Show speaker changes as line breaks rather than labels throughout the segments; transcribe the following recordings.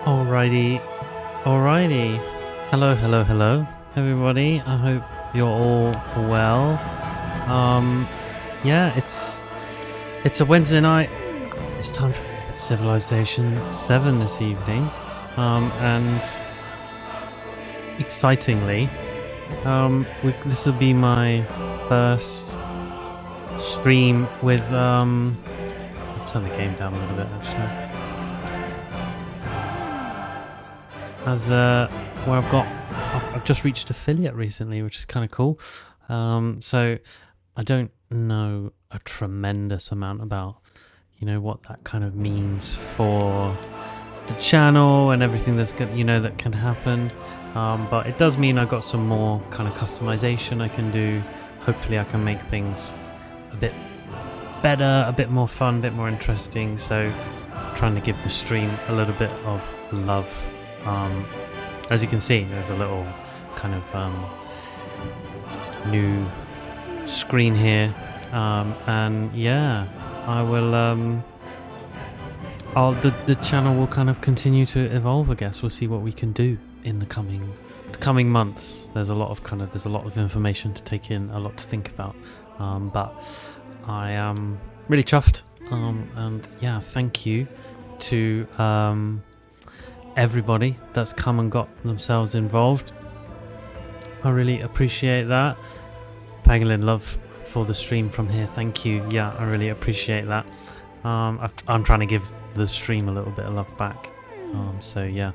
Alrighty, alrighty. Hello, everybody. I hope you're all well. Yeah, it's a Wednesday night. It's time for Civilization 7 this evening. And excitingly, this will be my first stream with I'll turn the game down a little bit actually. As where I've just reached affiliate recently, which is kind of cool. So I don't know a tremendous amount about, what that kind of means for the channel and everything that's that can happen. But it does mean I've got some more kind of customization I can do. Hopefully I can make things a bit better, a bit more fun, a bit more interesting. So trying to give the stream a little bit of love. As you can see, there's a little kind of new screen here, and yeah, I will. The channel will kind of continue to evolve. I guess we'll see what we can do in the coming months. There's a lot of information to take in, a lot to think about, but I am really chuffed, and yeah, thank you to everybody that's come and got themselves involved. I really appreciate that. Pangolin, love for the stream from here. Thank you. Yeah, I really appreciate that. I'm trying to give the stream a little bit of love back. So yeah.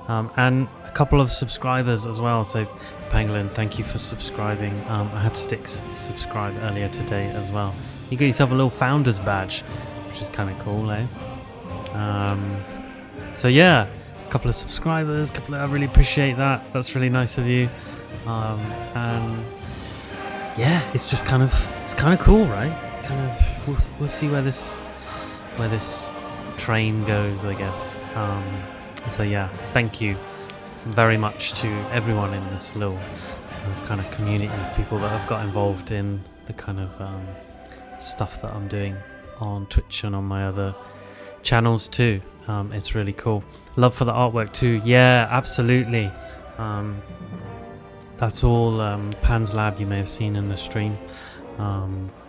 And a couple of subscribers as well. So Pangolin, thank you for subscribing. I had Sticks subscribe earlier today as well. You got yourself a little founder's badge, which is kind of cool, eh? So yeah. Couple of subscribers, I really appreciate that. That's really nice of you. And yeah, it's just kind of cool, right? We'll see where this train goes, I guess. So yeah, thank you very much to everyone in this little kind of community of people that have got involved in the kind of stuff that I'm doing on Twitch and on my other channels too. It's really cool. Love for the artwork too. Yeah, absolutely. That's all Pan's Lab you may have seen in the stream.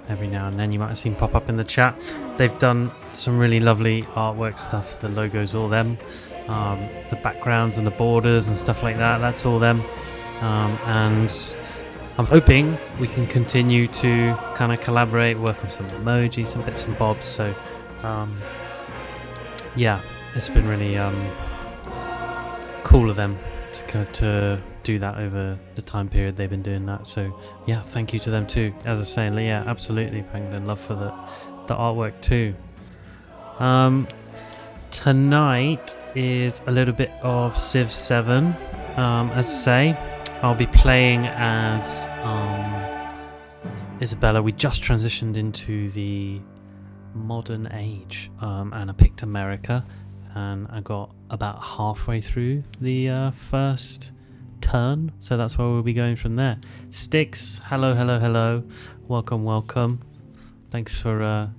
Every now and then you might have seen pop up in the chat. They've done some really lovely artwork stuff. The logo's all them. The backgrounds and the borders and stuff like that, that's all them. And I'm hoping we can continue to kind of collaborate, work on some emojis, some bits and bobs. So yeah, it's been really cool of them to do that over the time period they've been doing that. So yeah, thank you to them too. As I say, yeah, absolutely, Pangolin, love for the artwork too. Tonight is a little bit of Civ 7. As I say, I'll be playing as Isabella. We just transitioned into the modern age, and I picked America, and I got about halfway through the first turn, so that's where we'll be going from there. Sticks, hello, welcome. Thanks for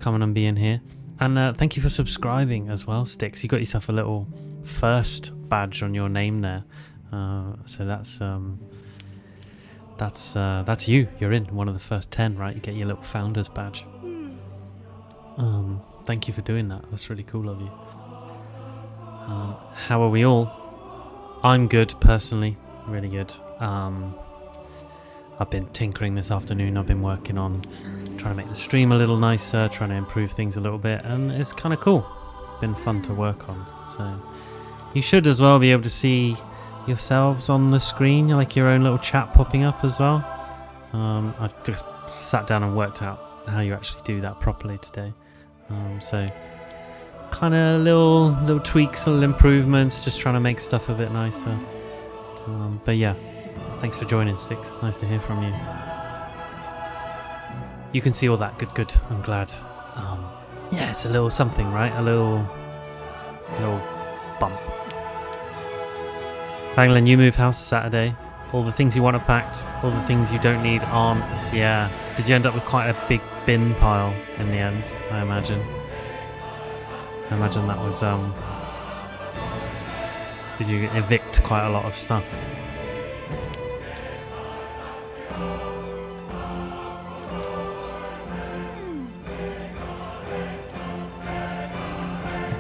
coming and being here, and thank you for subscribing as well, Sticks. You got yourself a little first badge on your name there, so that's you. You're in one of the first 10, right? You get your little founder's badge. Thank you for doing that. That's really cool of you. How are we all? I'm good, personally. Really good. I've been tinkering this afternoon. I've been working on trying to make the stream a little nicer, trying to improve things a little bit, and it's kind of cool. Been fun to work on. So you should as well be able to see yourselves on the screen, like your own little chat popping up as well. I just sat down and worked out how you actually do that properly today. So kind of little tweaks, little improvements, just trying to make stuff a bit nicer. But yeah, thanks for joining, Sticks. Nice to hear from you. You can see all that. Good. I'm glad. Yeah, it's a little something, right? A little bump. Pangolin, you move house Saturday. All the things you want are packed. All the things you don't need aren't. Yeah. Did you end up with quite a big bin pile in the end, I imagine? I imagine that was Did you evict quite a lot of stuff?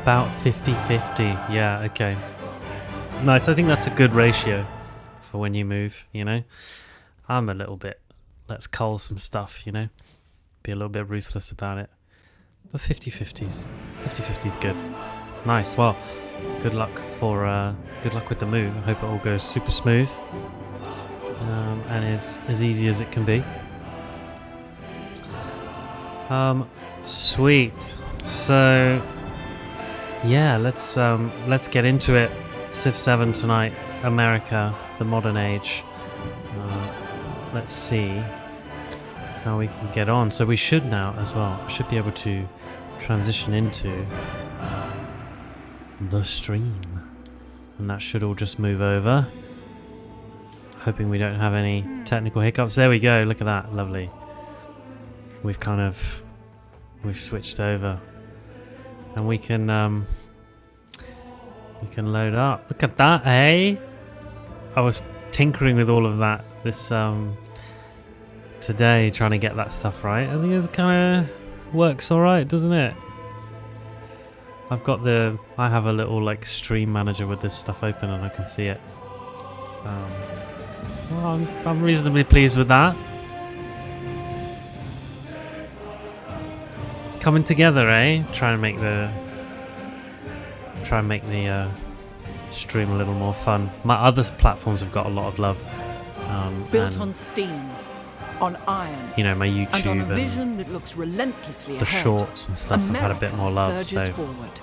About 50-50. Yeah, okay. Nice. I think that's a good ratio for when you move, you know. I'm a little bit, let's cull some stuff, you know. Be a little bit ruthless about it. But 50-50's good. Nice. Well, good luck with the move. I hope it all goes super smooth and is as easy as it can be. Sweet. So yeah, let's get into it. Civ 7 tonight. America, the modern age. Let's see how we can get on. So we should now as well. Should be able to transition into the stream, and that should all just move over. Hoping we don't have any technical hiccups. There we go. Look at that. Lovely. We've switched over, and we can load up. Look at that, eh? I was tinkering with all of that this today, trying to get that stuff right. I think it kind of works all right, doesn't it? I have a little like stream manager with this stuff open, and I can see it. Well, I'm reasonably pleased with that. It's coming together, eh? Try and make the stream a little more fun. My other platforms have got a lot of love.
Built on steam, on iron,
you know, my YouTube
and on a vision that looks relentlessly
the
ahead.
Shorts and stuff have had a bit more love. So
forward.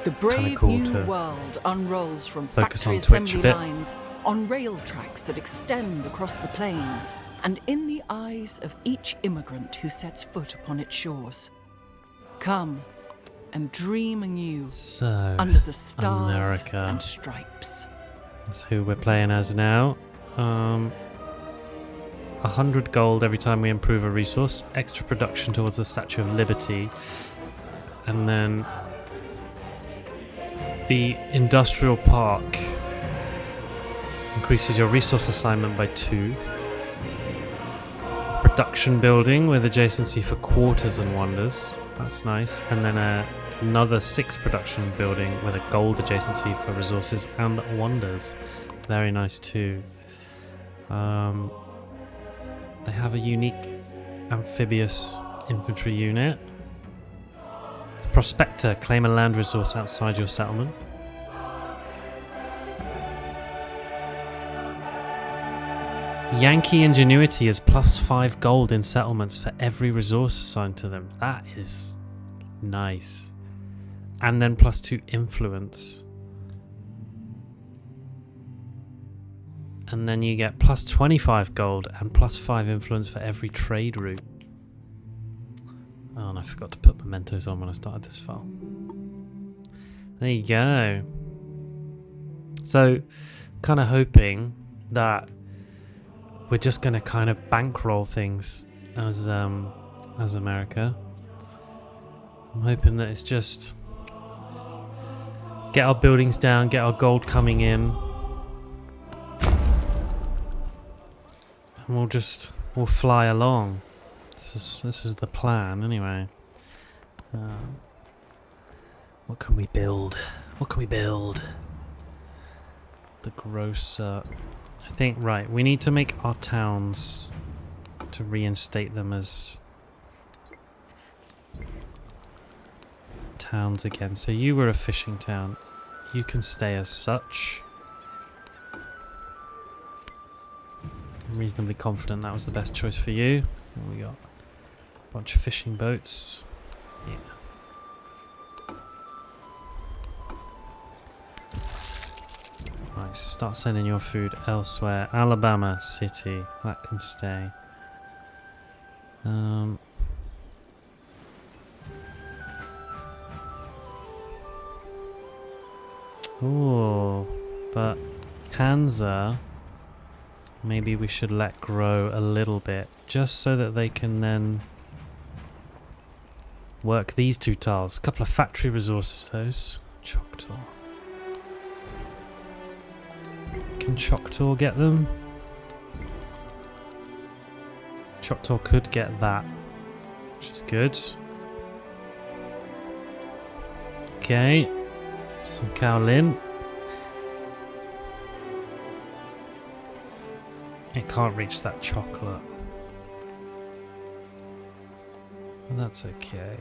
The brave
cool
new
to
world unrolls from
focus
factory
on Twitch
assembly
a bit.
lines on rail tracks that extend across the plains, and in the eyes of each immigrant who sets foot upon its shores. Come and dream anew
So
under the stars
America.
and stripes.
That's who we're playing as now. 100 gold every time we improve a resource. Extra production towards the Statue of Liberty. And then the Industrial Park increases your resource assignment by 2. Production building with adjacency for quarters and wonders. That's nice. And then another 6 production building with a gold adjacency for resources and wonders. Very nice too. They have a unique amphibious infantry unit. The Prospector, claim a land resource outside your settlement. Yankee Ingenuity is +5 gold in settlements for every resource assigned to them. That is nice. And then +2 influence. And then you get +25 gold and +5 influence for every trade route. Oh, and I forgot to put mementos on when I started this file. There you go. So, kind of hoping that we're just going to kind of bankroll things as America. I'm hoping that it's just get our buildings down, get our gold coming in. And we'll fly along. This is the plan anyway. What can we build? What can we build? The grocer. I think, right, we need to make our towns to reinstate them as towns again. So you were a fishing town. You can stay as such. I'm reasonably confident that was the best choice for you. And we got a bunch of fishing boats. Yeah. Right, start sending your food elsewhere. Alabama City, that can stay. Ooh, but Kansas, maybe we should let grow a little bit, just so that they can then work these 2 tiles. A couple of factory resources, those. Choctaw. Can Choctaw get them? Choctaw could get that, which is good. Okay, some Kowlin. It can't reach that chocolate. But that's okay.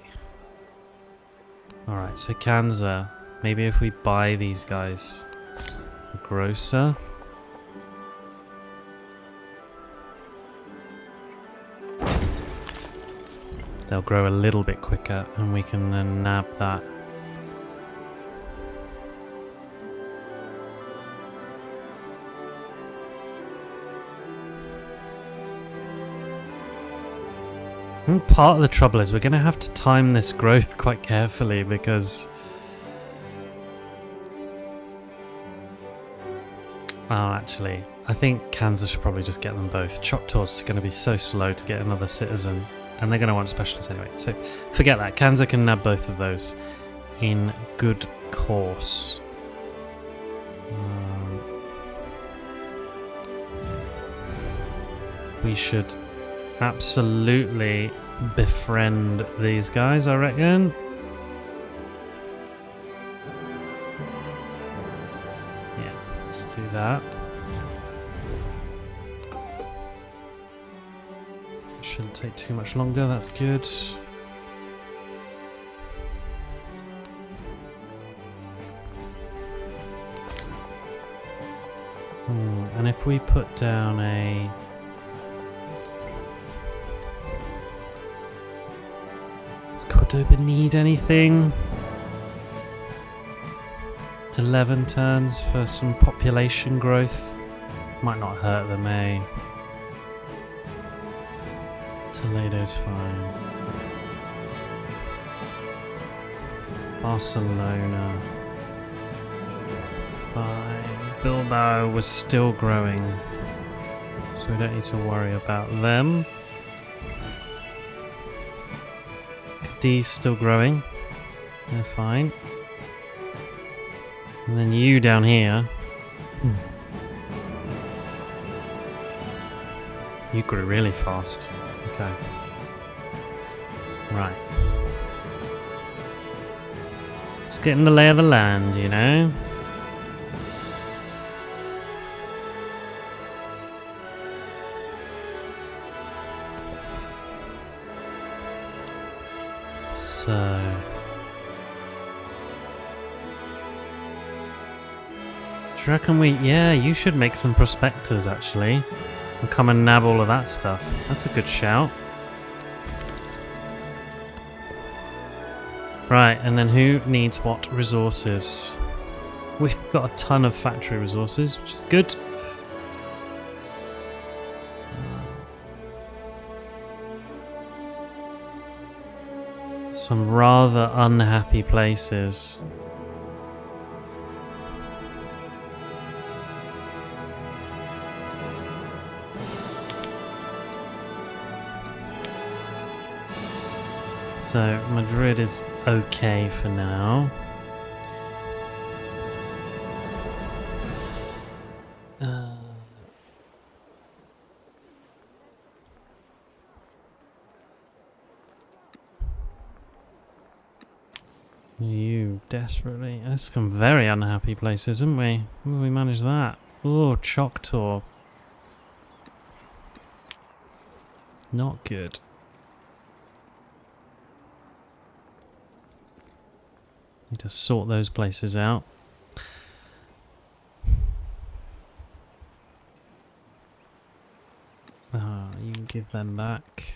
Alright, so Kanza. Maybe if we buy these guys a grocer. They'll grow a little bit quicker and we can then nab that. And part of the trouble is we're going to have to time this growth quite carefully because... Oh, actually, I think Kansas should probably just get them both. Choctaw's going to be so slow to get another citizen, and they're going to want specialists anyway. So forget that. Kansas can nab both of those in good course. We should absolutely befriend these guys, I reckon. Yeah, let's do that. Shouldn't take too much longer, that's good. And if we put down a... Does Cordoba need anything? 11 turns for some population growth. Might not hurt them, eh? Toledo's fine. Barcelona. Fine. Bilbao was still growing, so we don't need to worry about them. Cadiz still growing. They're fine. And then you down here. You grew really fast. Okay. Right. Let's get in the lay of the land, you know? So... Do you reckon we... Yeah, you should make some prospectors, actually. And come and nab all of that stuff. That's a good shout. Right, and then who needs what resources? We've got a ton of factory resources, which is good. Some rather unhappy places. So Madrid is okay for now. You desperately. There's some very unhappy places, haven't we? How do we manage that? Oh, Choctaw. Not good. Need to sort those places out. You can give them back.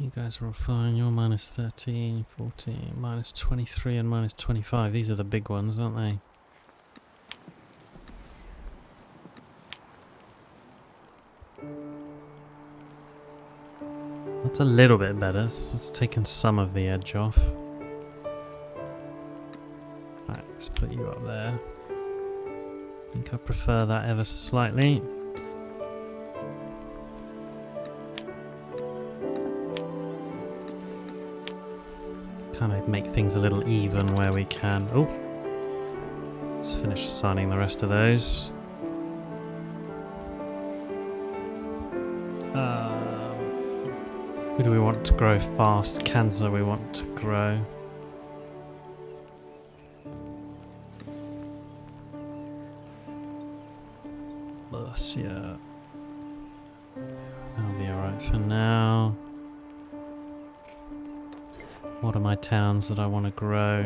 You guys are all fine. You're minus 13, 14, minus 23 and minus 25. These are the big ones, aren't they? That's a little bit better. So it's taken some of the edge off. Right, let's put you up there. I think I prefer that ever so slightly. Kind of make things a little even where we can. Oh, let's finish assigning the rest of those. Who do we want to grow fast? Cancer we want to grow. Yeah. That'll be alright for now. What are my towns that I want to grow?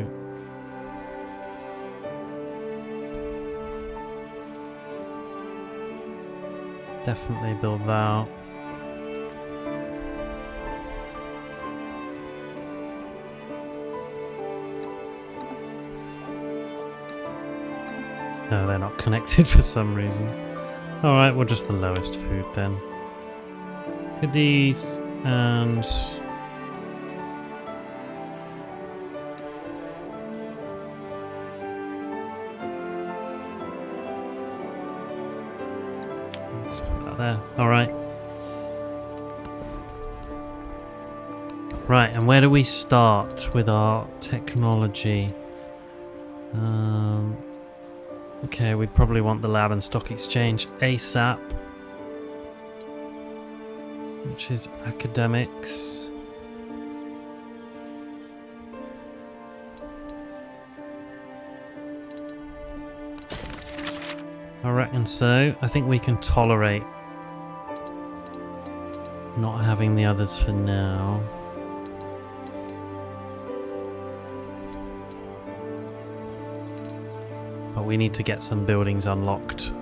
Definitely build that. No, they're not connected for some reason. Alright, well just the lowest food then. Goodies and... let's put that there. Alright. Right, and where do we start with our technology? Okay, we'd probably want the lab and stock exchange ASAP, which is academics. I reckon so. I think we can tolerate not having the others for now. But we need to get some buildings unlocked.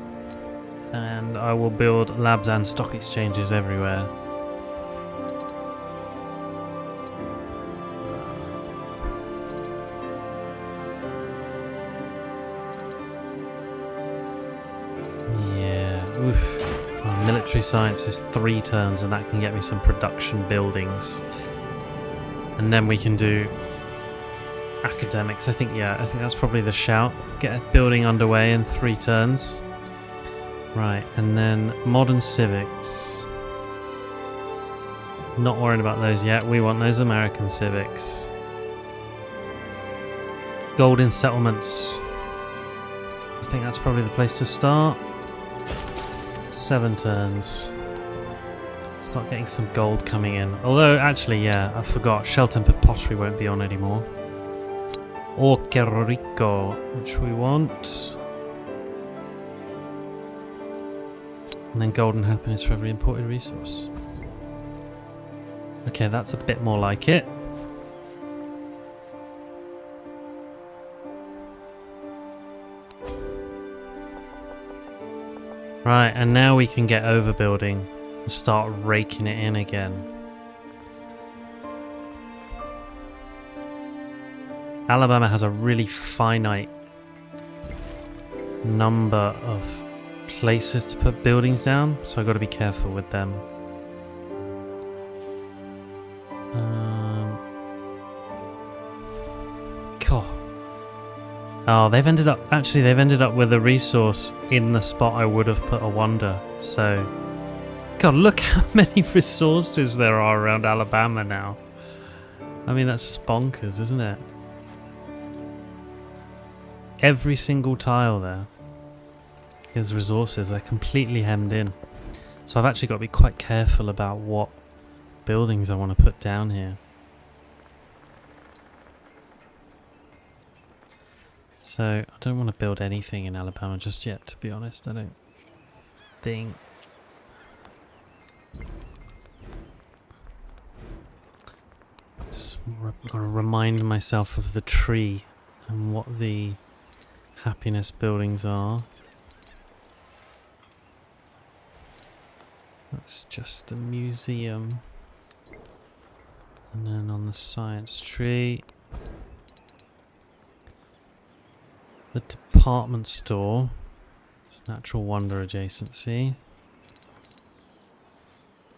And I will build labs and stock exchanges everywhere. Yeah, oof. Oh, military science is 3 turns and that can get me some production buildings. And then we can do academics. I think that's probably the shout. Get a building underway in 3 turns. Right, and then modern civics. Not worried about those yet. We want those American civics. Golden settlements. I think that's probably the place to start. 7 turns. Start getting some gold coming in. Although, actually, yeah, I forgot. Shell-tempered pottery won't be on anymore. Or Rico, which we want. And then golden happiness for every imported resource. Okay, that's a bit more like it. Right, and now we can get overbuilding and start raking it in again. Alabama has a really finite number of places to put buildings down, so I've got to be careful with them. God. Oh, they've ended up with a resource in the spot I would have put a wonder. So, God, look how many resources there are around Alabama now. I mean, that's just bonkers, isn't it? Every single tile there is resources. They're completely hemmed in. So I've actually got to be quite careful about what buildings I want to put down here. So I don't want to build anything in Alabama just yet, to be honest. I don't think. Just got to remind myself of the tree and what the happiness buildings are. That's just the museum. And then on the science tree, the department store. It's natural wonder adjacency.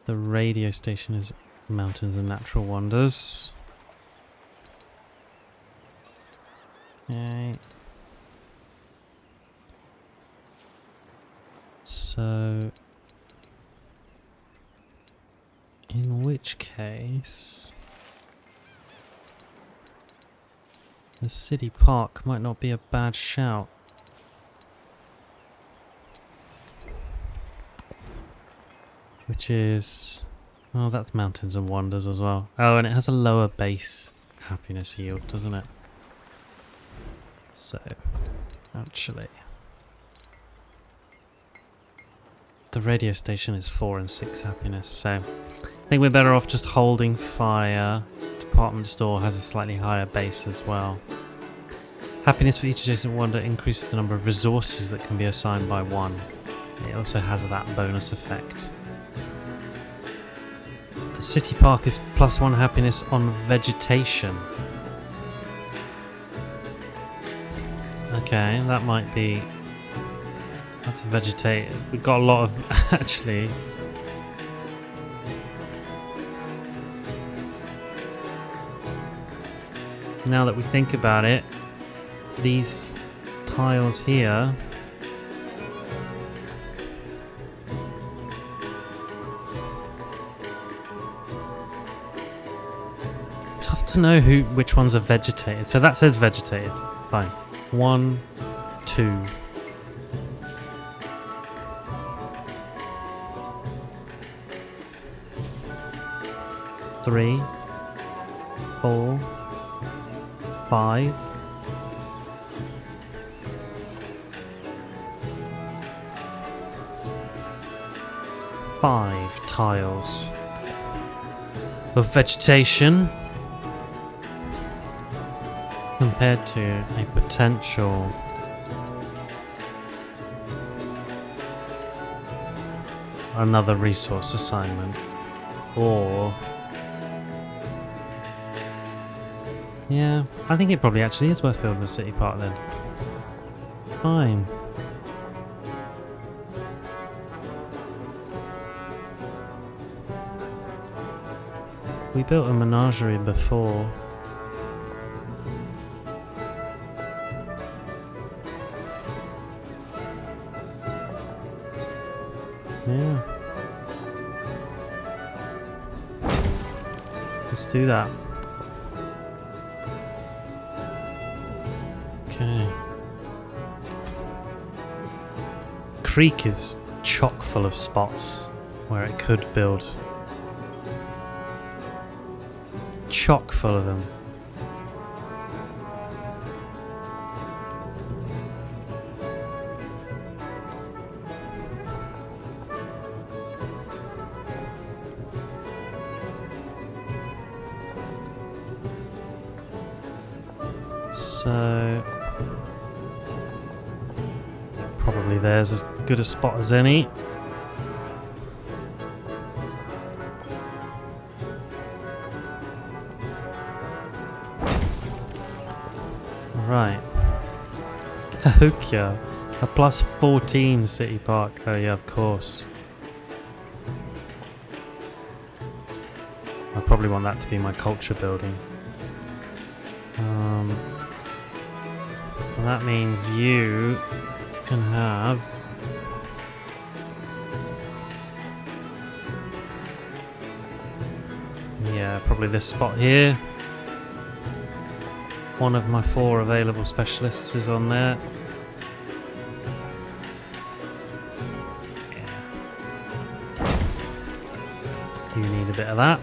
The radio station is mountains and natural wonders. Okay. So, in which case, the city park might not be a bad shout. Which is, oh, that's Mountains and Wonders as well. Oh, and it has a lower base happiness yield, doesn't it? So, actually, the radio station is 4 and 6 happiness, so I think we're better off just holding fire. Department store has a slightly higher base as well. Happiness for each adjacent wonder increases the number of resources that can be assigned by 1. It also has that bonus effect. The city park is +1 happiness on vegetation. Okay, that might be... That's vegetated. We've got a lot of... actually... Now that we think about it, these tiles here... Tough to know which ones are vegetated. So that says vegetated. Fine. 1, 2. 3, 4, 5. 5 tiles of vegetation compared to a potential another resource assignment, or yeah, I think it probably actually is worth building a city park then. Fine. We built a menagerie before. Yeah. Let's do that. Okay. Creek is chock full of spots where it could build. Chock full of them. So probably there's as good a spot as any. Right. Cahokia, a +14 city park. Oh yeah, of course. I probably want that to be my culture building. And that means you can have probably this spot here. One of my 4 available specialists is on there. Yeah. You need a bit of that.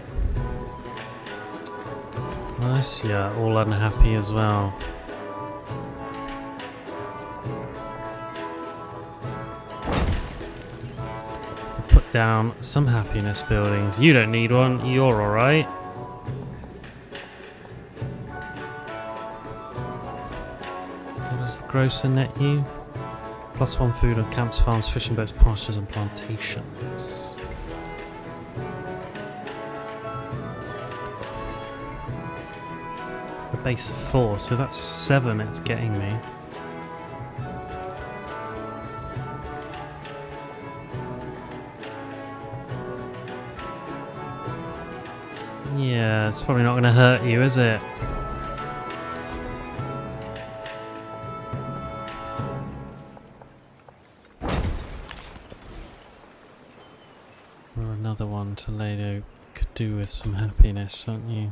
Nice, yeah, all unhappy as well. Put down some happiness buildings. You don't need one, you're alright. What does the grocer net you? +1 food on camps, farms, fishing boats, pastures and plantations. A base of 4, so that's 7 it's getting me. Yeah, it's probably not going to hurt you, is it? Toledo could do with some happiness, aren't you?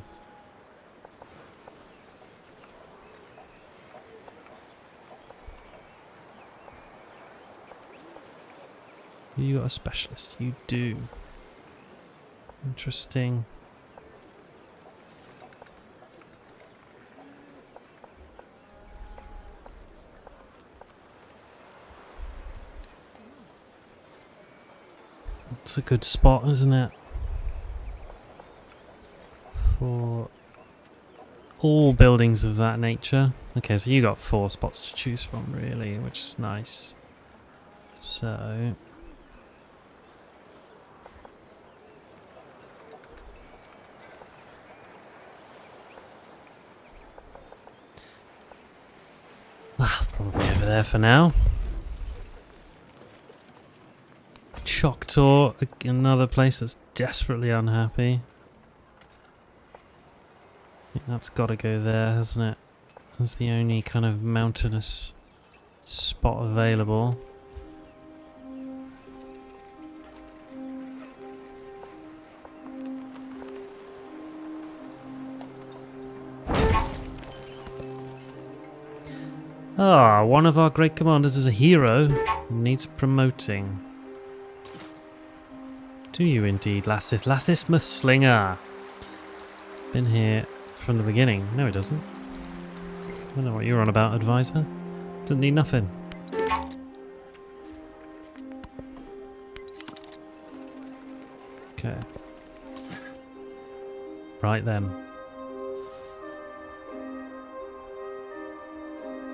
You got a specialist. You do. Interesting. It's a good spot, isn't it? For all buildings of that nature. Okay, so you got 4 spots to choose from, really, which is nice. So... probably over there for now. Choctaw, another place that's desperately unhappy. I think that's got to go there, hasn't it? That's the only kind of mountainous spot available. Ah, one of our great commanders is a hero who needs promoting. Do you indeed, Lassith? Lathis Muslinger. Been here from the beginning. No, it doesn't. I don't know what you're on about, advisor. Doesn't need nothing. Okay. Right then.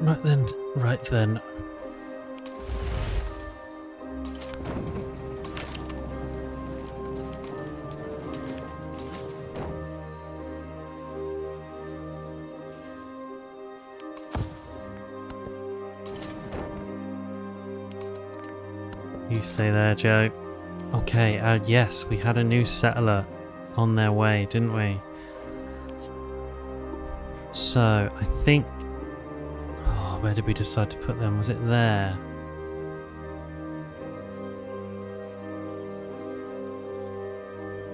Right then. You stay there, Joe. Okay, yes, we had a new settler on their way, didn't we? So, I think... Oh, where did we decide to put them? Was it there?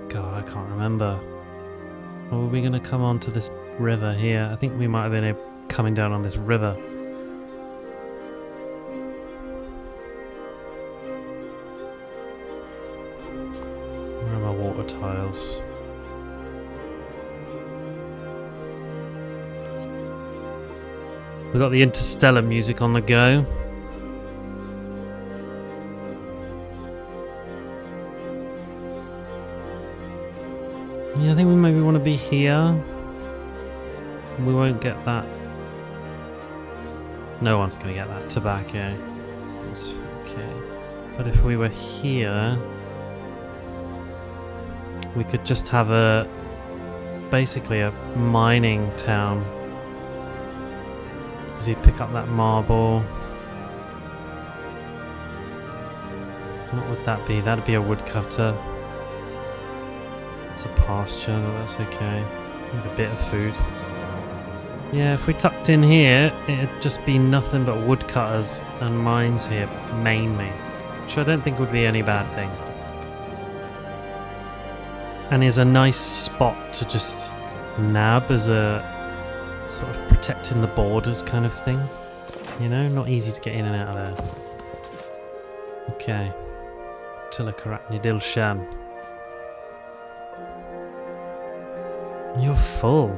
God, I can't remember. Or were we going to come onto this river here? I think we might have been coming down on this river. Where are my water tiles? We've got the interstellar music on the go. Yeah, I think we maybe want to be here. We won't get that. No one's going to get that tobacco. So it's okay. But if we were here, we could just have basically a mining town. Does he pick up that marble? What would that be? That'd be a woodcutter. It's a pasture, but that's okay. Need a bit of food. Yeah, if we tucked in here, it'd just be nothing but woodcutters and mines here, mainly. Which I don't think would be any bad thing. And is a nice spot to just nab as a sort of protecting the borders kind of thing. You know, not easy to get in and out of there. Okay. Tilakaratni Dilshan. You're full.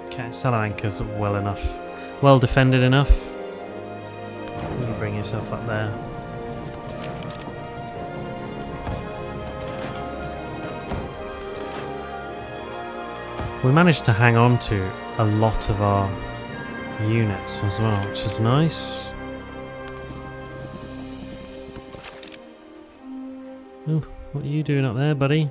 Okay, Salamanca's well enough. Well defended enough. You can bring yourself up there. We managed to hang on to a lot of our units as well, which is nice. Oh, what are you doing up there, buddy?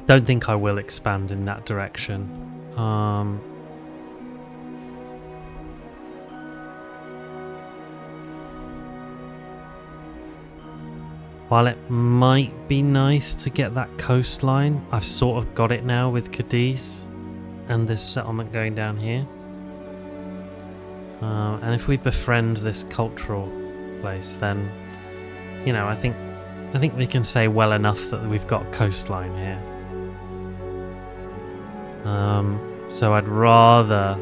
Don't think I will expand in that direction. While it might be nice to get that coastline, I've sort of got it now with Cadiz. and this settlement going down here. And if we befriend this cultural place, then, you know, I think we can say well enough that we've got coastline here. So I'd rather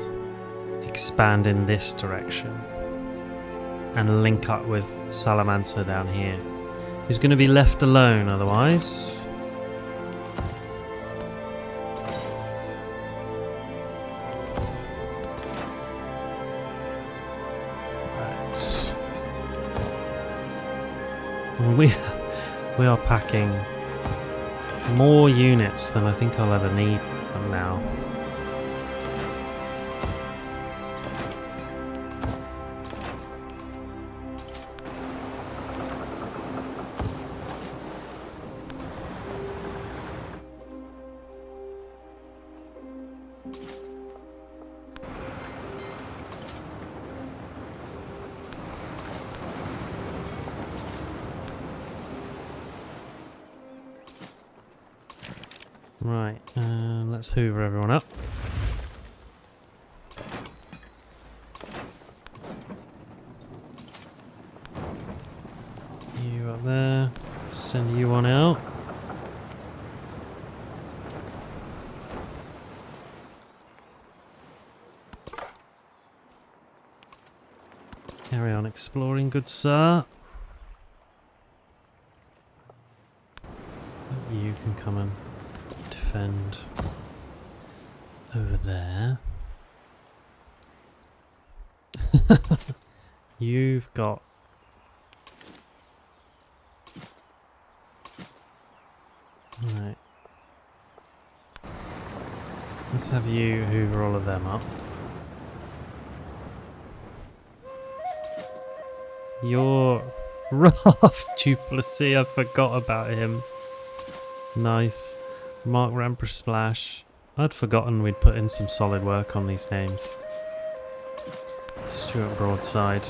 expand in this direction and link up with Salamanca down here, who's going to be left alone otherwise. Right. We are packing more units than I think I'll ever need now. Right, let's hoover everyone up. You up there, send you on out. Carry on exploring, good sir. You can come and defend over there. You've got right. Let's have you hoover all of them up. You're Raft Duplessis, I forgot about him. Nice. Mark Ramper Splash. I'd forgotten we'd put in some solid work on these names. Stuart Broadside.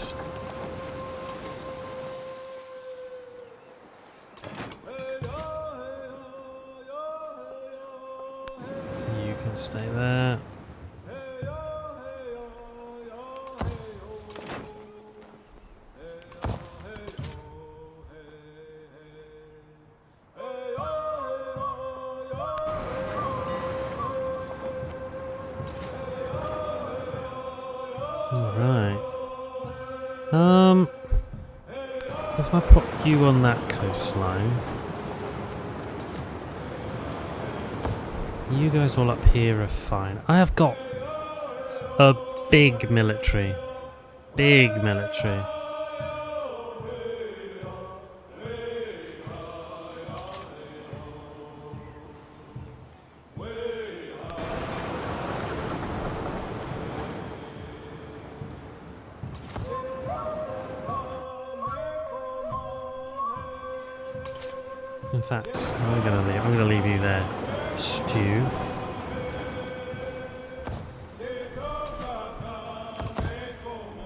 You can stay there. Alright. If I put you on that coastline, you guys all up here are fine. I have got a big military. Big military. In fact, I'm gonna leave you there, Stu.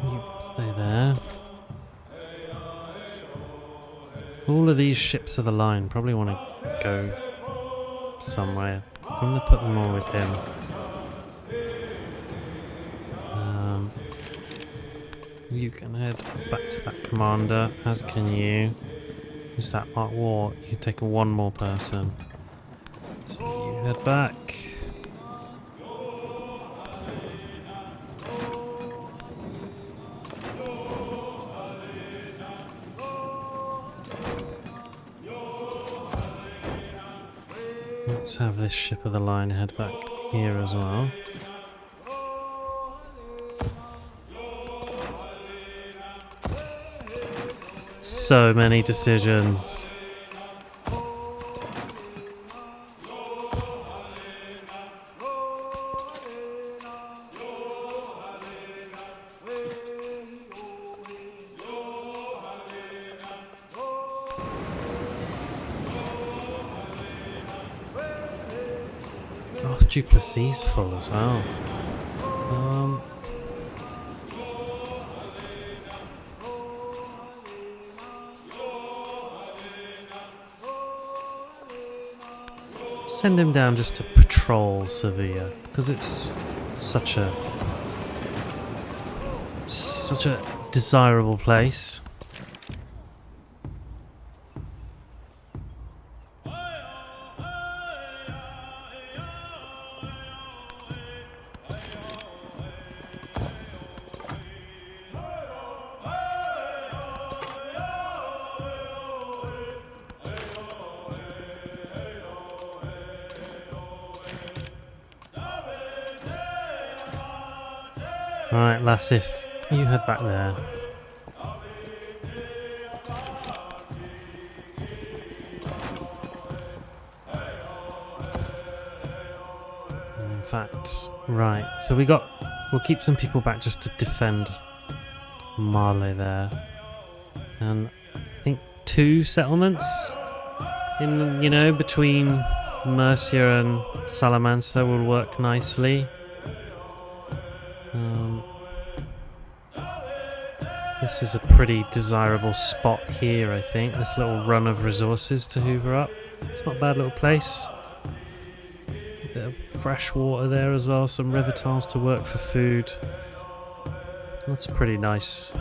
You stay there. All of these ships of the line probably want to go somewhere. I'm gonna put them all with him. You can head back to that commander, as can you. Who's that? Mark War. You can take one more person. So you head back. Let's have this ship of the line head back here as well. So many decisions. Oh, Duplessis full as well. Send him down just to patrol Sevilla. because it's such a desirable place. Right, Lassith, you head back there. And in fact, right, so we'll keep some people back just to defend Marley there. And I think 2 settlements in, between Mercia and Salamanca will work nicely. This is a pretty desirable spot here, I think. This little run of resources to hoover up. It's not a bad little place. A bit of fresh water there as well. Some river tiles to work for food. That's pretty nice.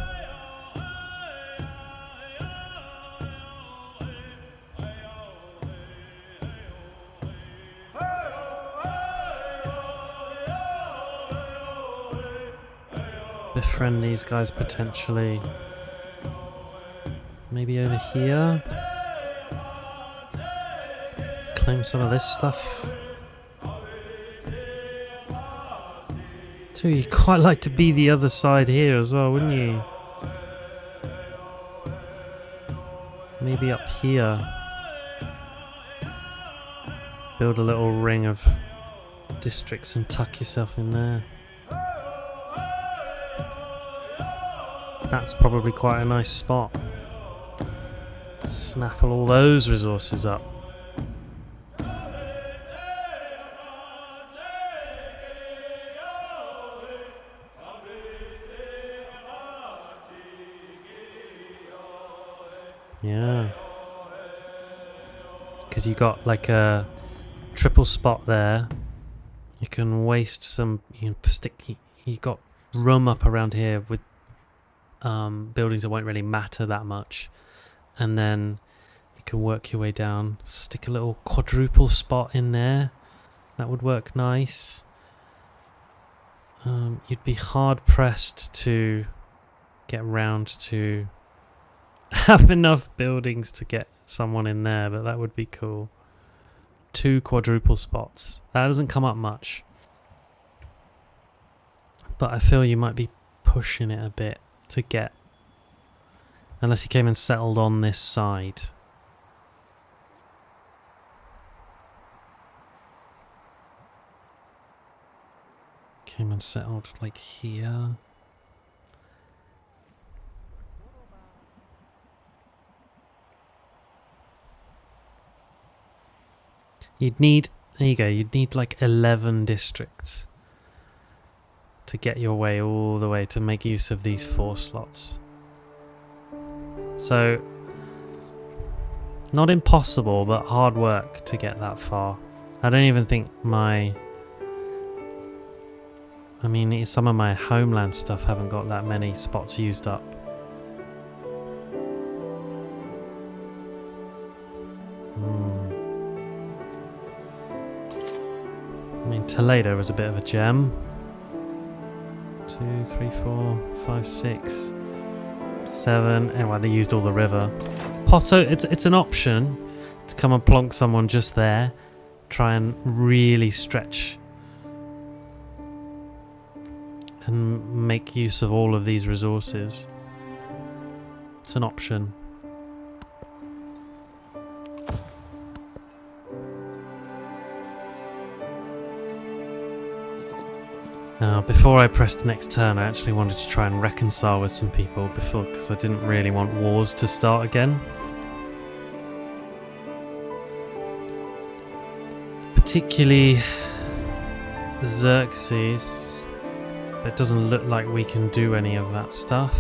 Befriend these guys potentially. Maybe over here. Claim some of this stuff. So you'd quite like to be the other side here as well, wouldn't you? Maybe up here. Build a little ring of districts and tuck yourself in there. That's probably quite a nice spot. Snap all those resources up. Yeah. Because you got like a triple spot there. You can waste some, you got room up around here with buildings that won't really matter that much, and then you can work your way down. Stick a little quadruple spot in there, that would work nice. You'd be hard pressed to get round to have enough buildings to get someone in there, but that would be cool. 2 quadruple spots, that doesn't come up much, but I feel you might be pushing it a bit to get, unless he came and settled on this side. Came and settled like here. You'd need, there you go, you'd need like 11 districts to get your way all the way to make use of these 4 slots. So, not impossible, but hard work to get that far. I don't even think some of my homeland stuff haven't got that many spots used up. I mean, Toledo was a bit of a gem. 2, 3, 4, 5, 6, 7. Anyway, they used all the river. So it's an option to come and plonk someone just there. Try and really stretch and make use of all of these resources. It's an option. Now, before I pressed the next turn, I actually wanted to try and reconcile with some people because I didn't really want wars to start again. Particularly Xerxes. It doesn't look like we can do any of that stuff.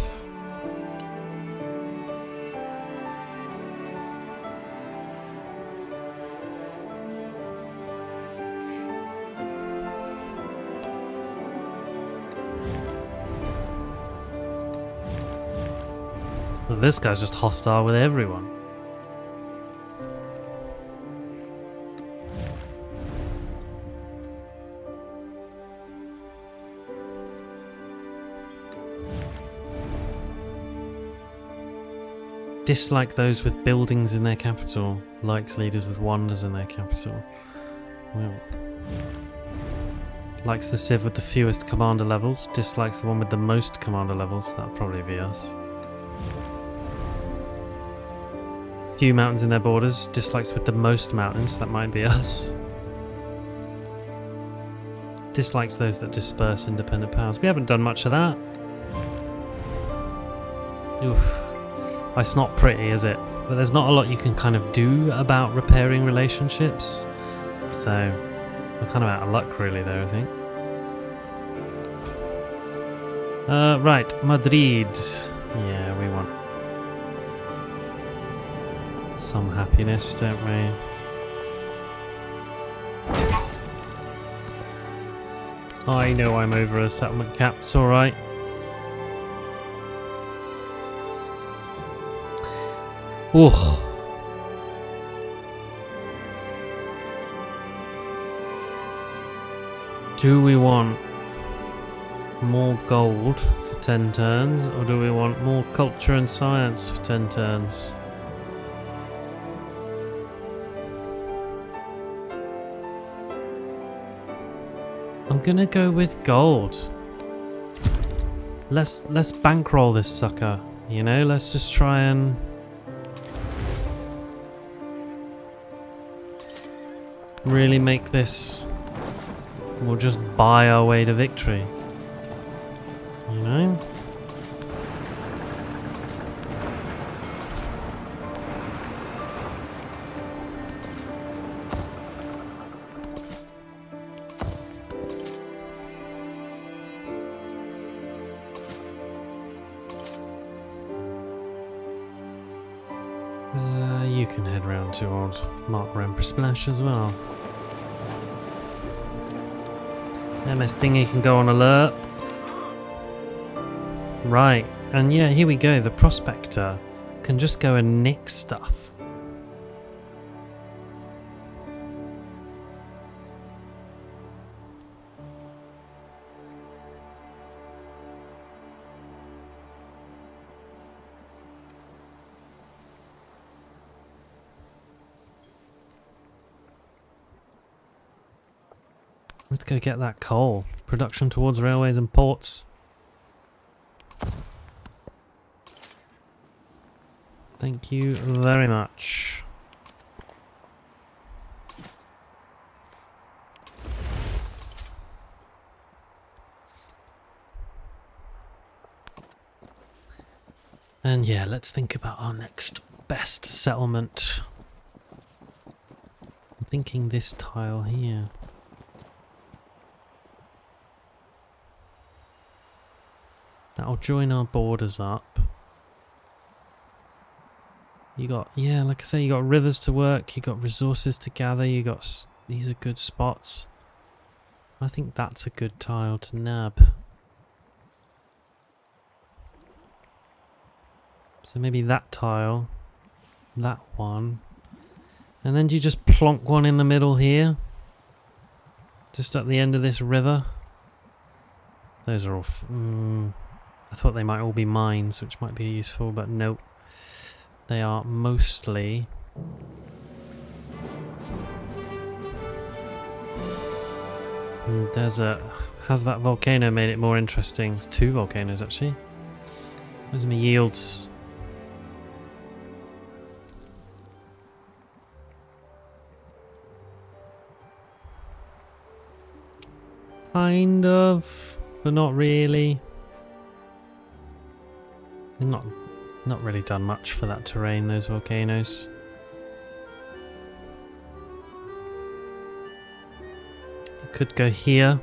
Well, this guy's just hostile with everyone. Dislike those with buildings in their capital. Likes leaders with wonders in their capital. Well. Likes the civ with the fewest commander levels. Dislikes the one with the most commander levels. That'll probably be us. Few mountains in their borders. Dislikes with the most mountains. That might be us. Dislikes those that disperse independent powers. We haven't done much of that. Oof. It's not pretty, is it? But there's not a lot you can kind of do about repairing relationships. So, we're kind of out of luck really there, I think. Right, Madrid. Yeah, we want some happiness, don't we? I know I'm over a settlement cap, it's alright. Ooh. Do we want more gold for 10 turns, or do we want more culture and science for 10 turns? I'm gonna go with gold. Let's bankroll this sucker, you know, let's just try and really make this. We'll just buy our way to victory. You know? You can head round to old Mark Emperor Splash as well. MS Dingy can go on alert. Right, and yeah, here we go. The Prospector can just go and nick stuff. Let's go get that coal. Production towards railways and ports. Thank you very much. And yeah, let's think about our next best settlement. I'm thinking this tile here. That'll join our borders up. You got, yeah, like I say, you got rivers to work, you got resources to gather, you got, these are good spots. I think that's a good tile to nab. So maybe that tile, that one. And then do you just plonk one in the middle here? Just at the end of this river? Those are all, I thought they might all be mines, which might be useful, but nope. They are mostly desert. Has that volcano made it more interesting? It's 2 volcanoes actually. Where's my yields? Kind of, but not really. Not really done much for that terrain, those volcanoes. You could go here.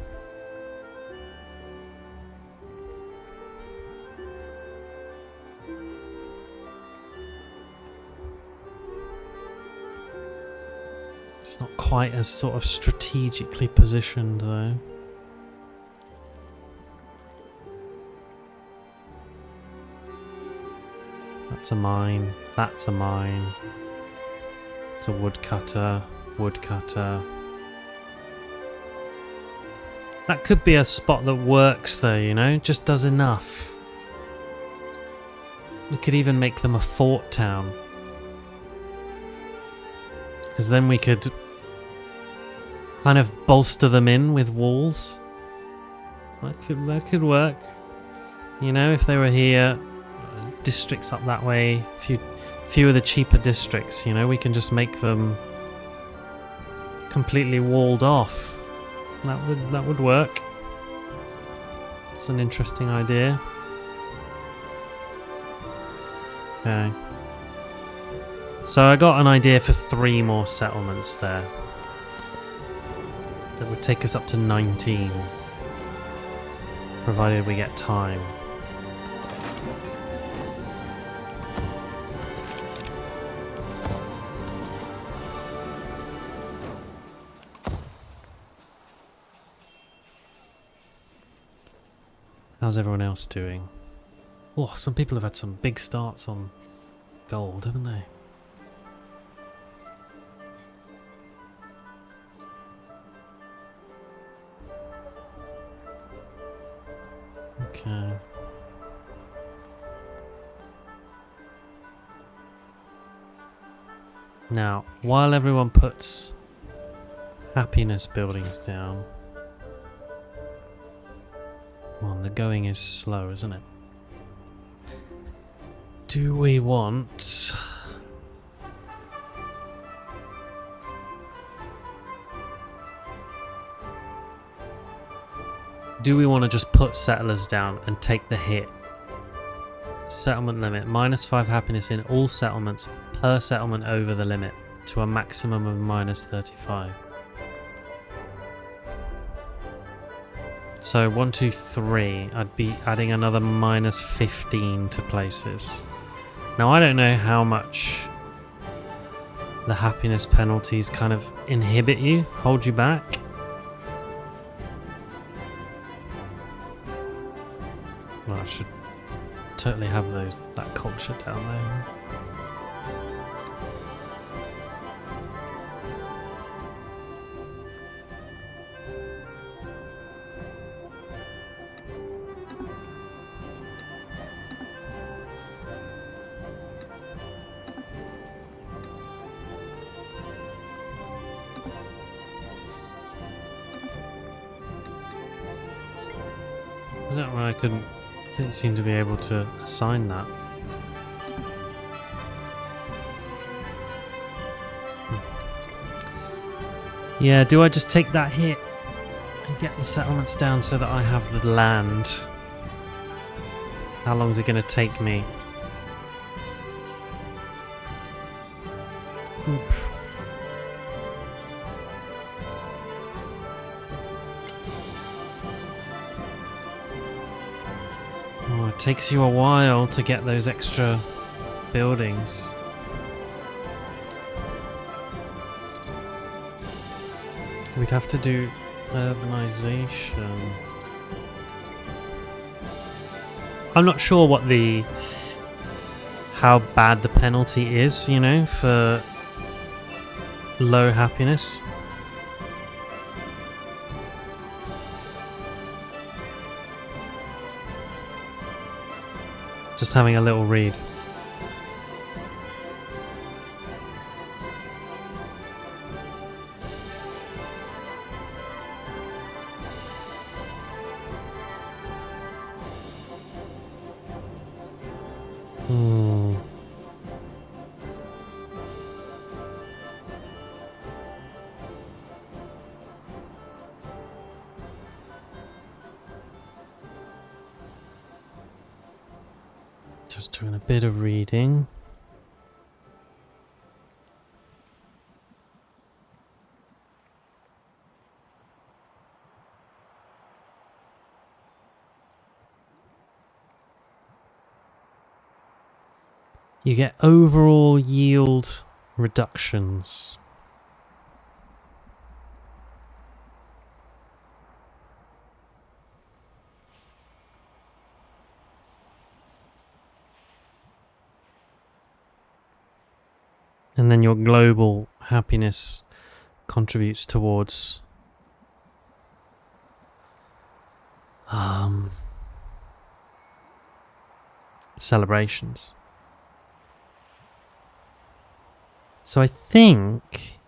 It's not quite as sort of strategically positioned though. That's a mine. That's a mine. It's a woodcutter. Woodcutter. That could be a spot that works though, you know? Just does enough. We could even make them a fort town. Because then we could kind of bolster them in with walls. That could work. You know, if they were here, districts up that way, few of the cheaper districts, you know, we can just make them completely walled off. That would work. It's an interesting idea. Okay. So I got an idea for 3 more settlements there. That would take us up to 19. Provided we get time. How's everyone else doing? Oh, some people have had some big starts on gold, haven't they? Okay. Now, while everyone puts happiness buildings down, well, the going is slow, isn't it? Do we want... Do we want to just put settlers down and take the hit? Settlement limit. -5 happiness in all settlements per settlement over the limit to a maximum of -35. So 1, 2, 3. I'd be adding another -15 to places. Now I don't know how much the happiness penalties kind of inhibit you, hold you back. Well, I should totally have that culture down there. I don't know, I didn't seem to be able to assign that. Yeah, do I just take that hit and get the settlements down so that I have the land? How long is it going to take me? Oop. Oh, it takes you a while to get those extra buildings. We'd have to do urbanization. I'm not sure how bad the penalty is, you know, for low happiness. Just having a little read. Just doing a bit of reading. You get overall yield reductions. And then your global happiness contributes towards celebrations. So I think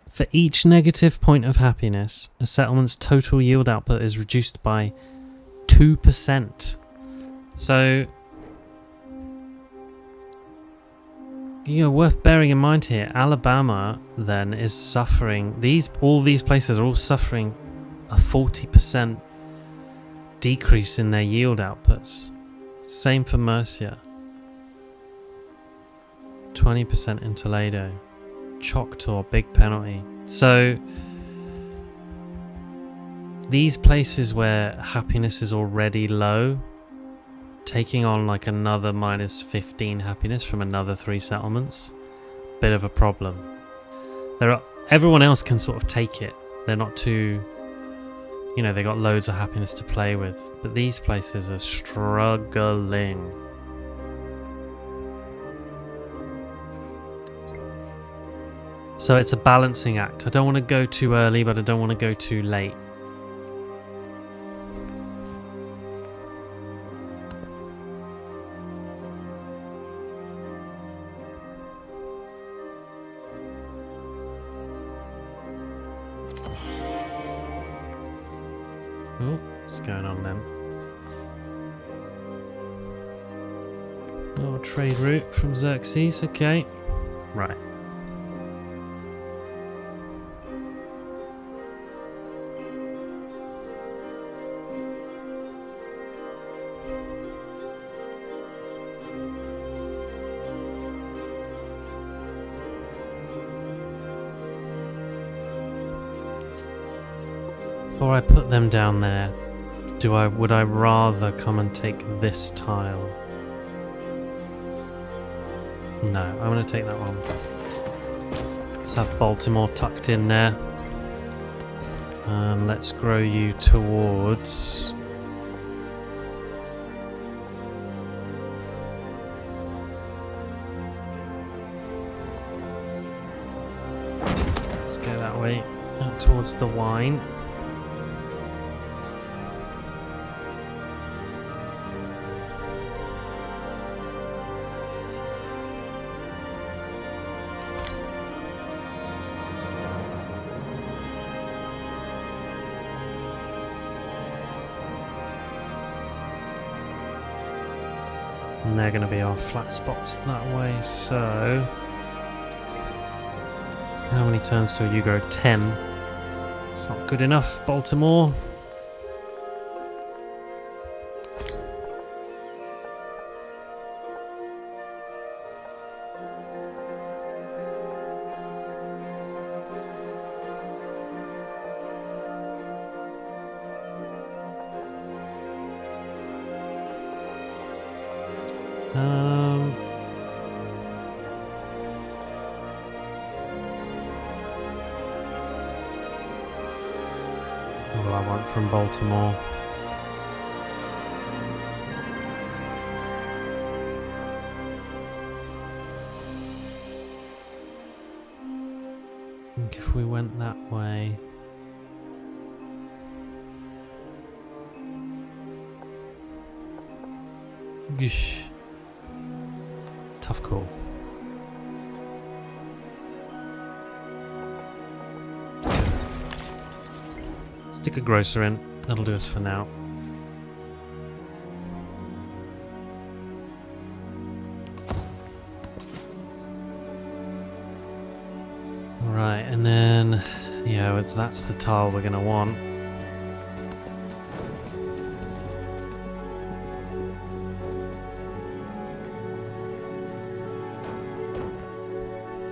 for each negative point of happiness, a settlement's total yield output is reduced by 2%. So, worth bearing in mind here, Alabama then is suffering, all these places are all suffering a 40% decrease in their yield outputs. Same for Murcia. 20% in Toledo. Choctaw, big penalty. So these places where happiness is already low, taking on like another minus 15 happiness from another 3 settlements, bit of a problem. Everyone else can sort of take it. They're not too, they got loads of happiness to play with, but these places are struggling. So it's a balancing act. I don't want to go too early, but I don't want to go too late. Oh, what's going on then? Oh, trade route from Xerxes, okay. Right. Before I put them down there, would I rather come and take this tile? No, I'm going to take that one. Let's have Baltimore tucked in there. And let's grow you towards... Let's go that way, out towards the wine. And they're going to be our flat spots that way, so... How many turns till you grow? 10. It's not good enough, Baltimore. What do I want from Baltimore? I think if we went that way... Yeesh. Tough call. Stick a grocer in. That'll do us for now. Alright, and then... Yeah, that's the tile we're going to want.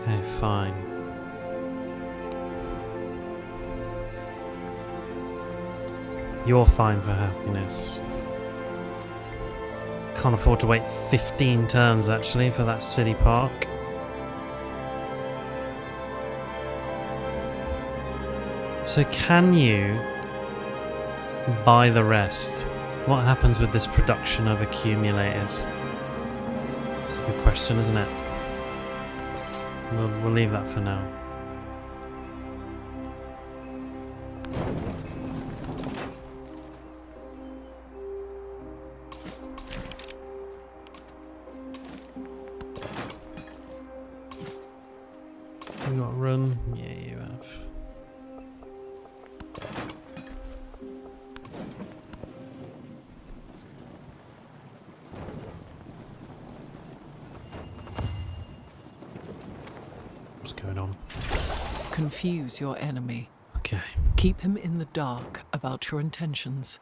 Okay, fine. You're fine for happiness. Can't afford to wait 15 turns actually for that city park. So can you buy the rest? What happens with this production of accumulated? It's a good question, isn't it? We'll leave that for now. You got room? Yeah, you have. What's going on?
Confuse your enemy.
Okay.
Keep him in the dark about your intentions.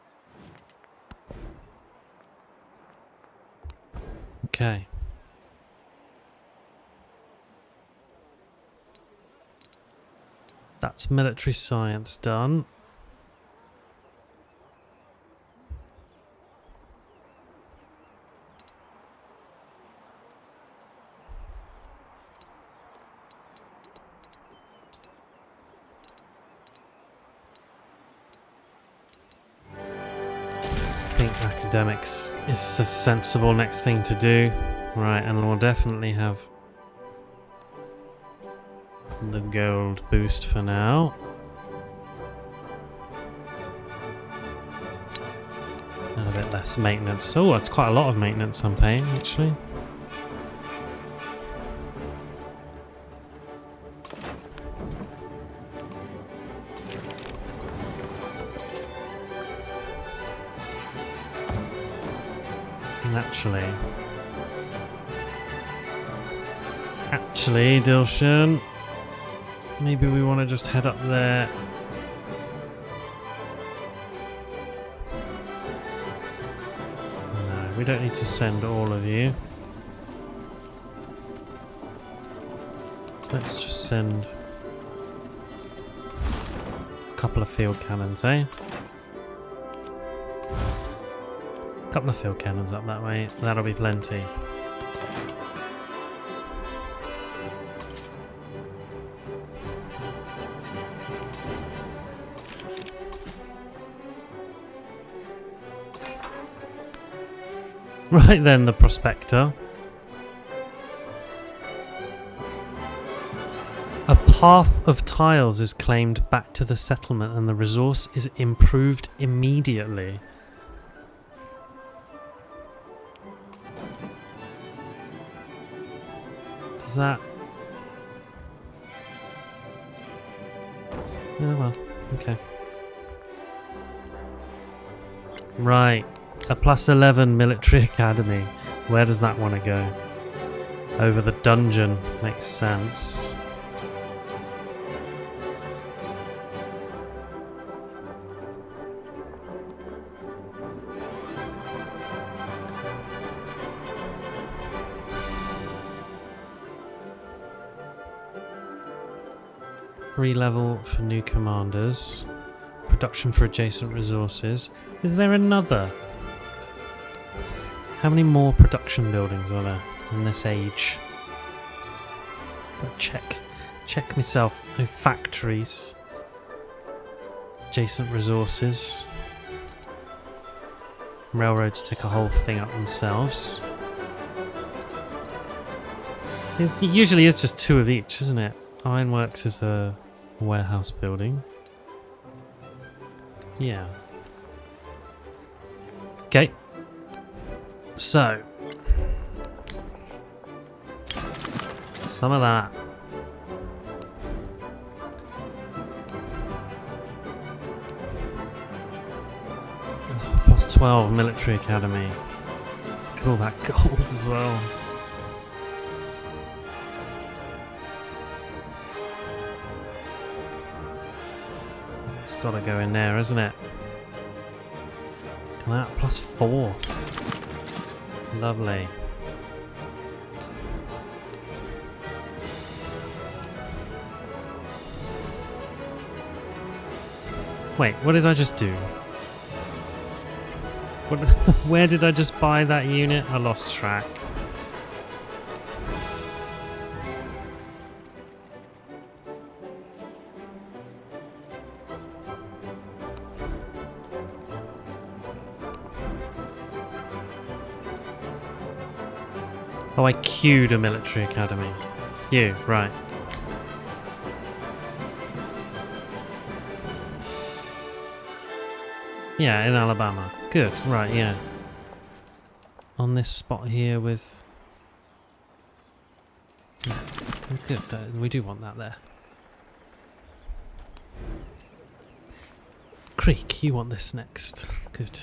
Okay. That's military science done. I think academics is a sensible next thing to do. Right, and we'll definitely have the gold boost for now. And a bit less maintenance. Oh, that's quite a lot of maintenance I'm paying, actually. Actually, Dilshan, maybe we want to just head up there. No, we don't need to send all of you. Let's just send a couple of field cannons, eh? A couple of field cannons up that way. That'll be plenty. Right then, the prospector. A path of tiles is claimed back to the settlement and the resource is improved immediately. Does that... Oh well, okay. Right. A +11 military academy. Where does that want to go? Over the dungeon. Makes sense. Free level for new commanders. Production for adjacent resources. Is there another? How many more production buildings are there in this age? But check myself. No factories. Adjacent resources. Railroads take a whole thing up themselves. It usually is just 2 of each, isn't it? Ironworks is a warehouse building. Yeah. Okay. So, some of that. +12 military academy. Cool, that gold as well. It's got to go in there, isn't it? Come out, +4. Lovely. Wait, what did I just do? What, where did I just buy that unit? I lost track. Oh, I queued a military academy. You, right. Yeah, in Alabama. Good, right, yeah. On this spot here with... Yeah, good, we do want that there. Creek, you want this next. Good.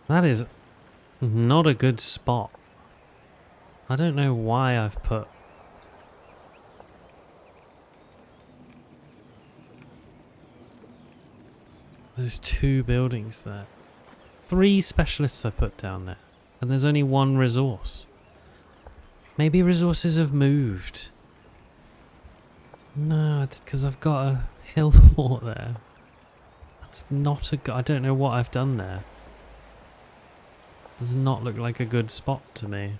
That is not a good spot. I don't know why I've put... those two buildings there. 3 specialists I put down there. And there's only 1 resource. Maybe resources have moved. No, it's because I've got a hill fort there. That's not a good... I don't know what I've done there. Does not look like a good spot to me.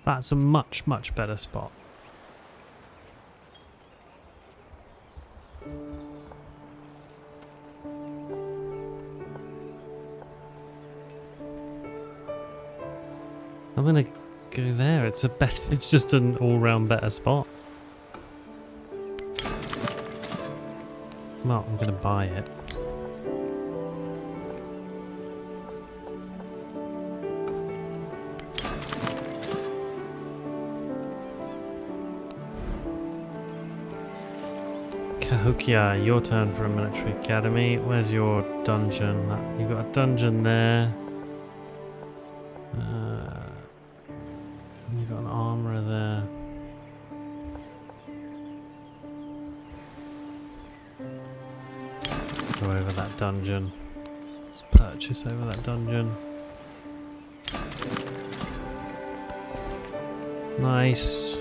That's a much, much better spot. I'm gonna go there. It's a better... It's just an all-round better spot. Well, I'm gonna buy it. Cahokia, your turn for a military academy. Where's your dungeon? You've got a dungeon there. You've got an armourer there. Let's go over that dungeon. Let's purchase over that dungeon. Nice.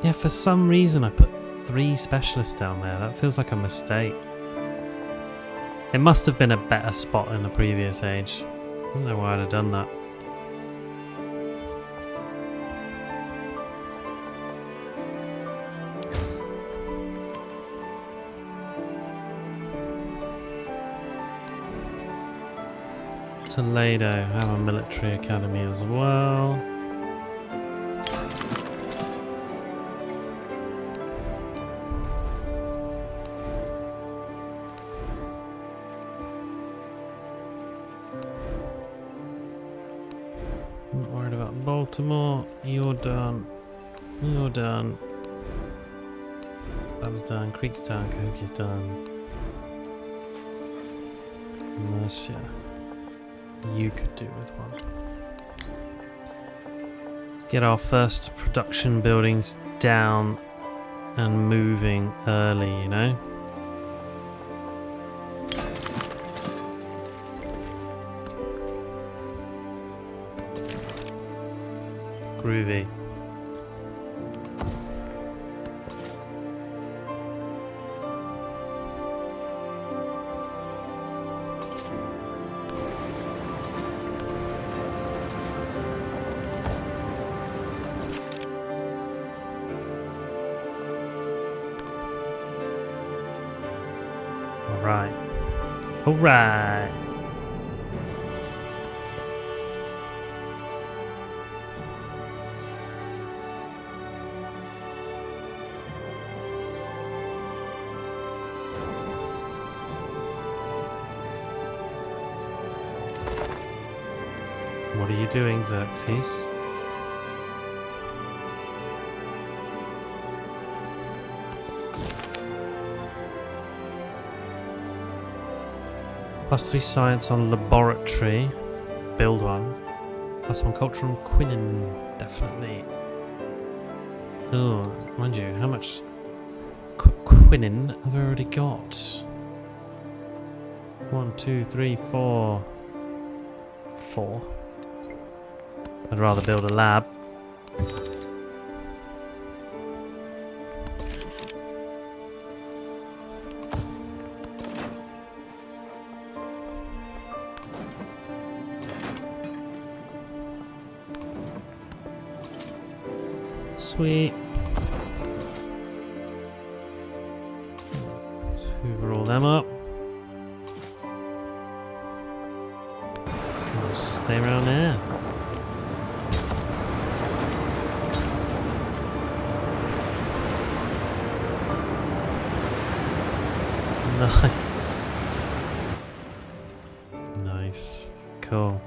Yeah, for some reason I put 3 specialists down there. That feels like a mistake. It must have been a better spot in the previous age. I don't know why I'd have done that. Toledo have a military academy as well. Not worried about Baltimore. You're done. You're done. That was done. Creek's done. Cahokia's done. Mercia. You could do with one. Let's get our first production buildings down and moving early, you know? Groovy. Alright. Alright. What are you doing, Xerxes? +3 science on laboratory. Build one. +1 culture on quinine. Definitely. Oh, mind you, how much quinine have I already got? 1, 2, 3, 4. 4. I'd rather build a lab. Sweet. Let's hoover all them up. We'll stay around there. Nice. Nice. Cool.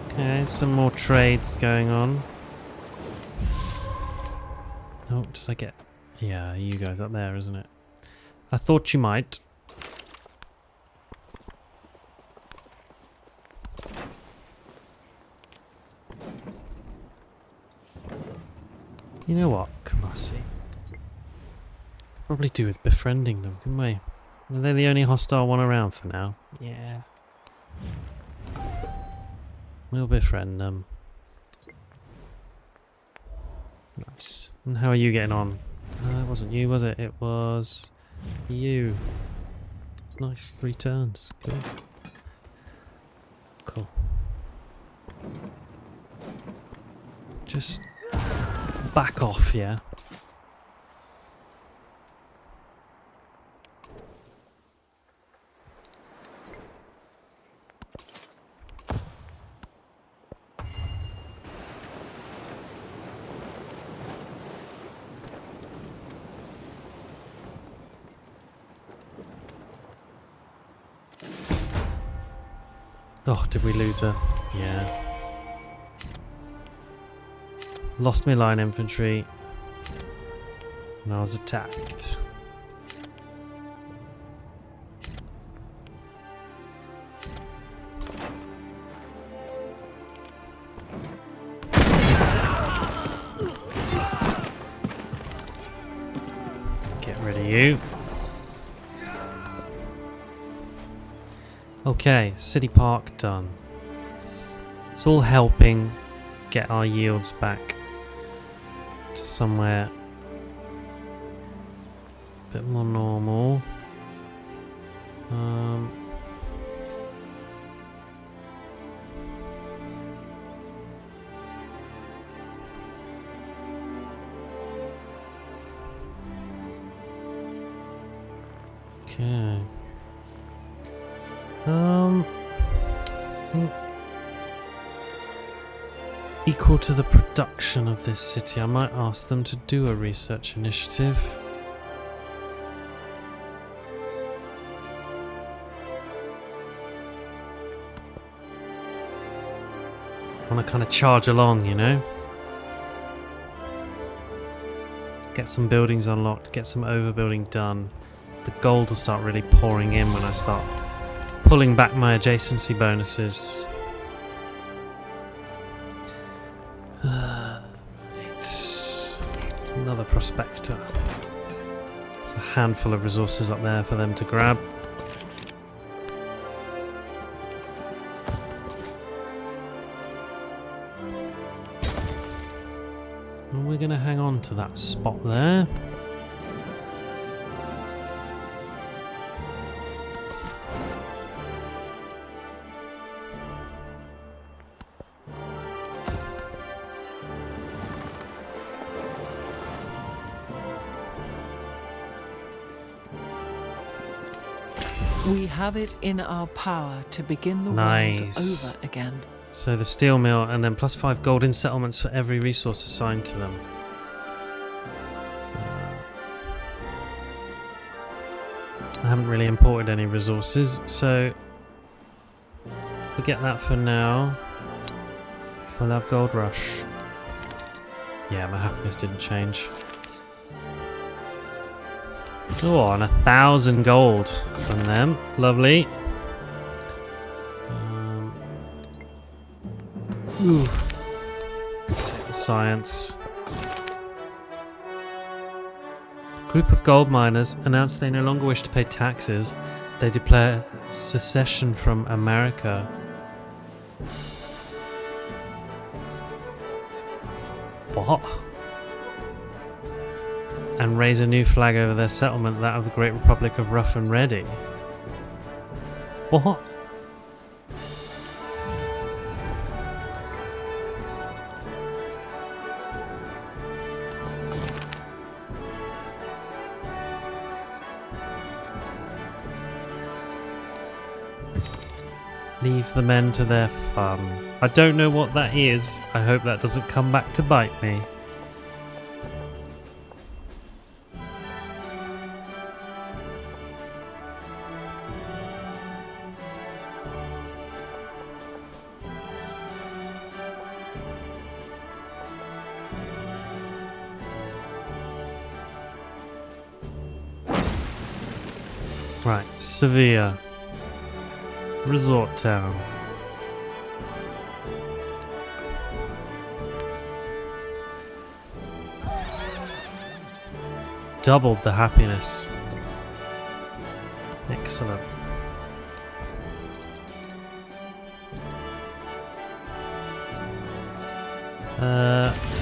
Okay, some more trades going on. Oh, did I get... Yeah, you guys up there, isn't it? I thought you might. You know what, Kamasi? Probably do with befriending them, couldn't we? Are they the only hostile one around for now? Yeah. We'll befriend them. Nice. And how are you getting on? It wasn't you, was it? It was you. Nice, 3 turns. Cool. Cool. Just back off, yeah? Oh, did we lose her? Yeah. Lost my line infantry. And I was attacked. Get rid of you. Okay, City Park done. It's all helping get our yields back to somewhere a bit more normal. Okay. I think equal to the production of this city, I might ask them to do a research initiative. I want to kind of charge along, you know? Get some buildings unlocked, get some overbuilding done. The gold will start really pouring in when I start pulling back my adjacency bonuses. Right. Another prospector. It's a handful of resources up there for them to grab. And we're going to hang on to that spot there.
We have it in our power to begin the
Nice.
world over again.
So the steel mill and then +5 gold in settlements for every resource assigned to them. I haven't really imported any resources, so forget that for now. We'll have Gold Rush. Yeah, my happiness didn't change. Oh, and 1,000 gold from them. Lovely. Ooh. Take the science. Group of gold miners announced they no longer wish to pay taxes. They declare secession from America. What? And raise a new flag over their settlement, that of the Great Republic of Rough and Ready. What? Leave the men to their fun. I don't know what that is. I hope that doesn't come back to bite me. Right, Sevilla. Resort town. Doubled the happiness. Excellent.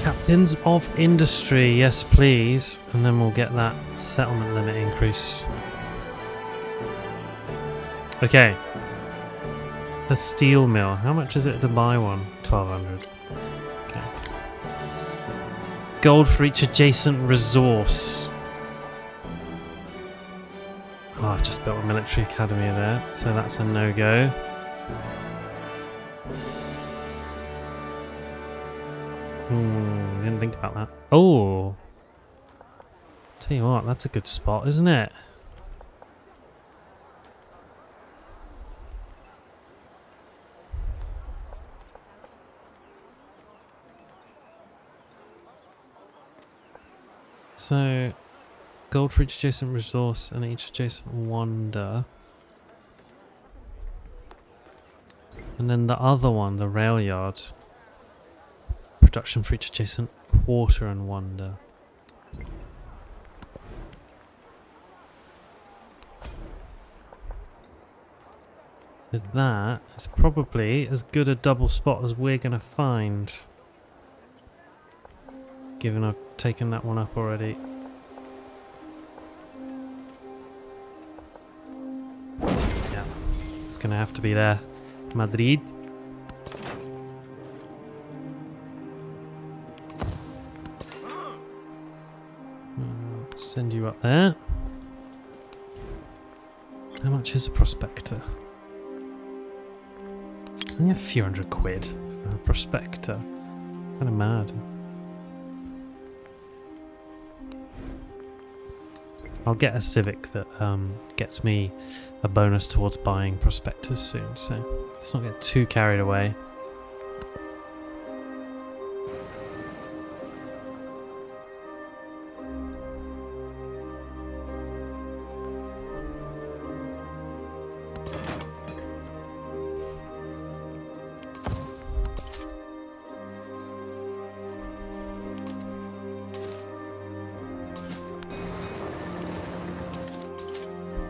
Captains of industry, yes please. And then we'll get that settlement limit increase. Okay. The steel mill. How much is it to buy one? 1200. Okay. Gold for each adjacent resource. Oh, I've just built a military academy there, so that's a no-go. Didn't think about that. Oh! Tell you what, that's a good spot, isn't it? So, gold for each adjacent resource and each adjacent wonder. And then the other one, the rail yard. Production for each adjacent quarter and wonder. So that is probably as good a double spot as we're going to find. Given I've taken that one up already. Yeah, it's gonna have to be there. Madrid. Send you up there. How much is a prospector? It's only a few £100 for a prospector. Kind of mad. I'll get a civic that gets me a bonus towards buying prospectors soon, so let's not get too carried away.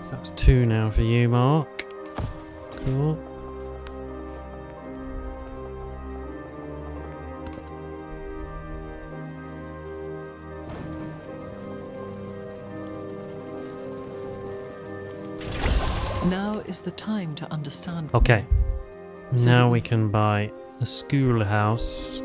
So that's 2 now for you, Mark. Cool.
Now is the time to understand.
Okay.
So
Now we can buy a schoolhouse.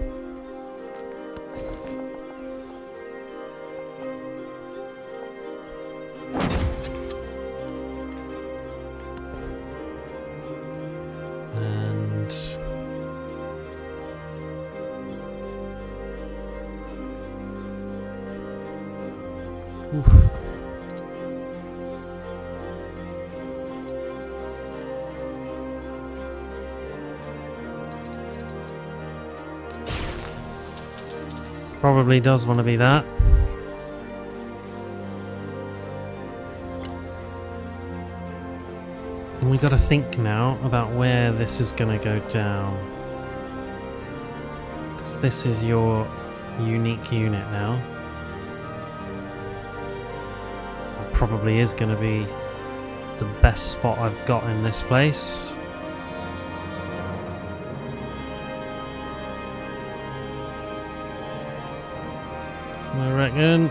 Probably does want to be that. And we got to think now about where this is going to go down. Because this is your unique unit now. It probably is going to be the best spot I've got in this place. I reckon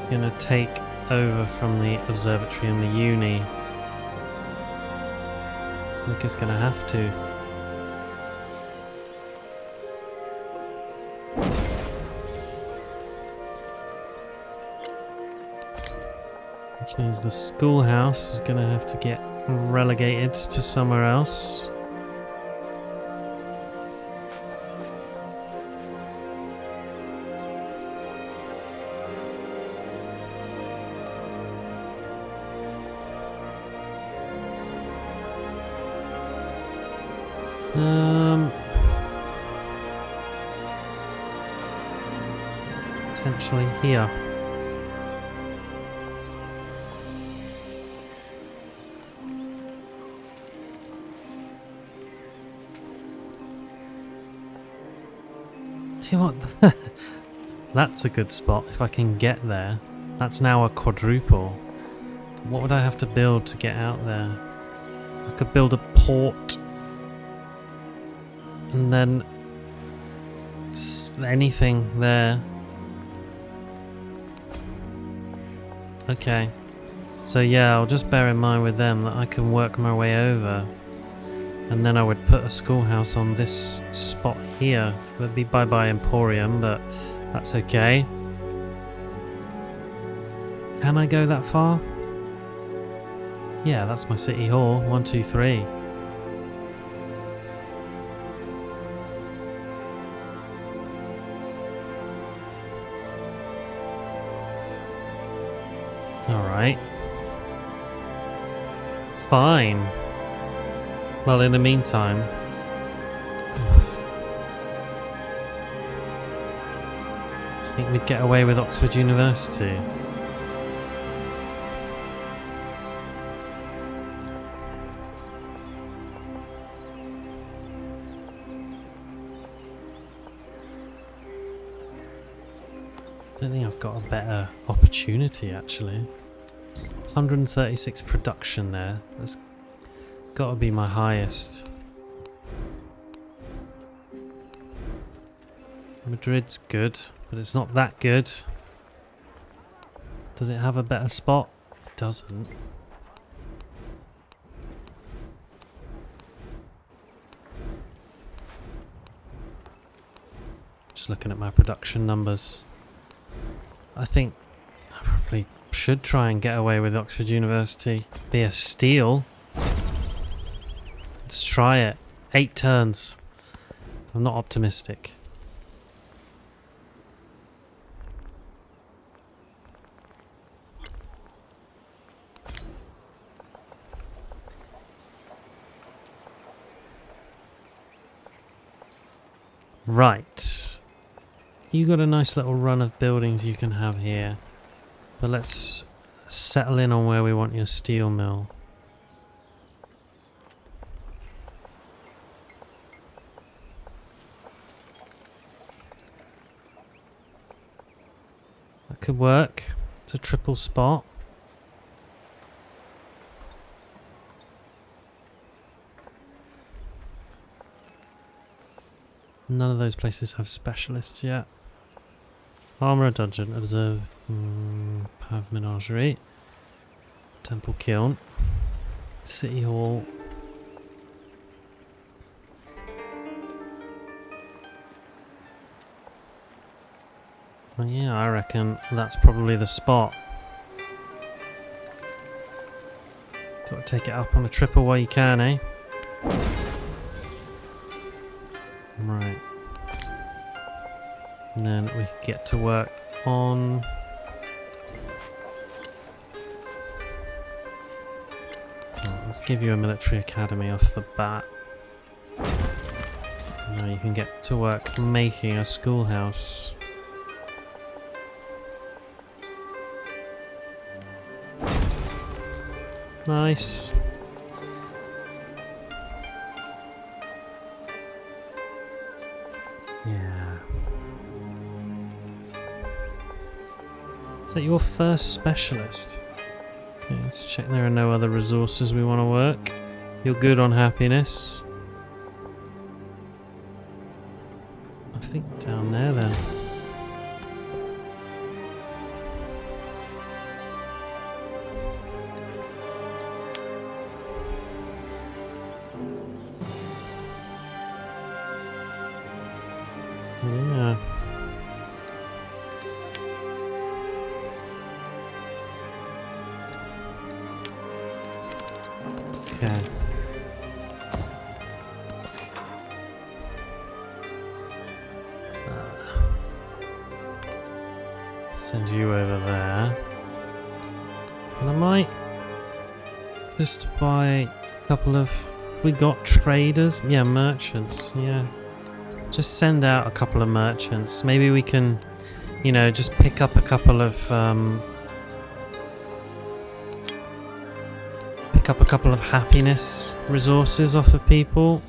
gonna take over from the observatory and the uni. I think it's gonna have to. Which means the schoolhouse is gonna have to get relegated to somewhere else. Potentially here. See what? That's a good spot if I can get there. That's now a quadruple. What would I have to build to get out there? I could build a port. And then anything there. Okay. So yeah, I'll just bear in mind with them that I can work my way over. And then I would put a schoolhouse on this spot here. It would be bye-bye Emporium, but that's okay. Can I go that far? Yeah, that's my city hall. 1, 2, 3. Alright. Fine. Well, in the meantime... I think we'd get away with Oxford University. I don't think I've got a better opportunity, actually. 136 production there. That's got to be my highest. Madrid's good, but it's not that good. Does it have a better spot? It doesn't. Just looking at my production numbers. I think I probably should try and get away with Oxford University. Be a steal. Let's try it. 8 turns. I'm not optimistic. Right. You got a nice little run of buildings you can have here. But let's settle in on where we want your steel mill. That could work. It's a triple spot. None of those places have specialists yet. Armourer Dungeon, Observe, Pav Menagerie, Temple Kiln, City Hall. Well, yeah, I reckon that's probably the spot. Got to take it up on a triple while you can, eh? Right. And then we can get to work on... Oh, let's give you a military academy off the bat. Now you can get to work making a schoolhouse. Nice. Yeah. Is that your first specialist? Okay, let's check there are no other resources we want to work. You're good on happiness. I think down there then. Yeah. Okay. Send you over there. And I might just buy a couple of... We got traders? Yeah, merchants. Yeah. Just send out a couple of merchants. Maybe we can, you know, just pick up a couple of... pick up a couple of happiness resources off of people.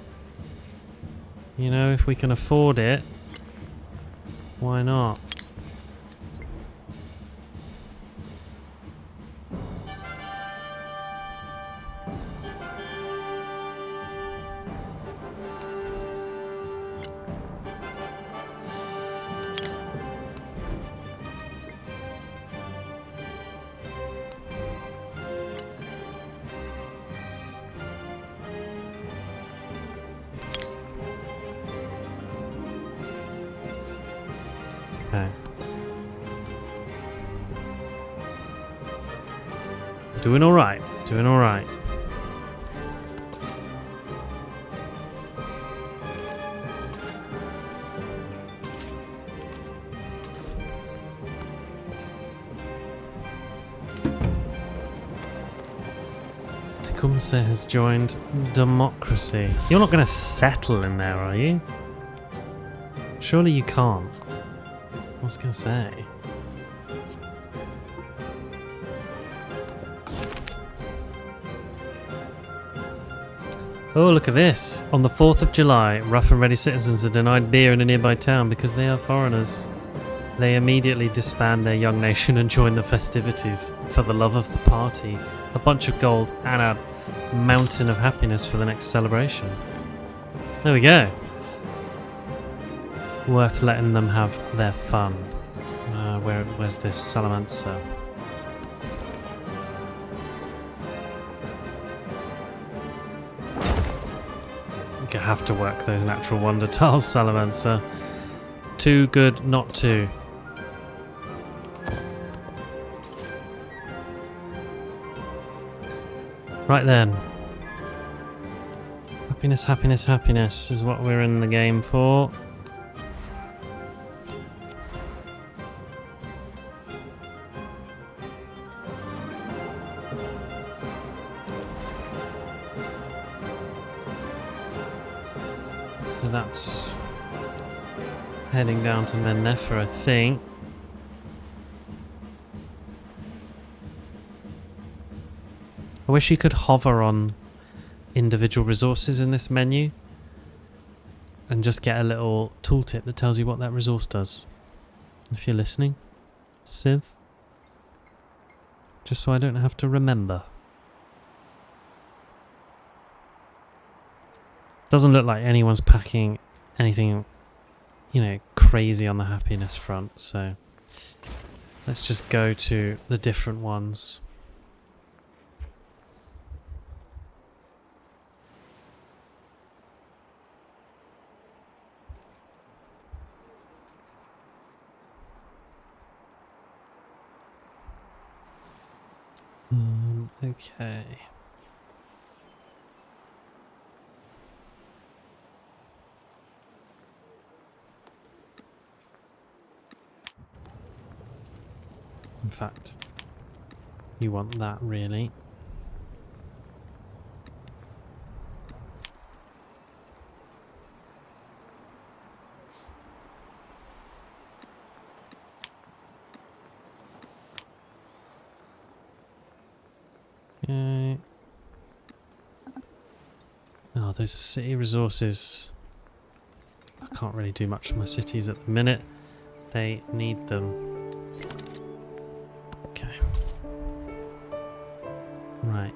You know, if we can afford it, why not? Okay. Doing alright. Doing alright. Tecumseh has joined democracy. You're not going to settle in there, are you? Surely you can't. I was going to say. Oh, look at this. On the 4th of July, rough and ready citizens are denied beer in a nearby town because they are foreigners. They immediately disband their young nation and join the festivities for the love of the party. A bunch of gold and a mountain of happiness for the next celebration. There we go. Worth letting them have their fun. Where's this Salamanca? You have to work those natural wonder tiles, Salamanca. Too good not to. Right then. Happiness, happiness, happiness is what we're in the game for. So that's heading down to Men-Nefer, I think. I wish you could hover on individual resources in this menu and just get a little tooltip that tells you what that resource does. If you're listening, Civ. Just so I don't have to remember. Doesn't look like anyone's packing anything, you know, crazy on the happiness front, so let's just go to the different ones. Okay. In fact, you want that really. Okay. Oh, those are city resources. I can't really do much with my cities at the minute. They need them. Okay. Right.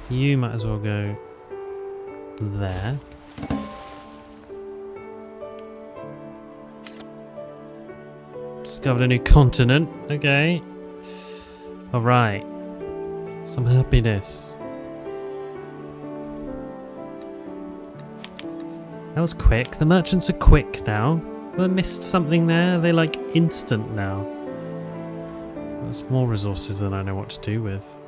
You might as well go there. Discovered a new continent. Okay. Alright. Some happiness. That was quick. The merchants are quick now. I missed something there. They're like instant now. There's more resources than I know what to do with.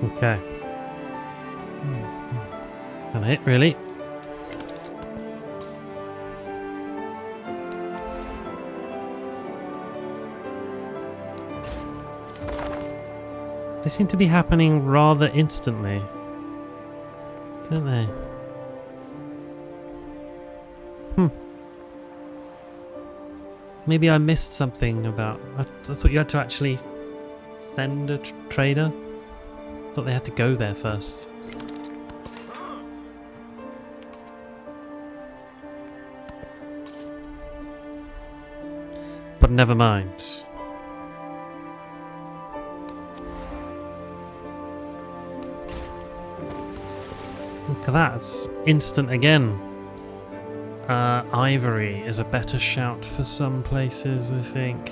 Okay. That's kind of it, really. They seem to be happening rather instantly, don't they? Maybe I missed something about... I thought you had to actually send a trader. I thought they had to go there first. But never mind. Look at that, it's instant again. Ivory is a better shout for some places, I think.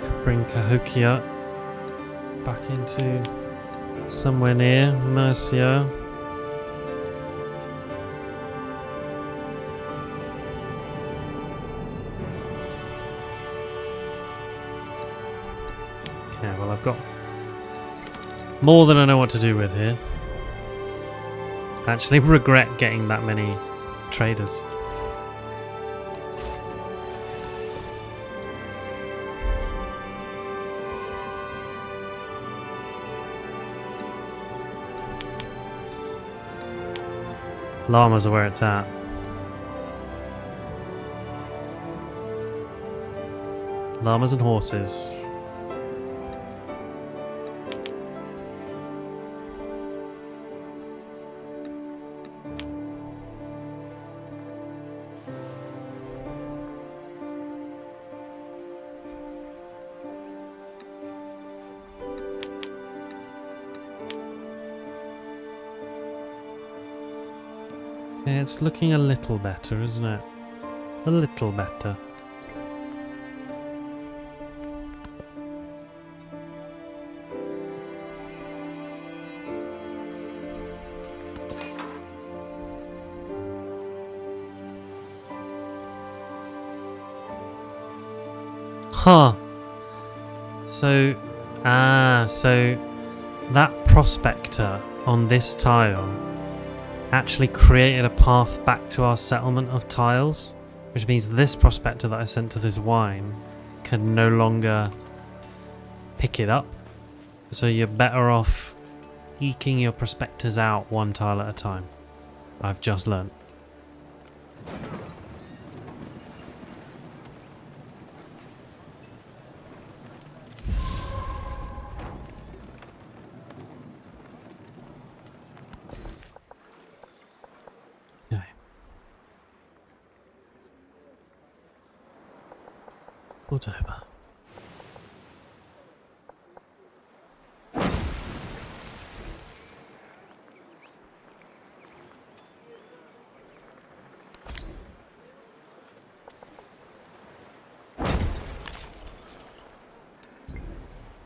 Could bring Cahokia back into somewhere near Mercia. Yeah, well, I've got more than I know what to do with here. I actually regret getting that many traders. Llamas are where it's at. Llamas and horses. It's looking a little better, isn't it? A little better. Huh. So that prospector on this tile actually created a path back to our settlement of tiles, which means this prospector that I sent to this wine can no longer pick it up. So you're better off eking your prospectors out one tile at a time. I've just learnt. Over.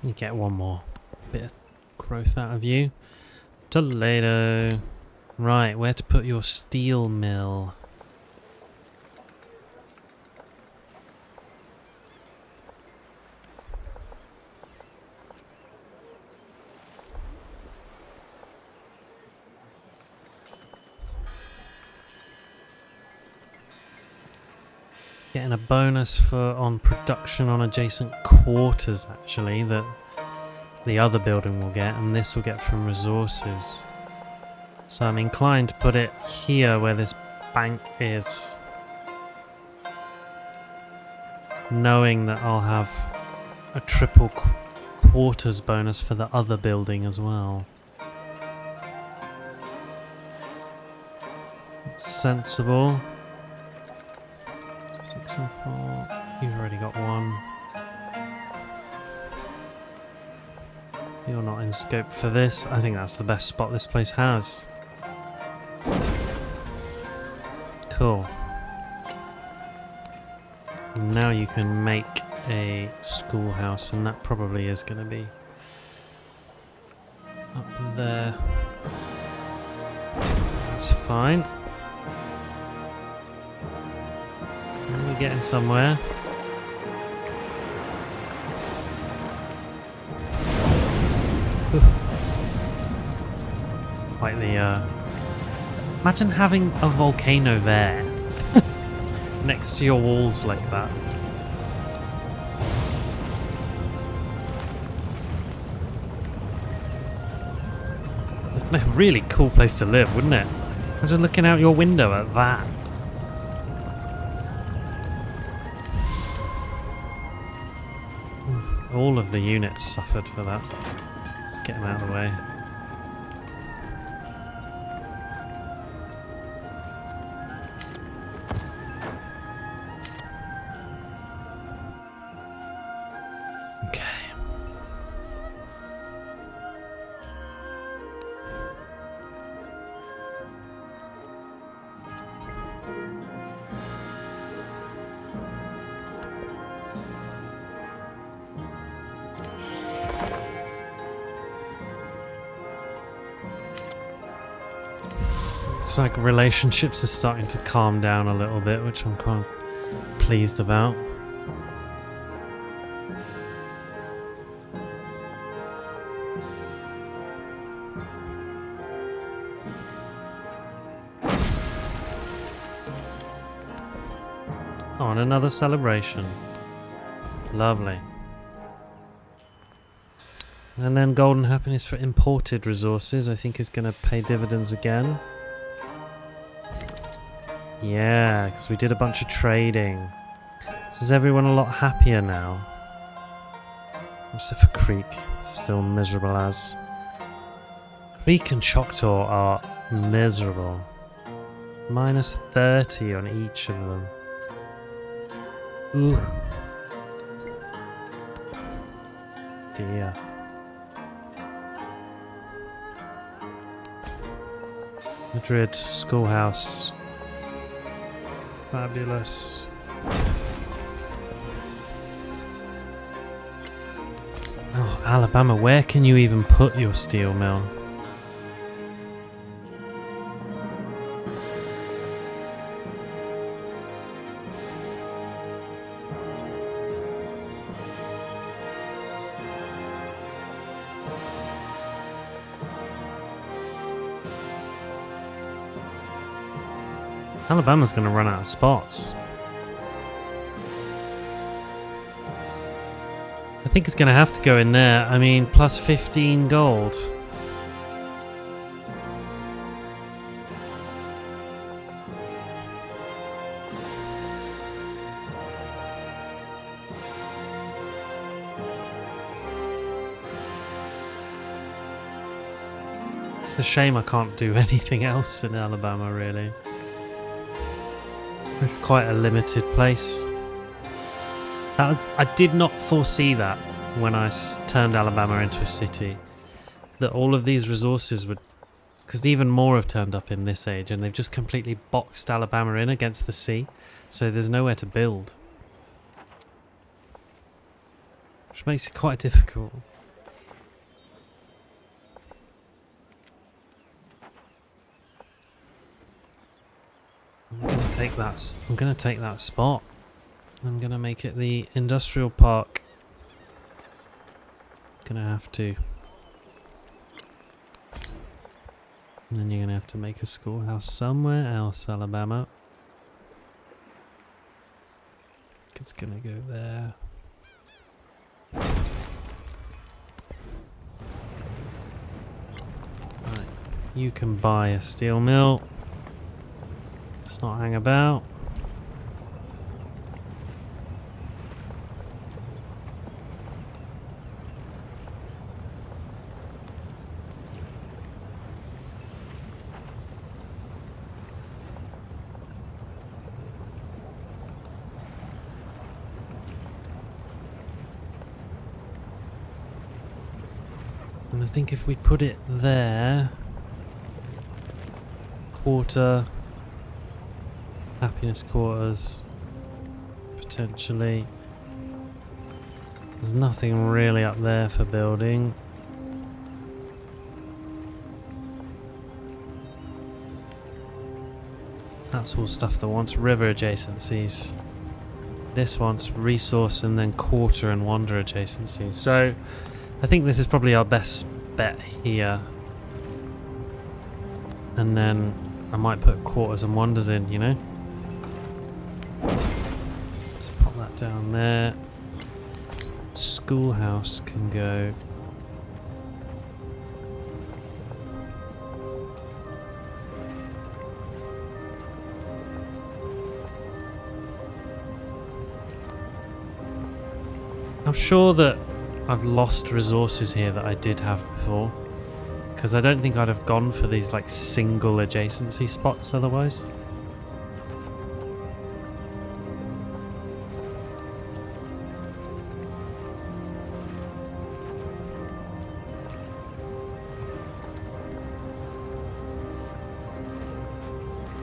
You get one more bit of growth out of you. Toledo. Right, where to put your steel mill? Getting a bonus on production on adjacent quarters, actually, that the other building will get, and this will get from resources. So I'm inclined to put it here where this bank is, knowing that I'll have a triple quarters bonus for the other building as well. It's sensible. 6 and 4. You've already got one. You're not in scope for this. I think that's the best spot this place has. Cool. Now you can make a schoolhouse, and that probably is going to be up there. That's fine. getting somewhere. Quite the imagine having a volcano there next to your walls like that. A really cool place to live, wouldn't it? Imagine looking out your window at that. All of the units suffered for that. Let's get them out of the way. Okay. It's like relationships are starting to calm down a little bit, which I'm quite pleased about. Oh, and another celebration. Lovely. And then golden happiness for imported resources, I think is going to pay dividends again. Yeah, because we did a bunch of trading. So is everyone a lot happier now? Except for Creek, still miserable as. Creek and Choctaw are miserable. Minus 30 on each of them. Ooh. Dear. Madrid, schoolhouse. Fabulous. Oh, Alabama, where can you even put your steel mill? Alabama's going to run out of spots. I think it's going to have to go in there. I mean, plus 15 gold. It's a shame I can't do anything else in Alabama, really. It's quite a limited place. I did not foresee that when I turned Alabama into a city. That all of these resources would... Because even more have turned up in this age, and they've just completely boxed Alabama in against the sea. So there's nowhere to build. Which makes it quite difficult. I'm gonna take that spot. I'm gonna make it the industrial park. Gonna have to. And then you're gonna have to make a schoolhouse somewhere else, Alabama. It's gonna go there. Right. You can buy a steel mill. Let's not hang about. And I think if we put it there, quarter, happiness quarters, potentially. There's nothing really up there for building. That's all stuff that wants river adjacencies. This wants resource and then quarter and wander adjacency. So I think this is probably our best bet here. And then I might put quarters and wonders in, you know? Let's pop that down there. Schoolhouse can go. I'm sure that I've lost resources here that I did have before, because I don't think I'd have gone for these like single adjacency spots otherwise.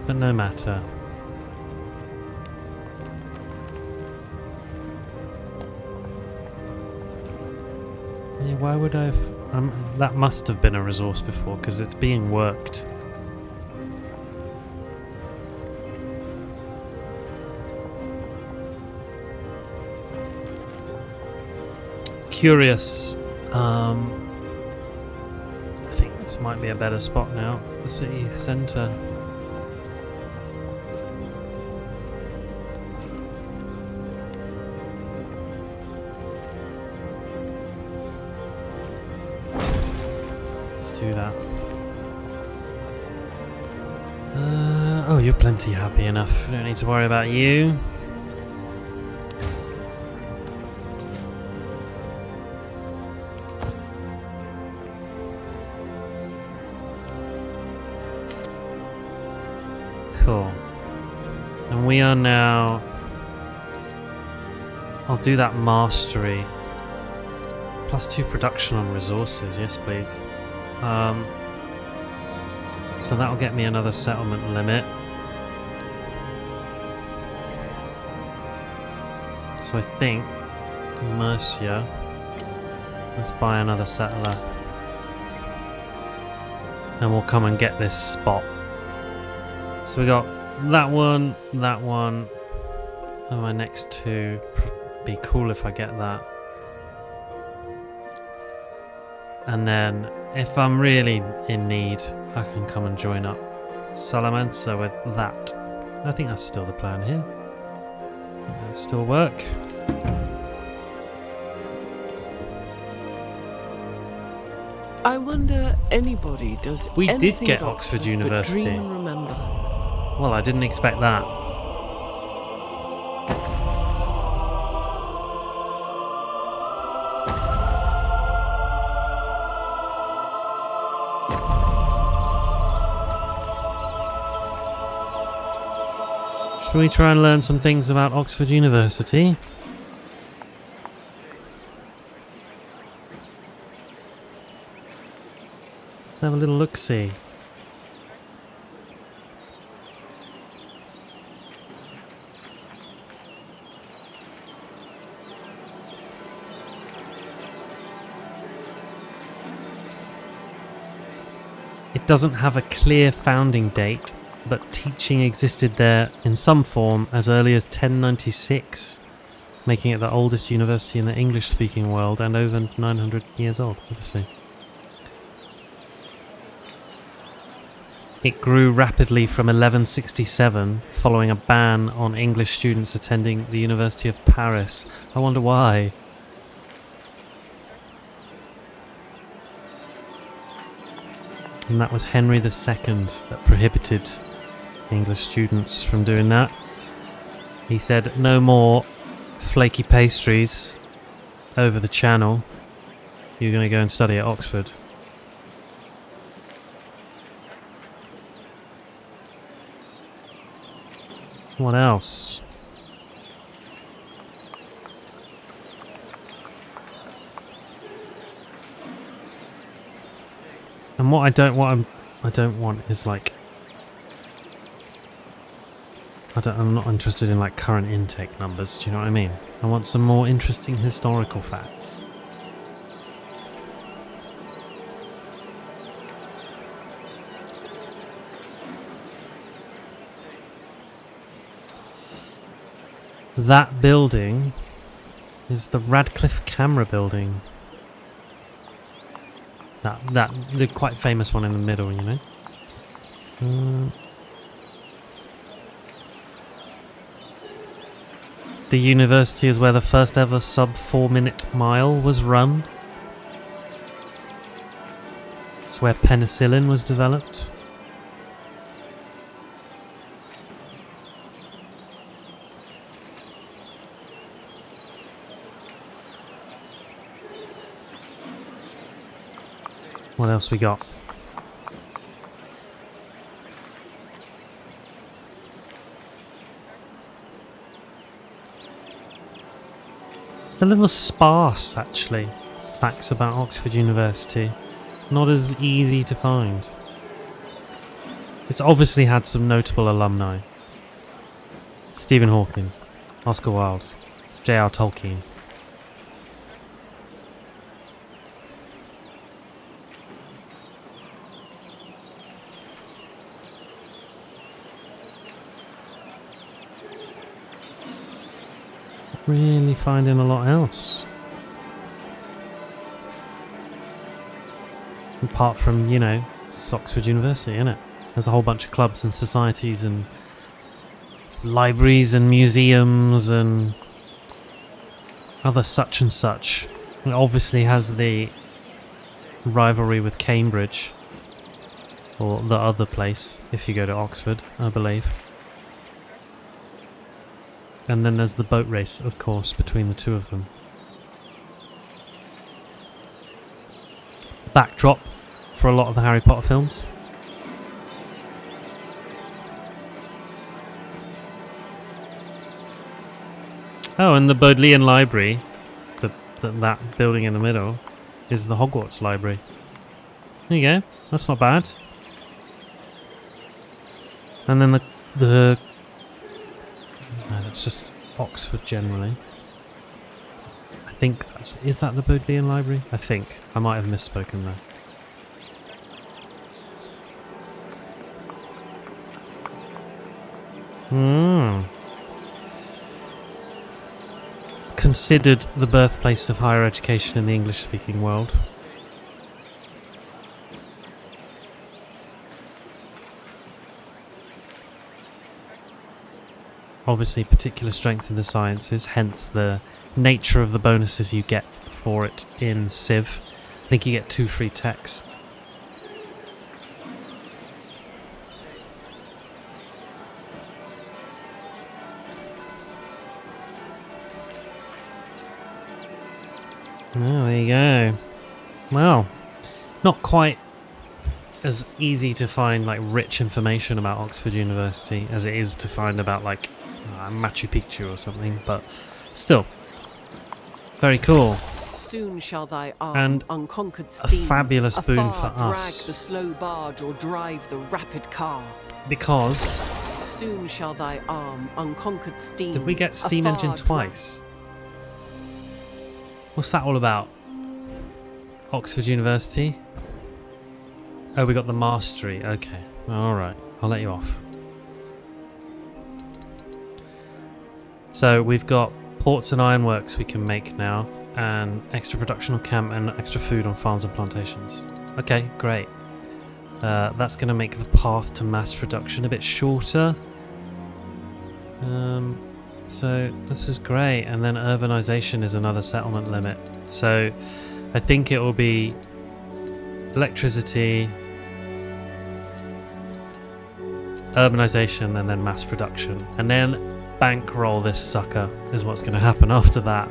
But no matter. Yeah, why would I have... that must have been a resource before, because it's being worked. Curious. I think this might be a better spot now. The city centre. Let's do that. Oh, you're plenty happy enough. We don't need to worry about you. Cool. And we are now... I'll do that mastery. +2 production on resources, yes please. So that'll get me another settlement limit. So I think Mercia. Let's buy another settler. And we'll come and get this spot. So we got that one, and my next two. Be cool if I get that. And then, if I'm really in need, I can come and join up Salamanca with that. I think that's still the plan here. It'll still work.
I wonder anybody does
We did
anything
get
at
Oxford
but
University.
dream and remember.
Well, I didn't expect that. Should we try and learn some things about Oxford University? Let's have a little look-see. It doesn't have a clear founding date, but teaching existed there in some form as early as 1096, making it the oldest university in the English-speaking world and over 900 years old, obviously. It grew rapidly from 1167, following a ban on English students attending the University of Paris. I wonder why. And that was Henry II that prohibited English students from doing that. He said, no more flaky pastries over the channel. You're going to go and study at Oxford. What else? And what I don't want is like I'm not interested in like current intake numbers, do you know what I mean? I want some more interesting historical facts. That building is the Radcliffe Camera Building. The quite famous one in the middle, you know. The university is where the first ever sub 4-minute mile was run. It's where penicillin was developed. What else we got? It's a little sparse, actually. Facts about Oxford University. Not as easy to find. It's obviously had some notable alumni. Stephen Hawking, Oscar Wilde, J.R. Tolkien. Really finding a lot else. Apart from, you know, it's Oxford University, innit? There's a whole bunch of clubs and societies and libraries and museums and other such and such. It obviously has the rivalry with Cambridge, or the other place, if you go to Oxford, I believe. And then there's the boat race, of course, between the two of them. It's the backdrop for a lot of the Harry Potter films. Oh, and the Bodleian Library, that building in the middle, is the Hogwarts Library. There you go. That's not bad. And then the no, that's just Oxford generally. I think is that the Bodleian Library? I think. I might have misspoken there. It's considered the birthplace of higher education in the English-speaking world. Obviously particular strength in the sciences, hence the nature of the bonuses you get for it in Civ. I think you get 2 free techs. Oh, there you go. Well, not quite as easy to find like rich information about Oxford University as it is to find about like Machu Picchu or something, but still very cool.
Soon shall thy arm,
and
unconquered steam,
a fabulous boon for
drag
us,
the slow barge or drive the rapid car.
Because
soon shall thy arm, unconquered steam.
Did we get steam engine twice? What's that all about? Oxford University? Oh, we got the mastery. Okay. Alright. I'll let you off. So we've got ports and ironworks we can make now, and extra production on camp and extra food on farms and plantations. Okay, great. That's going to make the path to mass production a bit shorter. So this is great. And then urbanization is another settlement limit. So I think it will be electricity, urbanization, and then mass production. And then bankroll this sucker is what's going to happen after that.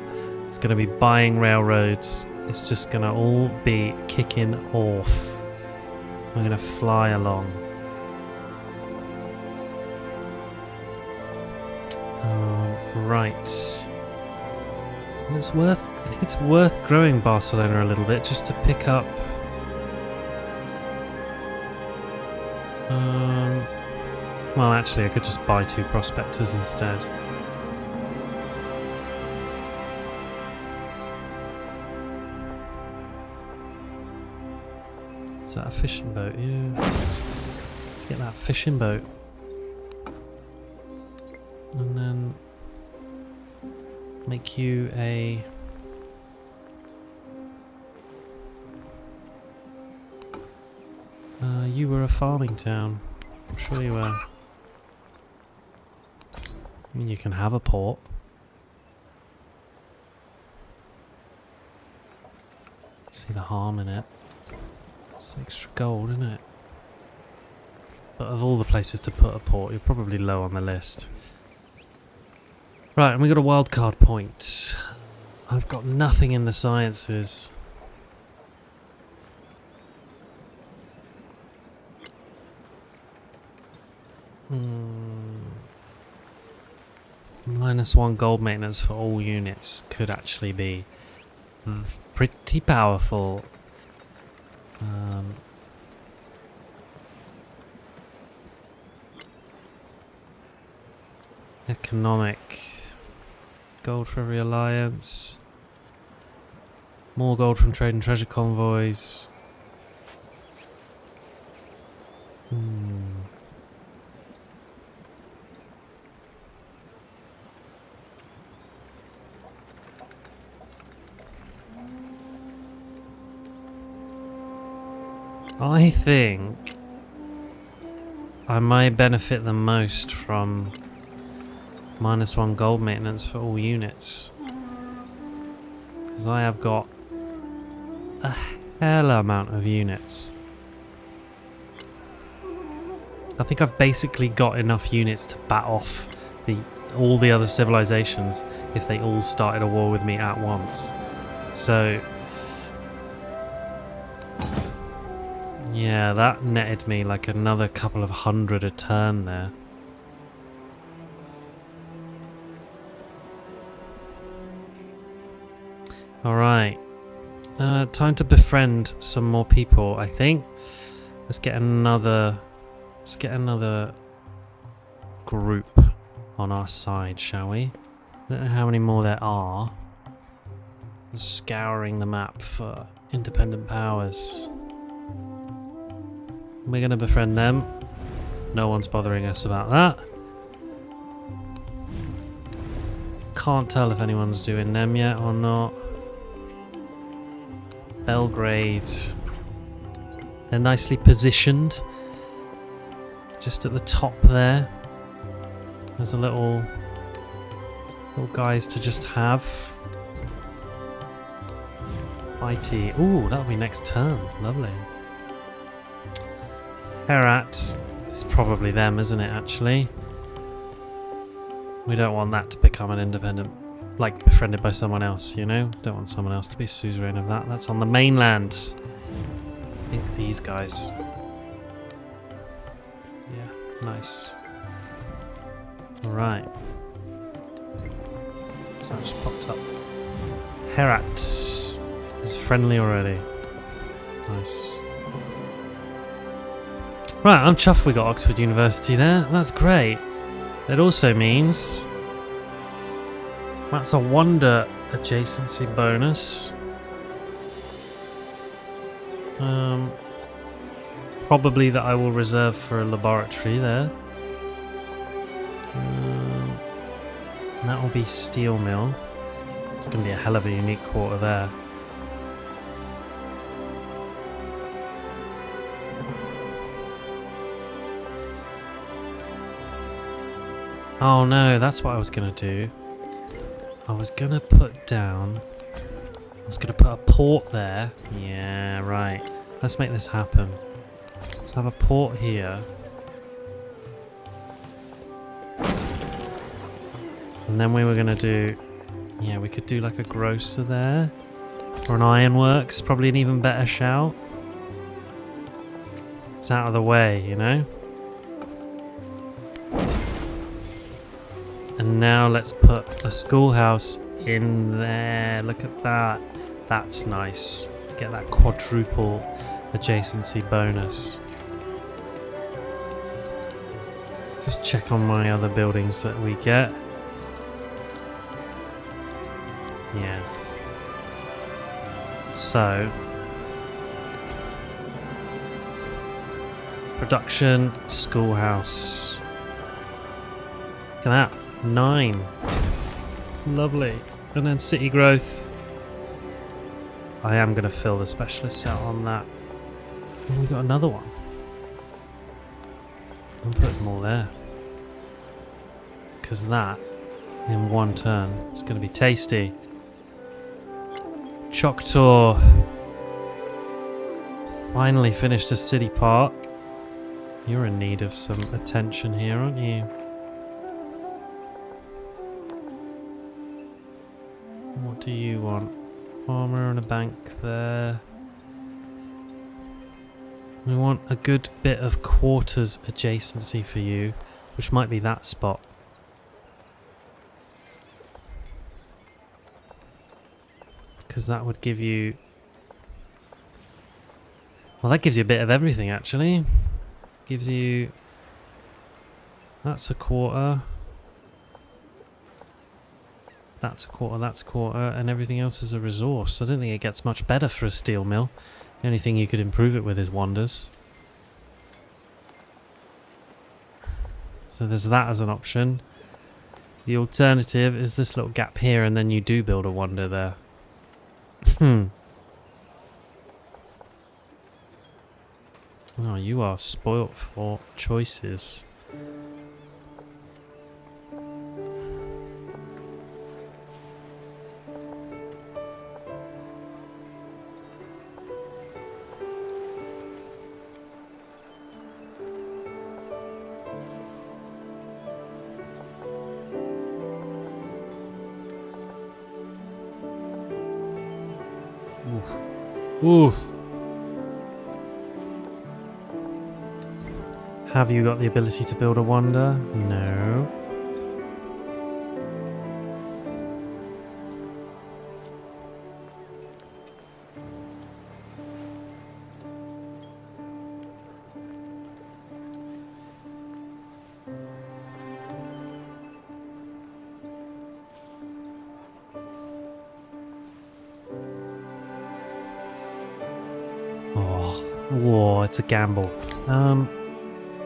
It's going to be buying railroads. It's just going to all be kicking off. I'm going to fly along. Right. I think it's worth growing Barcelona a little bit just to pick up. Well, actually, I could just buy 2 prospectors instead. Is that a fishing boat? Yeah. Let's get that fishing boat. And then make you a... you were a farming town. I'm sure you were. I mean, you can have a port. See the harm in it. It's extra gold, isn't it? But of all the places to put a port, you're probably low on the list. Right, and we got a wildcard point. I've got nothing in the sciences. -1 gold maintenance for all units could actually be pretty powerful. Economic. Gold for every alliance. More gold from trade and treasure convoys. I think I might benefit the most from -1 gold maintenance for all units, because I have got a hell amount of units. I think I've basically got enough units to bat off all the other civilizations if they all started a war with me at once. So yeah, that netted me like another couple of hundred a turn there. Alright. Time to befriend some more people, I think. Let's get another group on our side, shall we? I don't know how many more there are. Scouring the map for independent powers. We're going to befriend them. No one's bothering us about that. Can't tell if anyone's doing them yet or not. Belgrade. They're nicely positioned. Just at the top there. There's a little guys to just have. IT. Ooh, that'll be next turn. Lovely. Herat is probably them, isn't it, actually? We don't want that to become an independent, like befriended by someone else, you know? Don't want someone else to be suzerain of that. That's on the mainland. I think these guys. Yeah, nice. Alright. So that just popped up. Herat is friendly already. Nice. Right, I'm chuffed we got Oxford University there. That's great. It also means that's a wonder adjacency bonus. Probably that I will reserve for a laboratory there. That will be steel mill. It's going to be a hell of a unique quarter there. Oh no, that's what I was going to do. I was going to put a port there. Yeah, right. Let's make this happen. Let's have a port here. And then we were going to do... Yeah, we could do like a grocer there. Or an ironworks, probably an even better shout. It's out of the way, you know? And now let's put a schoolhouse in there. Look at that. That's nice. Get that quadruple adjacency bonus. Just check on my other buildings that we get. Yeah. So, production, schoolhouse. Look at that. 9. Lovely. And then city growth. I am going to fill the specialists out on that. Oh, we got another one. I'll put them all there. Because that, in one turn, is going to be tasty. Choctaw. Finally finished a city park. You're in need of some attention here, aren't you? What do you want? Armor and a bank there. We want a good bit of quarters adjacency for you, which might be that spot. Because that would give you... Well, that gives you a bit of everything, actually. Gives you... That's a quarter. That's a quarter, that's a quarter, and everything else is a resource. I don't think it gets much better for a steel mill. The only thing you could improve it with is wonders. So there's that as an option. The alternative is this little gap here, and then you do build a wonder there. Oh, you are spoilt for choices. Oof. Have you got the ability to build a wonder? No. Whoa, it's a gamble.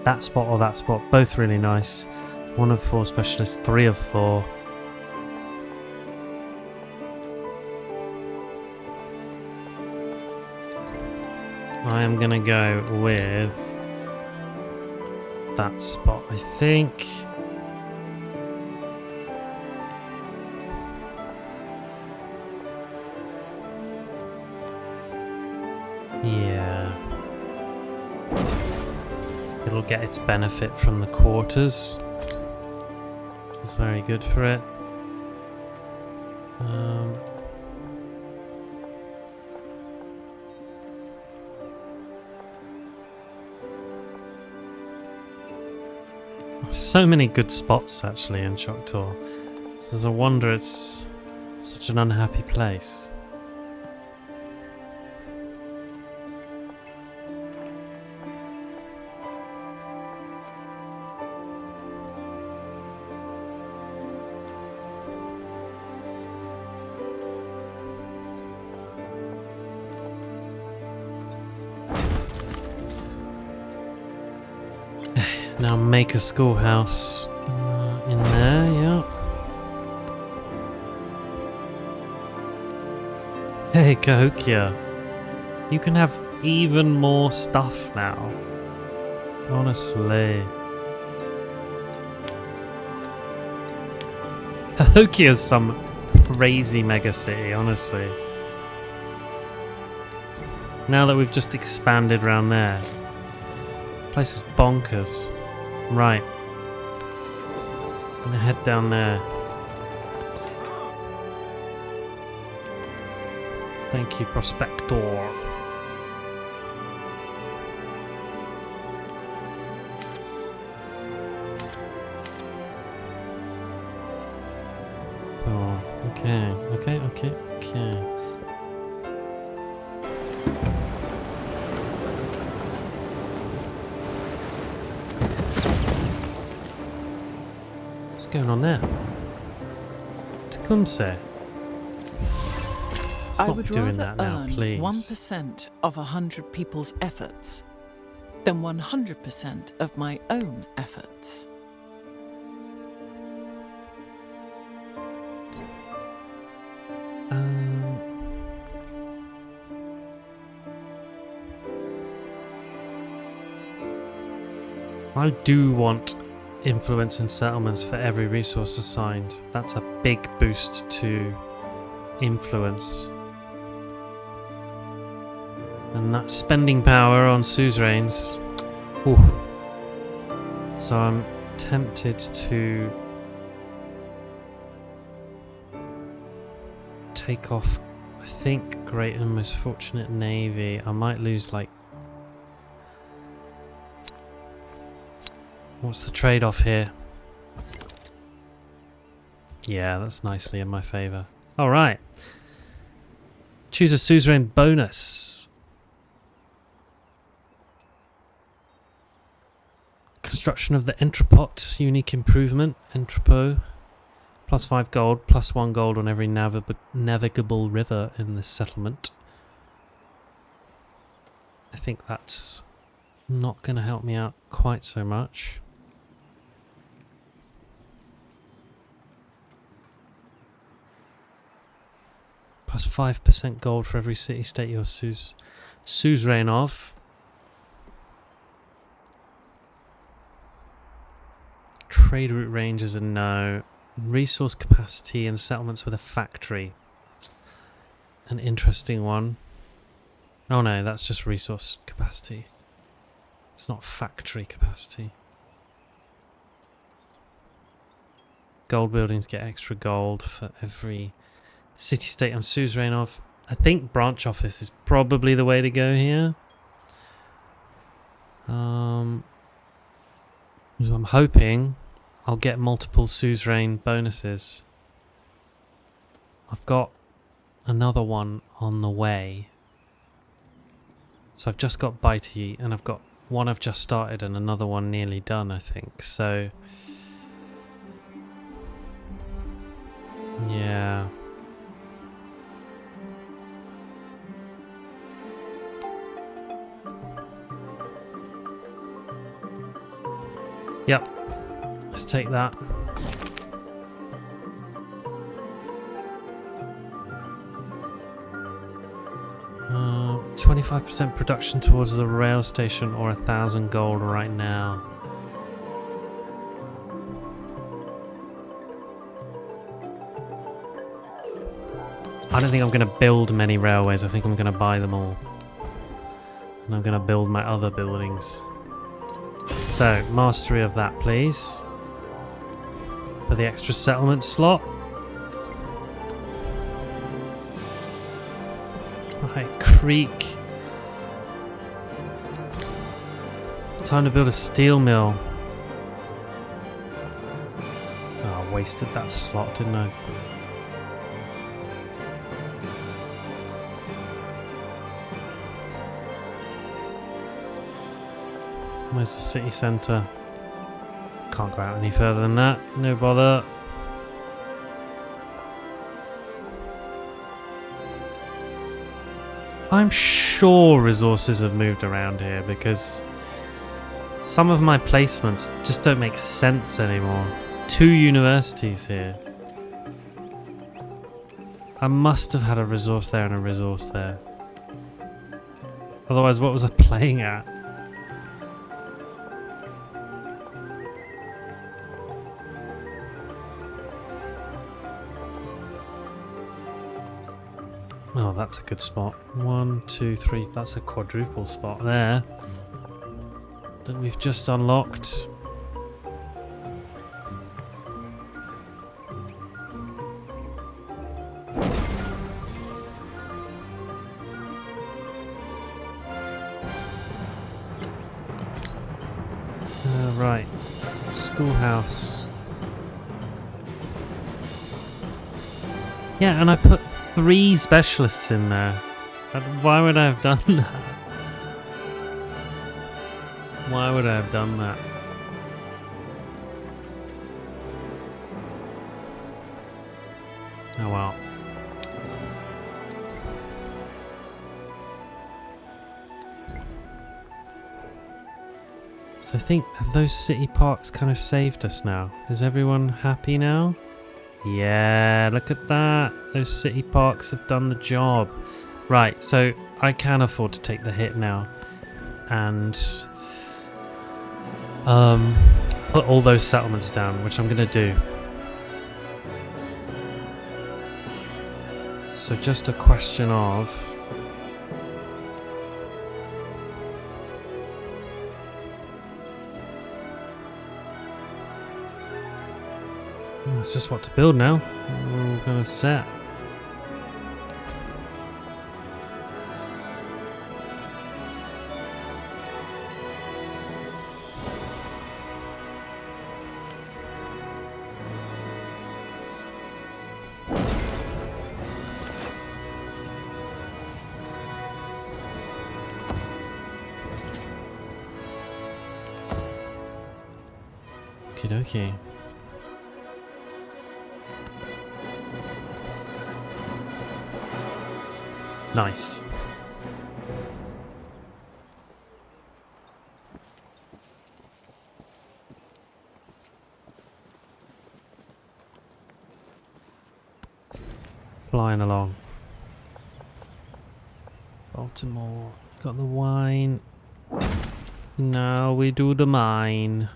That spot or that spot, both really nice. 1 of 4 specialists, 3 of 4. I am gonna go with that spot, I think. Yeah. It'll get its benefit from the quarters, which is very good for it. So many good spots actually in Choctaw. There's a wonder it's such an unhappy place. Now make a schoolhouse in there, yeah. Hey, Cahokia. You can have even more stuff now. Honestly. Cahokia's some crazy mega city, honestly. Now that we've just expanded around there. Place is bonkers. Right. I'm gonna head down there. Thank you, Prospector. Oh, okay. What's going on there? Tecumseh.
I would
doing
rather
that now,
earn
please.
1% of 100 people's efforts than 100% of my own efforts.
I do want influence in settlements for every resource assigned. That's a big boost to influence. And that spending power on suzerains. Ooh. So I'm tempted to take off, I think, Great and Most Fortunate Navy. I might lose like... What's the trade-off here? Yeah, that's nicely in my favour. Alright. Choose a suzerain bonus. Construction of the entrepot, unique improvement, entrepot. Plus 5 gold, plus 1 gold on every navigable river in this settlement. I think that's not going to help me out quite so much. Plus 5% gold for every city-state you're suzerain of. Trade route range is a no. Resource capacity and settlements with a factory. An interesting one. Oh no, that's just resource capacity. It's not factory capacity. Gold buildings get extra gold for every city-state I'm suzerain of. I think branch office is probably the way to go here. So I'm hoping I'll get multiple suzerain bonuses. I've got another one on the way. So I've just got Deity, and I've got one I've just started and another one nearly done, I think. So yeah. Yep. Let's take that. 25% production towards the rail station, or 1,000 gold right now. I don't think I'm going to build many railways. I think I'm going to buy them all. And I'm going to build my other buildings. So, mastery of that, please. For the extra settlement slot. Right, Creek. Time to build a steel mill. Oh, I wasted that slot, didn't I? Where's the city centre? Can't go out any further than that. No bother. I'm sure resources have moved around here because some of my placements just don't make sense anymore. 2 universities here. I must have had a resource there and a resource there. Otherwise, what was I playing at? Oh, that's a good spot. 1, 2, 3. That's a quadruple spot there that we've just unlocked. Right. Schoolhouse. Yeah, and I put 3 specialists in there. Why would I have done that? Why would I have done that? Oh well. So I think, have those city parks kind of saved us now? Is everyone happy now? Yeah, look at that. Those city parks have done the job. Right, so I can afford to take the hit now. And put all those settlements down, which I'm going to do. So just a question of... It's just what to build now. We're all going to set. Okie dokie. Nice. Flying along. Baltimore. Got the wine. Now we do the mine.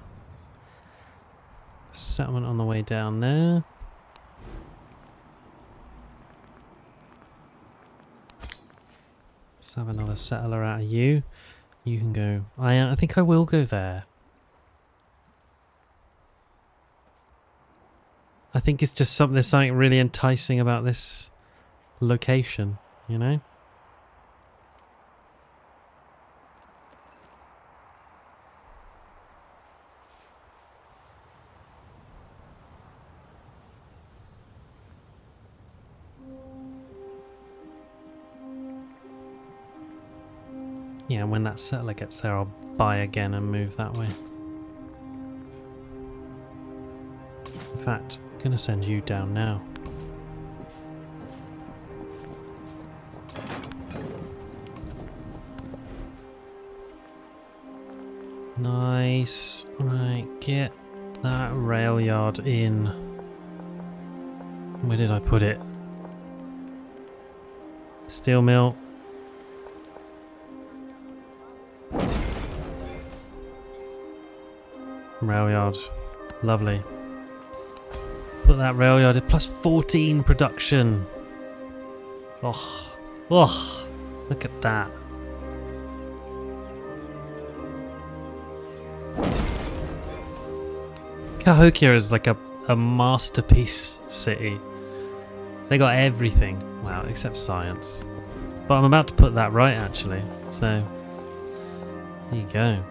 Settlement on the way down there. Let's have another settler out of you. You can go. I think I will go there. I think it's just there's something really enticing about this location, you know? Yeah, when that settler gets there, I'll buy again and move that way. In fact, I'm going to send you down now. Nice. Right, get that rail yard in. Where did I put it? Steel mill. Rail yard. Lovely. Put that rail yard at plus 14 production. Oh, oh, look at that. Cahokia is like a masterpiece city. They got everything. Wow, except science. But I'm about to put that right actually. So, there you go.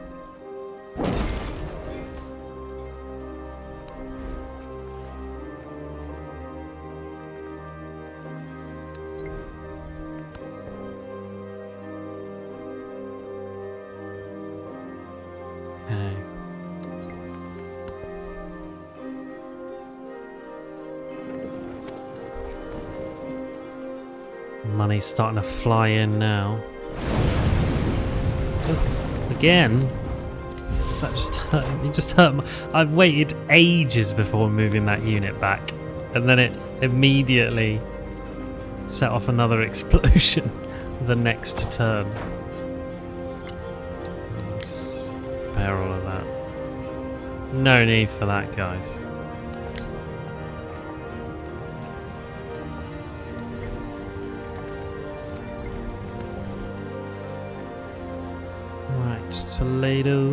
Money's starting to fly in now. Oh, again? Does that just hurt? You just hurt I've waited ages before moving that unit back. And then it immediately set off another explosion the next turn. Let's spare all of that. No need for that, guys. Toledo.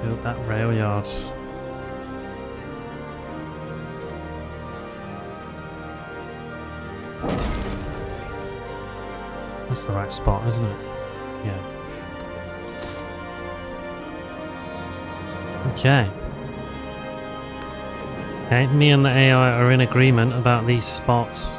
Build that rail yard. That's the right spot, isn't it? Yeah. Okay. Okay, me and the AI are in agreement about these spots.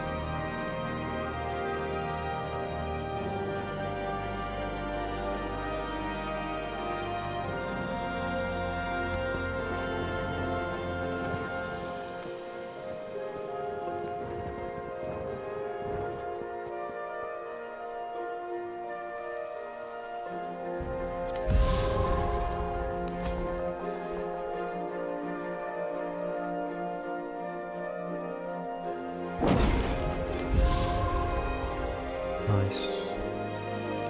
Nice.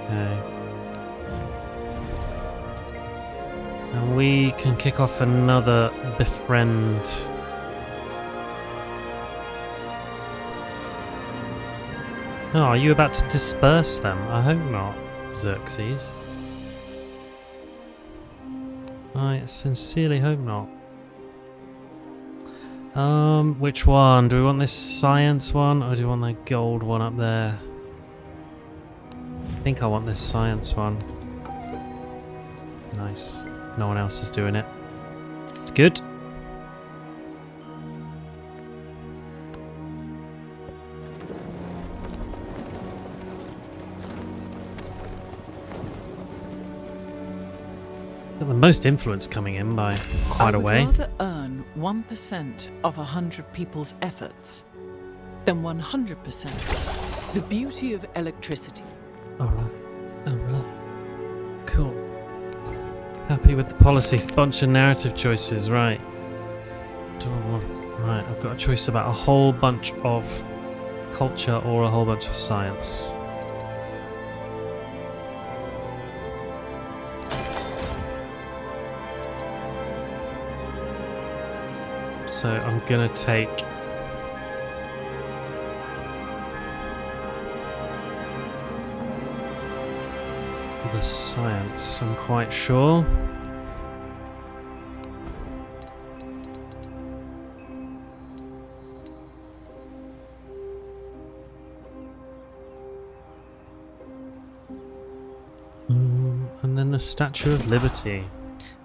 Okay. can kick off another befriend. Oh, are you about to disperse them? I hope not, Xerxes. I sincerely hope not. Which one? Do we want this science one, or do we want the gold one up there? I think I want this science one. Nice. No one else is doing it. It's good. Got the most influence coming in by quite a way.
I would rather earn 1% of 100 people's efforts than 100%. The beauty of electricity.
Alright. Alright. Cool. Happy with the policies. Bunch of narrative choices, right. Do I want... Right, I've got a choice about a whole bunch of culture or a whole bunch of science. So I'm gonna take the science, I'm quite sure. And then the Statue of Liberty.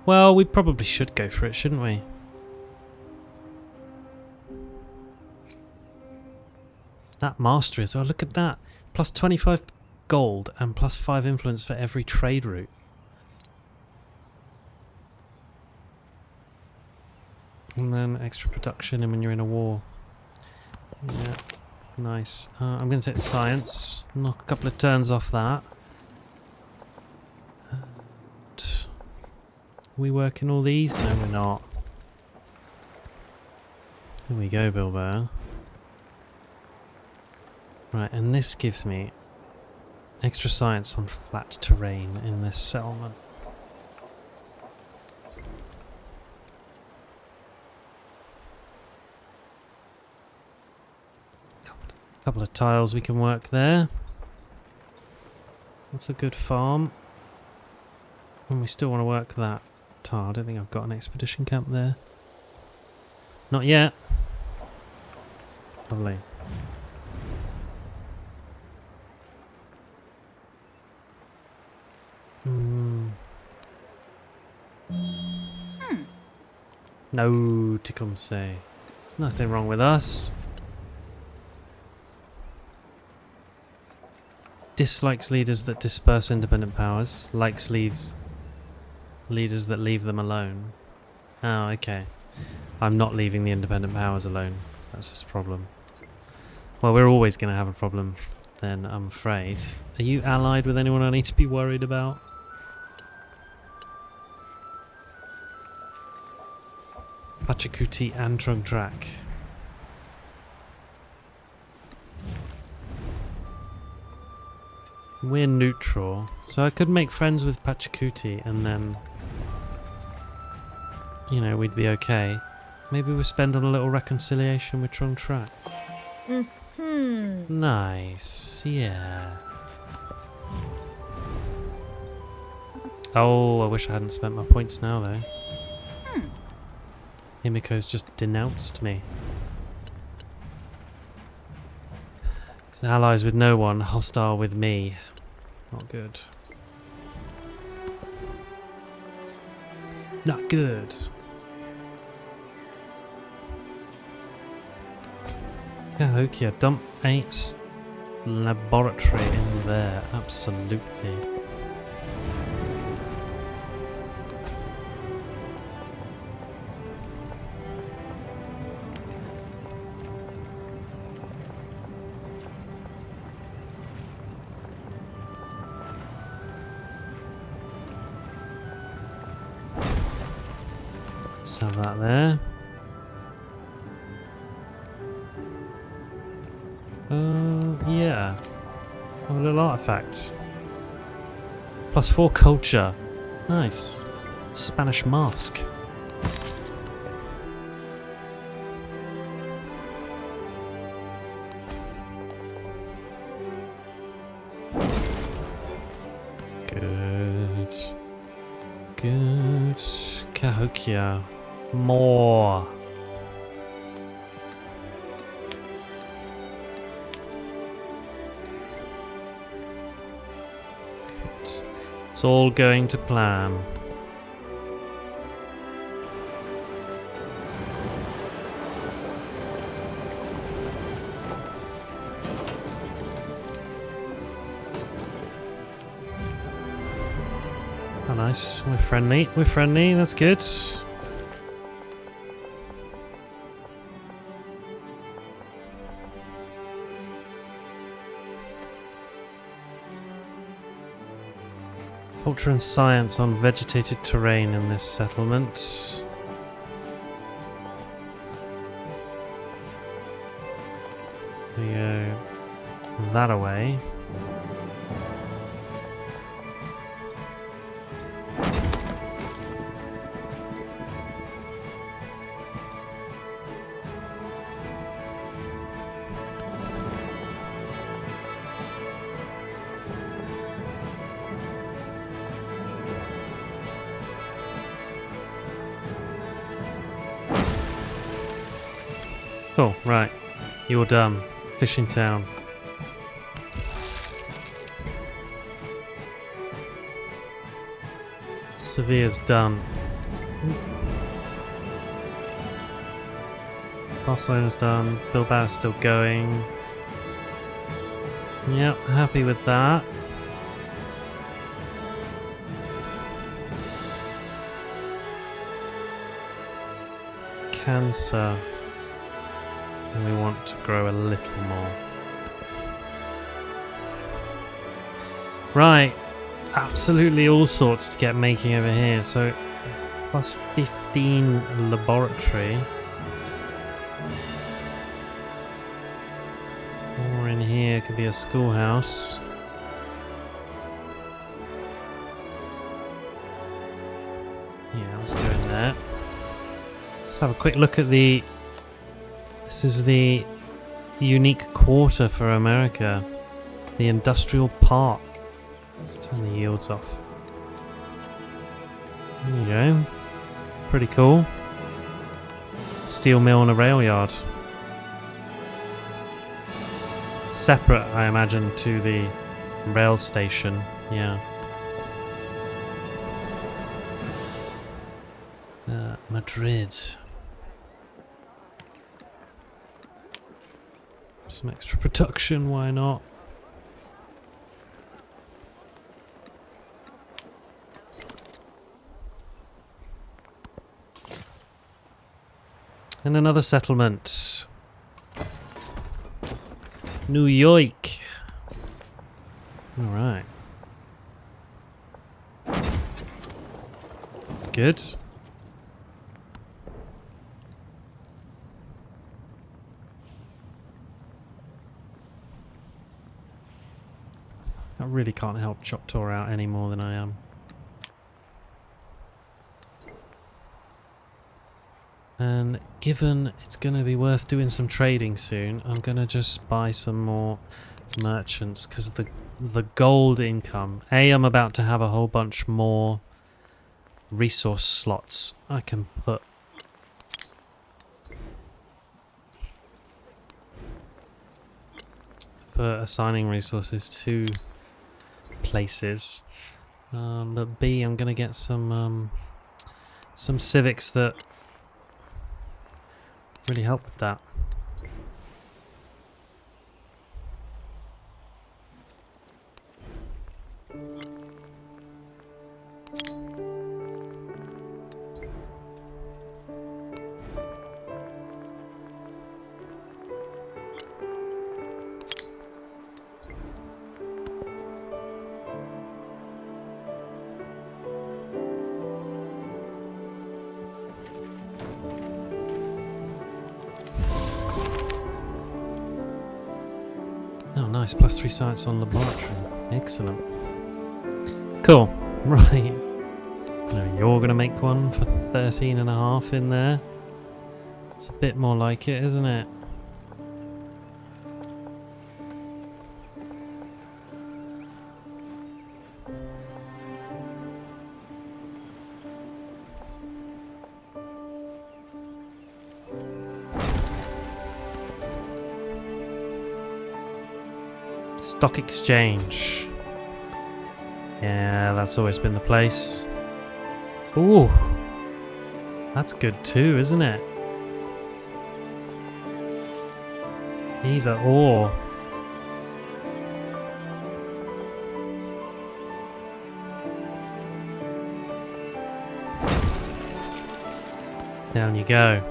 Well, we probably should go for it, shouldn't we? That mastery as well, look at that. Plus 25 gold and plus 5 influence for every trade route. And then extra production and when you're in a war. Yeah, nice. I'm going to take the science. Knock a couple of turns off that. And we working all these? No, we're not. Here we go, Bilbo. Right, and this gives me extra science on flat terrain in this settlement. Couple of tiles we can work there. That's a good farm. And we still want to work that tile. I don't think I've got an expedition camp there. Not yet. Lovely. No, Tecumseh. There's nothing wrong with us. Dislikes leaders that disperse independent powers. Likes leaders that leave them alone. Oh, okay. I'm not leaving the independent powers alone. So that's his problem. Well, we're always going to have a problem then, I'm afraid. Are you allied with anyone I need to be worried about? Pachacuti and Trungtrak. We're neutral, so I could make friends with Pachacuti and then, you know, we'd be okay. Maybe we'll spend on a little reconciliation with Trungtrak. Nice, yeah. Oh, I wish I hadn't spent my points now though. Himiko's just denounced me. He's allies with no one, hostile with me. Not good. Not good. Cahokia, dump 8 laboratory in there. Absolutely. Let's have that there. Yeah. Oh, a little artifact. +4 culture. Nice. Spanish Mosque. Good. Good. Cahokia. More. Good. It's all going to plan. Oh, nice. We're friendly. We're friendly. That's good. Culture and science on vegetated terrain in this settlement. We go that away. Cool, right. You're done. Fishing town. Sevilla's done. Barcelona's done. Bilbao's still going. Yep, happy with that. Cancer. And we want to grow a little more. Right. Absolutely all sorts to get making over here. So, plus 15 laboratory. Or in here could be a schoolhouse. Yeah, let's go in there. Let's have a quick look at the... This is the unique quarter for America. The industrial park. Let's turn the yields off. There you go. Pretty cool. Steel mill and a rail yard. Separate, I imagine, to the rail station. Yeah. Madrid. Some extra production, why not? And another settlement. New York. Alright. That's good. I really can't help Choctaw out any more than I am. And given it's going to be worth doing some trading soon, I'm going to just buy some more merchants because the gold income. I'm about to have a whole bunch more resource slots I can put. For assigning resources to places. But B, I'm going to get some civics that really help with that. Oh, nice. Plus 3 science on laboratory. Excellent. Cool. Right. There we you're going to make one for 13.5 in there. It's a bit more like it, isn't it? Stock exchange. Yeah, that's always been the place. Ooh, that's good too, isn't it? Either or. Down you go.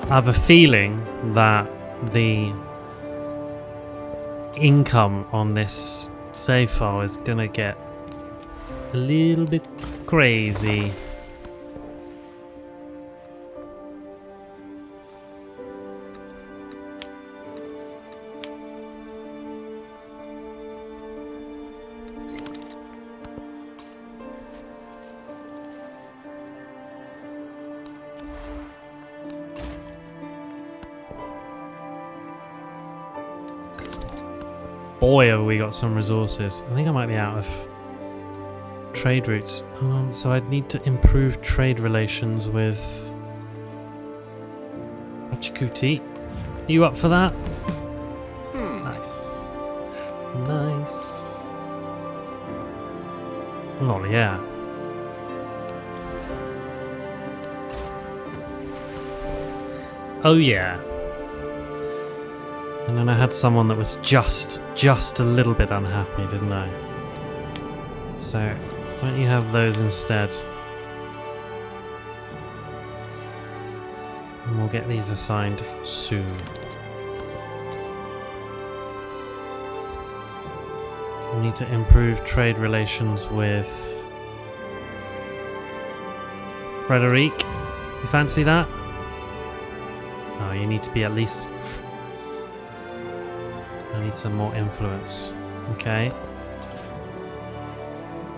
I have a feeling that the income on this save file is gonna get a little bit crazy. Boy, have we got some resources. I think I might be out of trade routes. So I'd need to improve trade relations with Achikuti. Are you up for that? Nice. Nice. Oh, yeah. Oh, yeah. And then I had someone that was just a little bit unhappy, didn't I? So, why don't you have those instead? And we'll get these assigned soon. We need to improve trade relations with Frederic. You fancy that? Oh, you need to be at least... I need some more influence. Okay.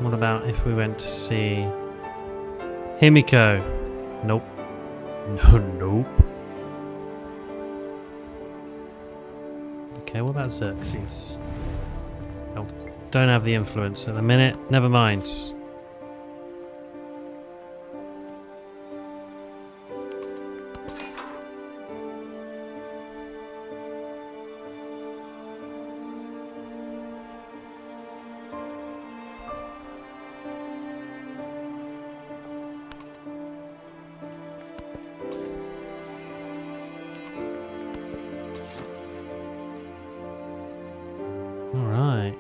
What about if we went to see Himiko? Nope. No, nope. Okay, what about Xerxes? Nope. Don't have the influence at the minute. Never mind. Alright.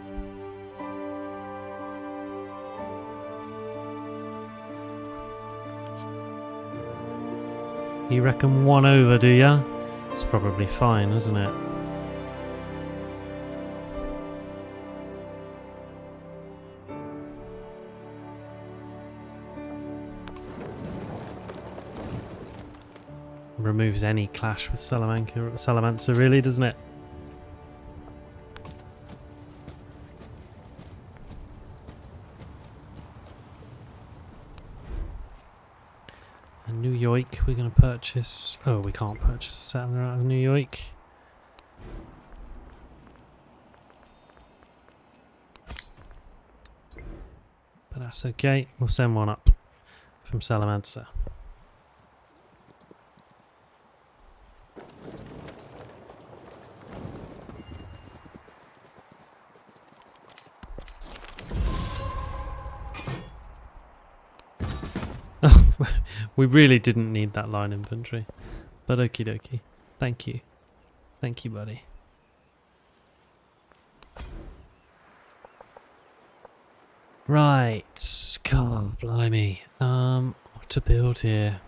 You reckon 1 over, do ya? It's probably fine, isn't it? Removes any clash with Salamanca, really, doesn't it? New York, we're going to purchase... Oh, we can't purchase a settler out of New York. But that's okay, we'll send one up from Salamanca. We really didn't need that line infantry. But okie dokie. Thank you. Thank you, buddy. Right. God, blimey. What to build here?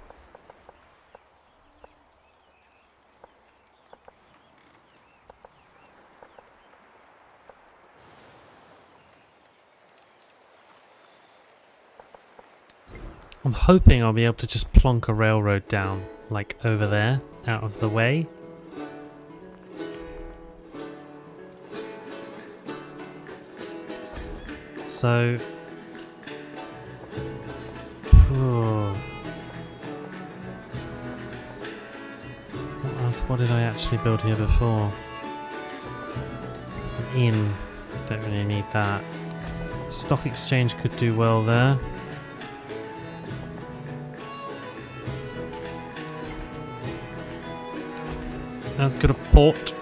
I'm hoping I'll be able to just plonk a railroad down, like over there, out of the way. So... What else? What did I actually build here before? An inn. Don't really need that. Stock exchange could do well there. As good a port.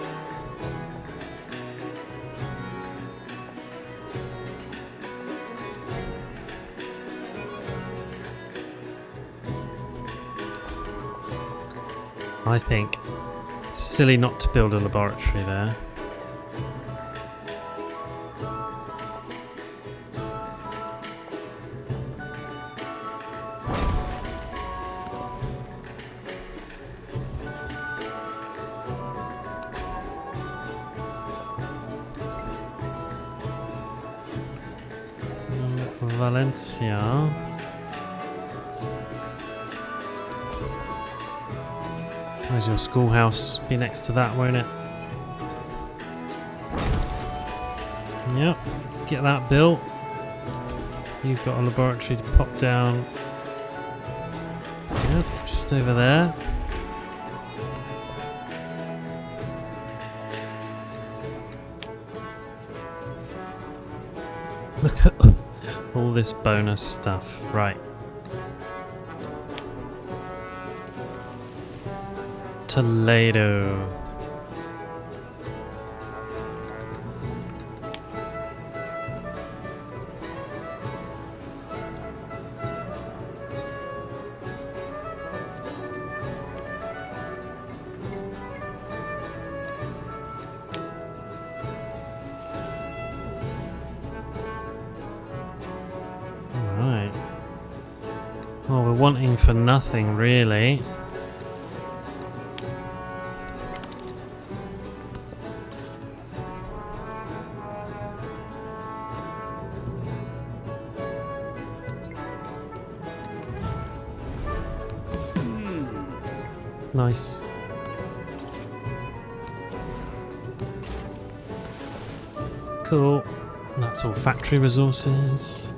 I think it's silly not to build a laboratory there. Valencia. Where's your schoolhouse? Be next to that, won't it? Yep, let's get that built. You've got a laboratory to pop down. Yep, just over there. Look at all this bonus stuff. Right. Toledo. Alright. Well, we're wanting for nothing, really. Nice. Cool. That's all factory resources.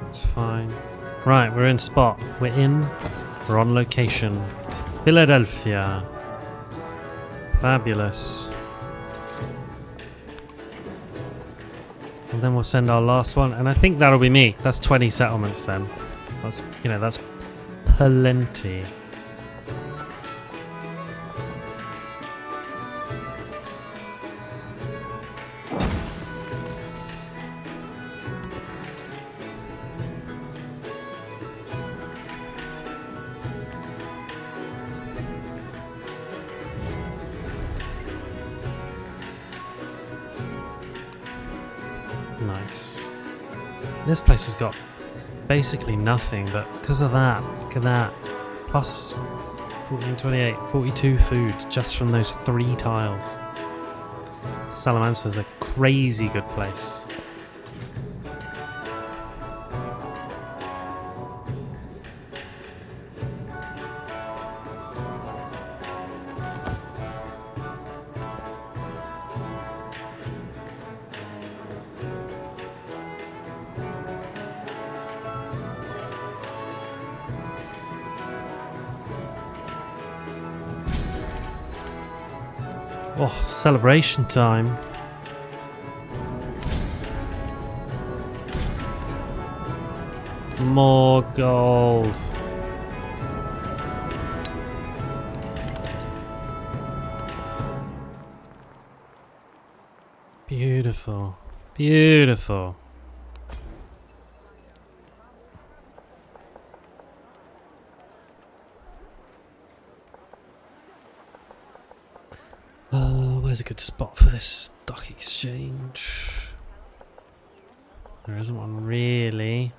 That's fine. Right, we're in spot. We're on location. Philadelphia. Fabulous. And then we'll send our last one, and I think that'll be me. That's 20 settlements then. That's, you know, that's plenty. Nice. This place has got basically nothing, but because of that, look at that. Plus 14, 28, 42 food just from those 3 tiles. Salamanca's a crazy good place. Oh, celebration time. More gold. Beautiful. Beautiful. Where's a good spot for this stock exchange? There isn't one really.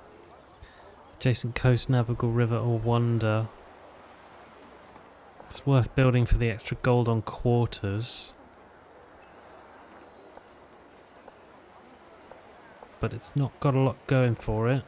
Adjacent coast, navigable river or wonder. It's worth building for the extra gold on quarters. But it's not got a lot going for it.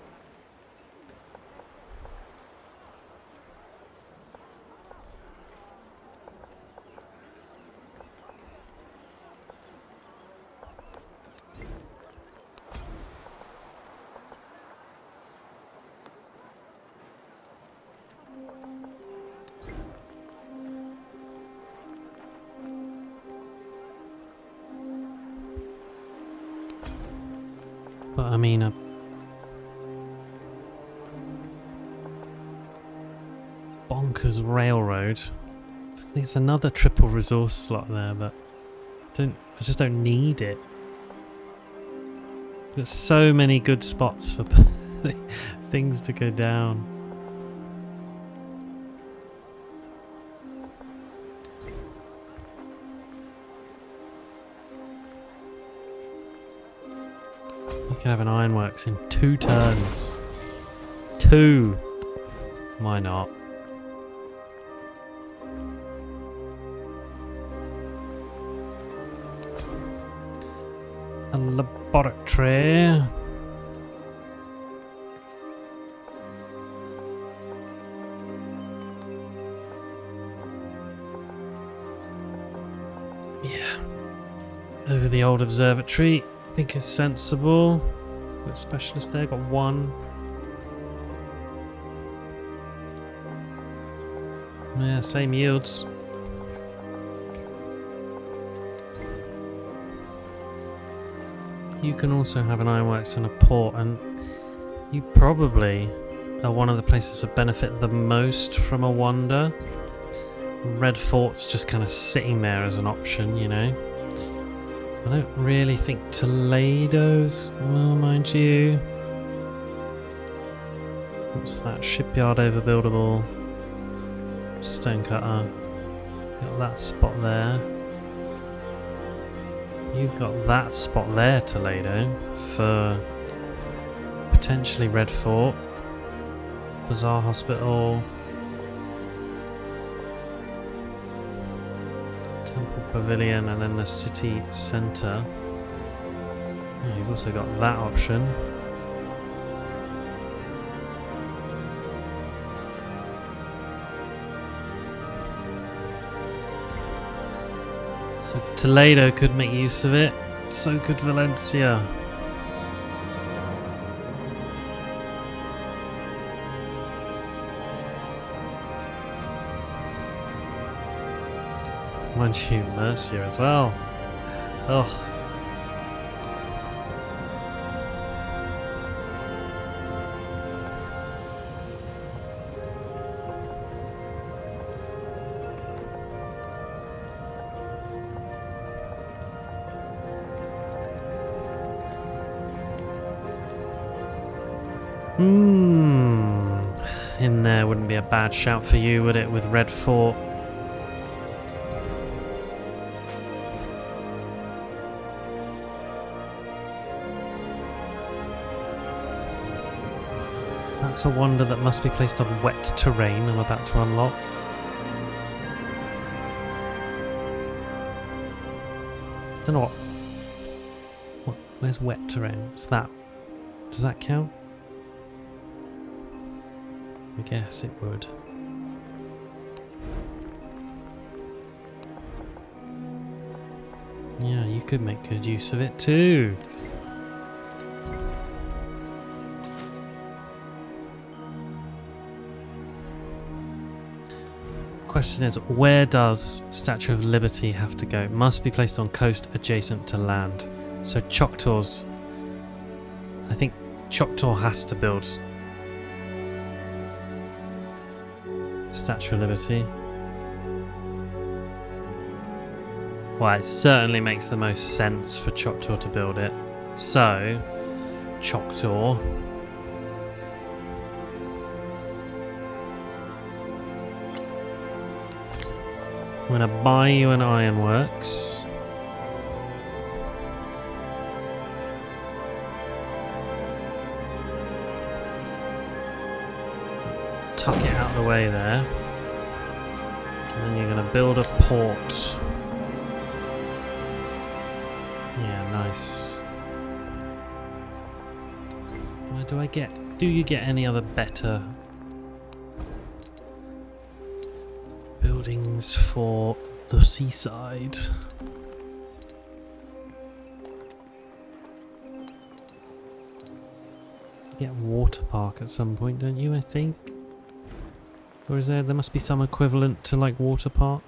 But I mean, a bonkers railroad. There's another triple resource slot there, but I just don't need it. There's so many good spots for things to go down. You can have an ironworks in 2 turns. 2! Why not? A laboratory. Yeah. Over the old observatory, I think is sensible. Got a specialist there, got 1. Yeah, same yields. You can also have an ironworks and a port, and you probably are one of the places that benefit the most from a wonder. Red Fort's just kind of sitting there as an option, you know. I don't really think Toledo's, well, mind you. What's that? Shipyard overbuildable. Stonecutter. Got that spot there. You've got that spot there, Toledo, for potentially Red Fort, Bazaar Hospital, Temple Pavilion, and then the city centre. Oh, you've also got that option. So Toledo could make use of it, so could Valencia. Mind you, Mercia as well. Oh. In there wouldn't be a bad shout for you, would it, with Red Fort? That's a wonder that must be placed on wet terrain I'm about to unlock. Don't know what. Where's wet terrain? What's that? Does that count? I guess it would. Yeah, you could make good use of it too. Question is, where does Statue of Liberty have to go? It must be placed on coast adjacent to land. So Choctaw's... I think Choctaw has to build Statue of Liberty. Well, it certainly makes the most sense for Choctaw to build it. So, Choctaw. I'm going to buy you an ironworks. Tuck it out of the way there. And then you're going to build a port. Yeah, nice. Where do I get... Do you get any other better buildings for the seaside? You get a water park at some point, don't you, I think? Or is there must be some equivalent to like water park?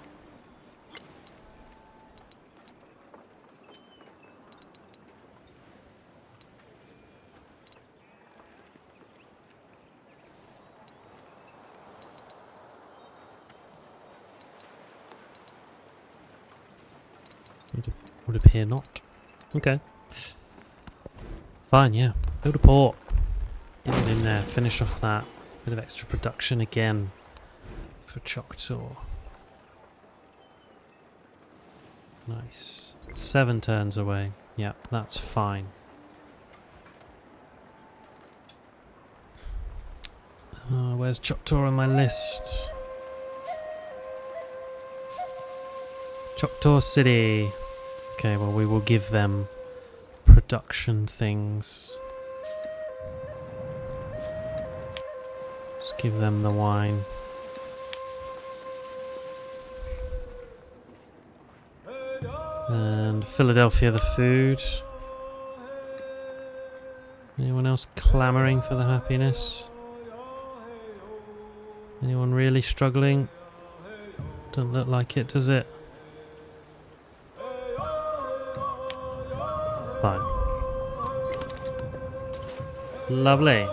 Would appear not. Okay. Fine, yeah. Build a port. Get it in there. Finish off that. Bit of extra production again for Choctaw. Nice. 7 turns away. Yep, that's fine. Where's Choctaw on my list? Choctaw City. Okay, well we will give them production things. Let's give them the wine. And Philadelphia the food. Anyone else clamouring for the happiness? Anyone really struggling? Doesn't look like it, does it? Fine. Lovely.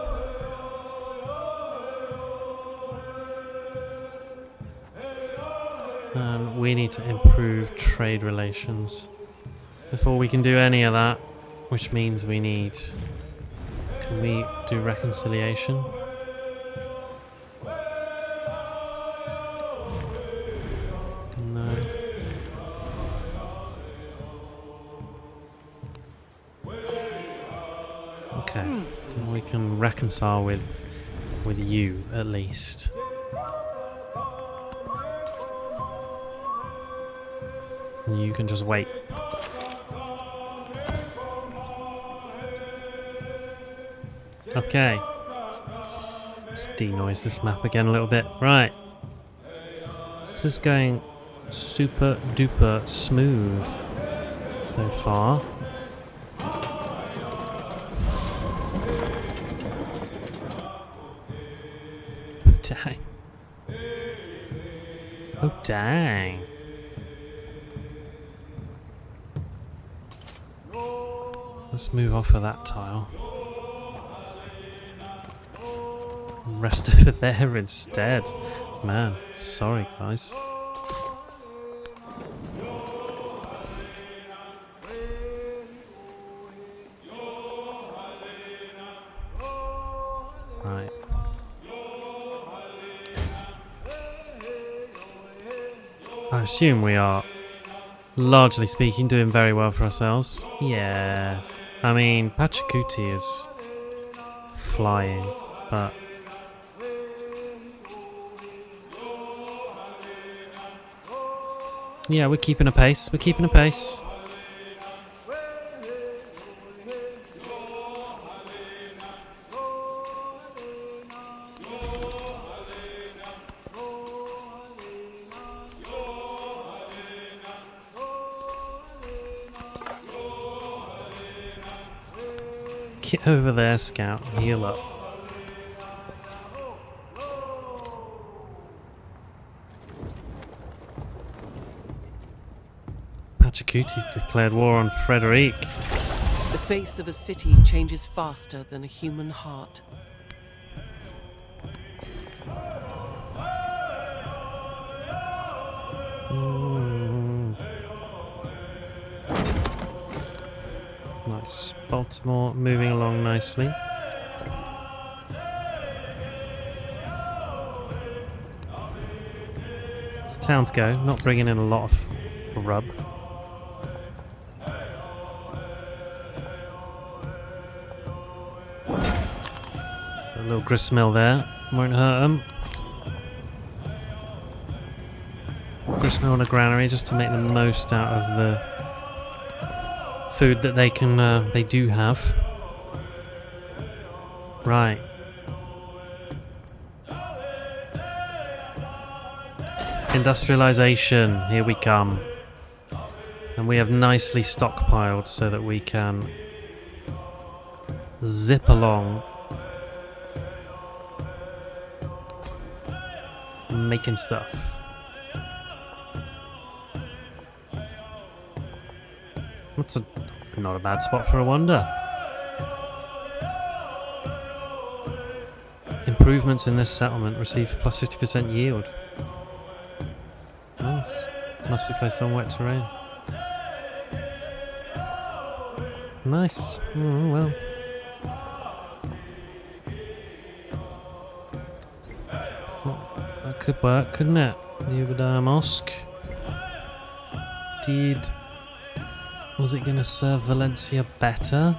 And we need to improve trade relations before we can do any of that, which means we need... Can we do reconciliation? No. Okay. We can reconcile with you at least. And you can just wait. Okay. Let's denoise this map again a little bit. Right. This is going super duper smooth so far. Oh dang. Oh dang. Let's move off of that tile. Rest over there instead. Man, sorry guys. Right. I assume we are, largely speaking, doing very well for ourselves. Yeah. I mean, Pachacuti is flying, but... Yeah, we're keeping a pace. We're keeping a pace. Get over there, Scout. Heal up. Pachacuti's declared war on Frederic.
The face of a city changes faster than a human heart.
Nice. Baltimore moving along nicely. It's town to go, not bringing in a lot of rub. A little gristmill there, won't hurt them. Gristmill and a granary just to make the most out of the food that they can, they do have. Right. Industrialization, here we come. And we have nicely stockpiled so that we can zip along. Making stuff. That's not a bad spot for a wonder. Improvements in this settlement receive plus 50% yield. Nice. Must be placed on wet terrain. Nice. Oh, well. That could work, couldn't it? The Ubudiah Mosque. Was it going to serve Valencia better?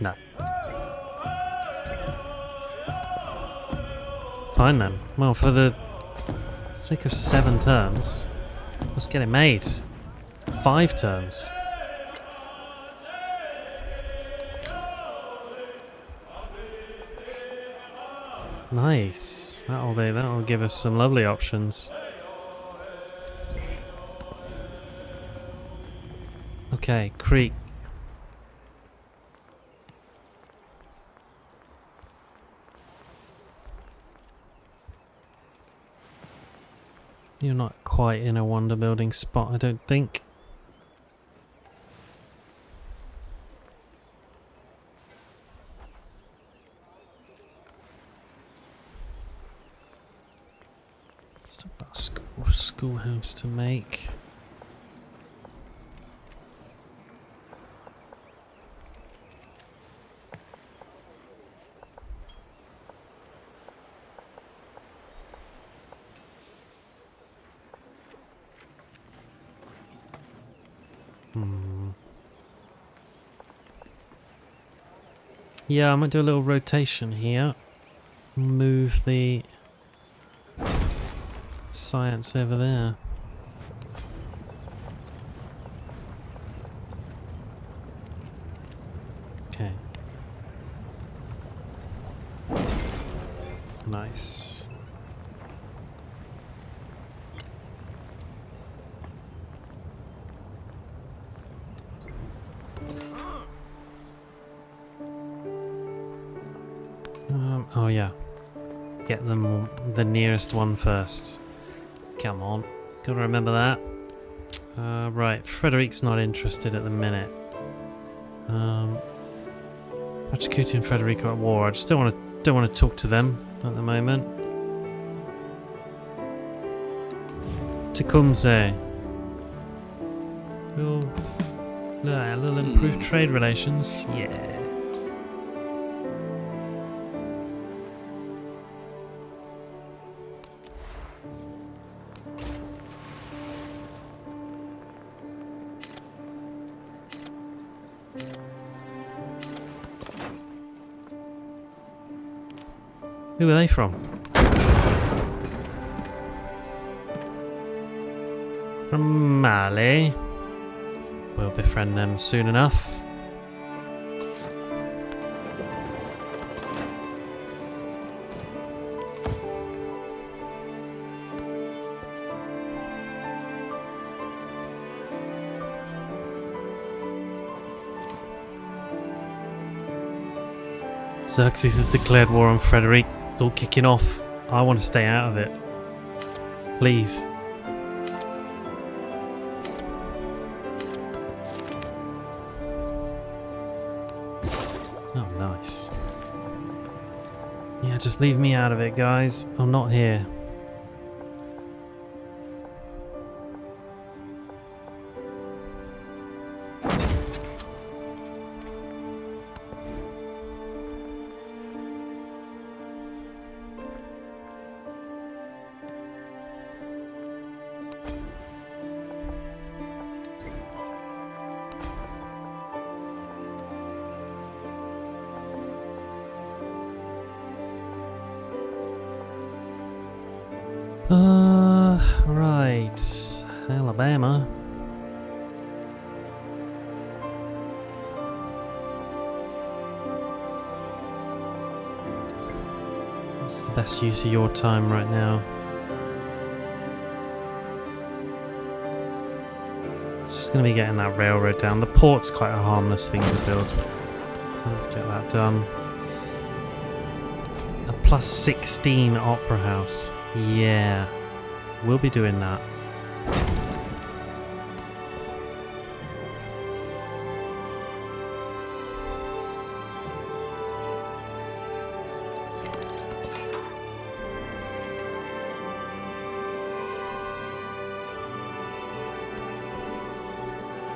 No. Fine then. Well, for the sake of 7 turns, let's get it made. 5 turns. Nice. That'll give us some lovely options. Okay, Creek. You're not quite in a wonder building spot, I don't think. Still got a schoolhouse to make. Yeah, I might do a little rotation here. Move the science over there. Okay. Nice. Oh yeah. Get them the nearest one first. Come on. Gotta remember that. Right, Frederick's not interested at the minute. Pachacuti and Frederick are at war. I just don't want to talk to them at the moment. Tecumseh. A little improved trade relations. Yeah. Who are they from? From Mali. We'll befriend them soon enough. Xerxes has declared war on Frederick. It's all kicking off. I want to stay out of it. Please. Oh, nice. Yeah, just leave me out of it, guys. I'm not here. Right. Alabama. What's the best use of your time right now? It's just going to be getting that railroad down. The port's quite a harmless thing to build. So let's get that done. A plus 16 opera house. Yeah. We'll be doing that.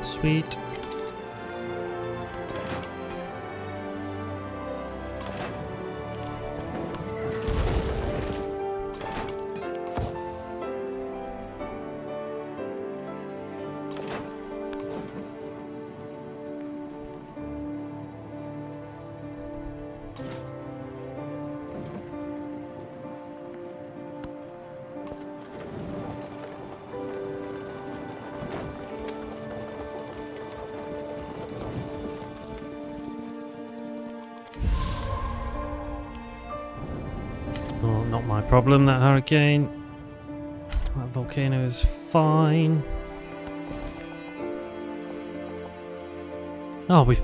Sweet. not my problem, that hurricane. That volcano is fine. Oh, we've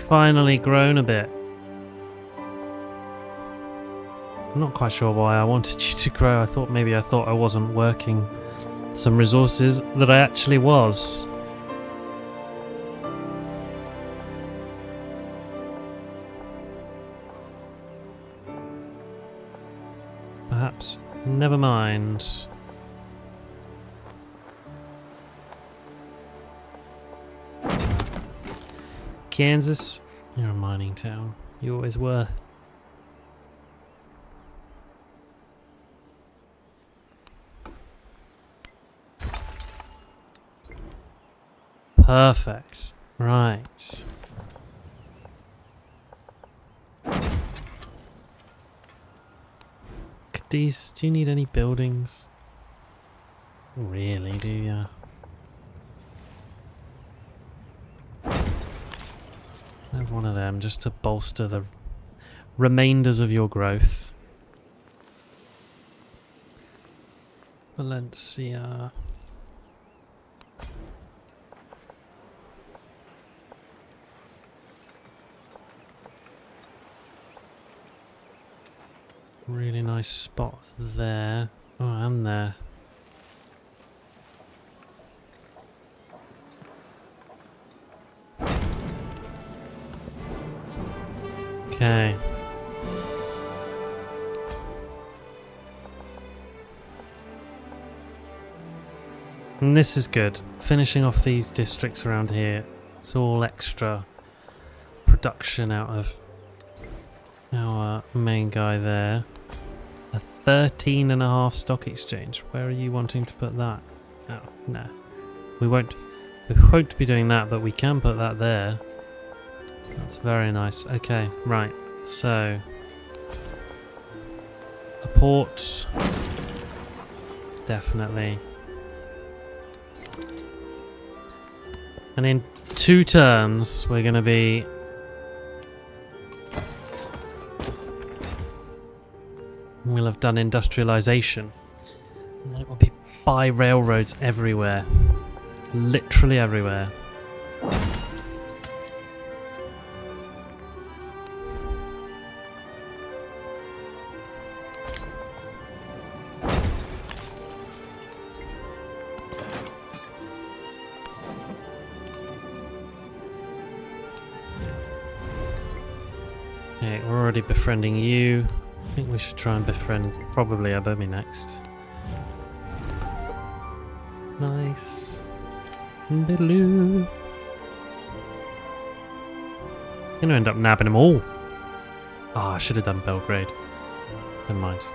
finally grown a bit. I'm not quite sure why I wanted you to grow. I thought I wasn't working some resources that I actually was. Perhaps. Never mind. Kansas, you're a mining town. You always were. Perfect. Right. Cadiz, do you need any buildings? Really, do ya? Have one of them just to bolster the remainders of your growth. Valencia. Really nice spot there. Oh, and there. Okay. And this is good. Finishing off these districts around here. It's all extra production out of our main guy there. A 13.5 stock exchange. Where are you wanting to put that? Oh, no. We won't be doing that, but we can put that there. That's very nice. Okay, right. So, a port. Definitely. And in 2 turns, we're going to be... We'll have done industrialization. And it will be by railroads everywhere. Literally everywhere. Okay, we're already befriending you. I think we should try and befriend probably Abomi next. Nice. Diddaloo. Gonna end up nabbing them all. Oh, I should have done Belgrade. Never mind.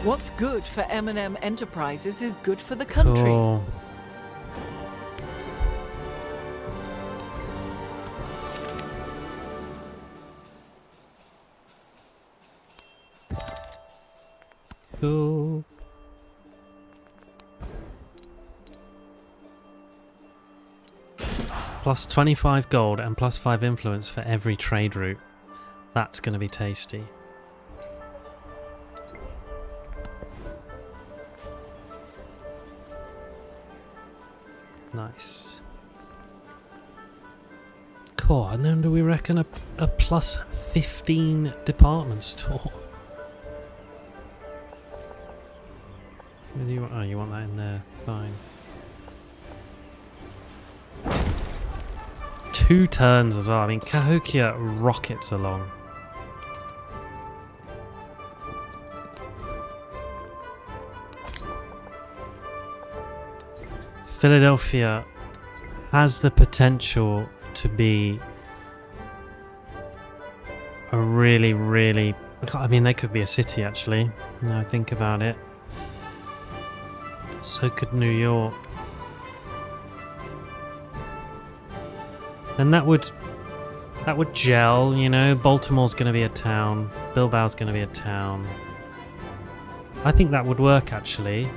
What's good for M&M Enterprises is good for the country.
Cool. Cool. Plus 25 gold and plus 5 influence for every trade route. That's going to be tasty. Nice. Cool, and then do we reckon a plus 15 department store? What do you want? Oh, you want that in there. Fine. 2 turns as well. I mean, Cahokia rockets along. Philadelphia has the potential to be a really, really... I mean, they could be a city, actually. Now I think about it. So could New York. And that would gel, you know. Baltimore's going to be a town. Bilbao's going to be a town. I think that would work actually.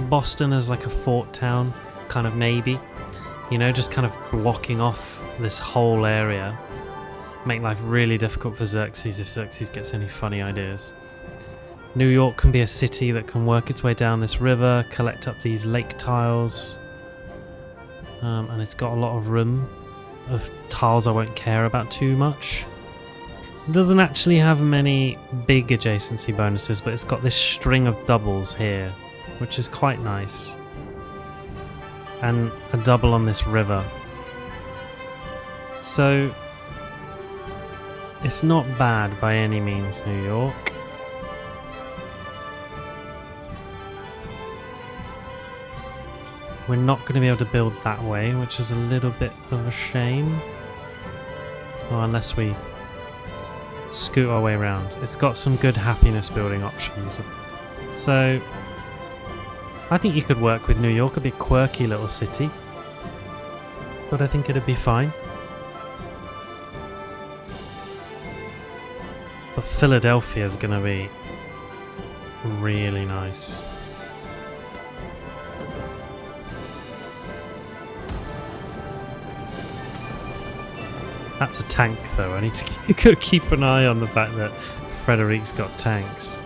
Boston as like a fort town, kind of maybe. You know, just kind of blocking off this whole area. Make life really difficult for Xerxes if Xerxes gets any funny ideas. New York can be a city that can work its way down this river, collect up these lake tiles. And it's got a lot of room of tiles I won't care about too much. It doesn't actually have many big adjacency bonuses, but it's got this string of doubles here, which is quite nice. And a double on this river. So it's not bad by any means, New York. We're not going to be able to build that way, which is a little bit of a shame. Well, unless we scoot our way around. It's got some good happiness building options. So I think you could work with New York, a bit quirky little city. But I think it'd be fine. But Philadelphia is going to be really nice. That's a tank though. I need to keep an eye on the fact that Frederick's got tanks.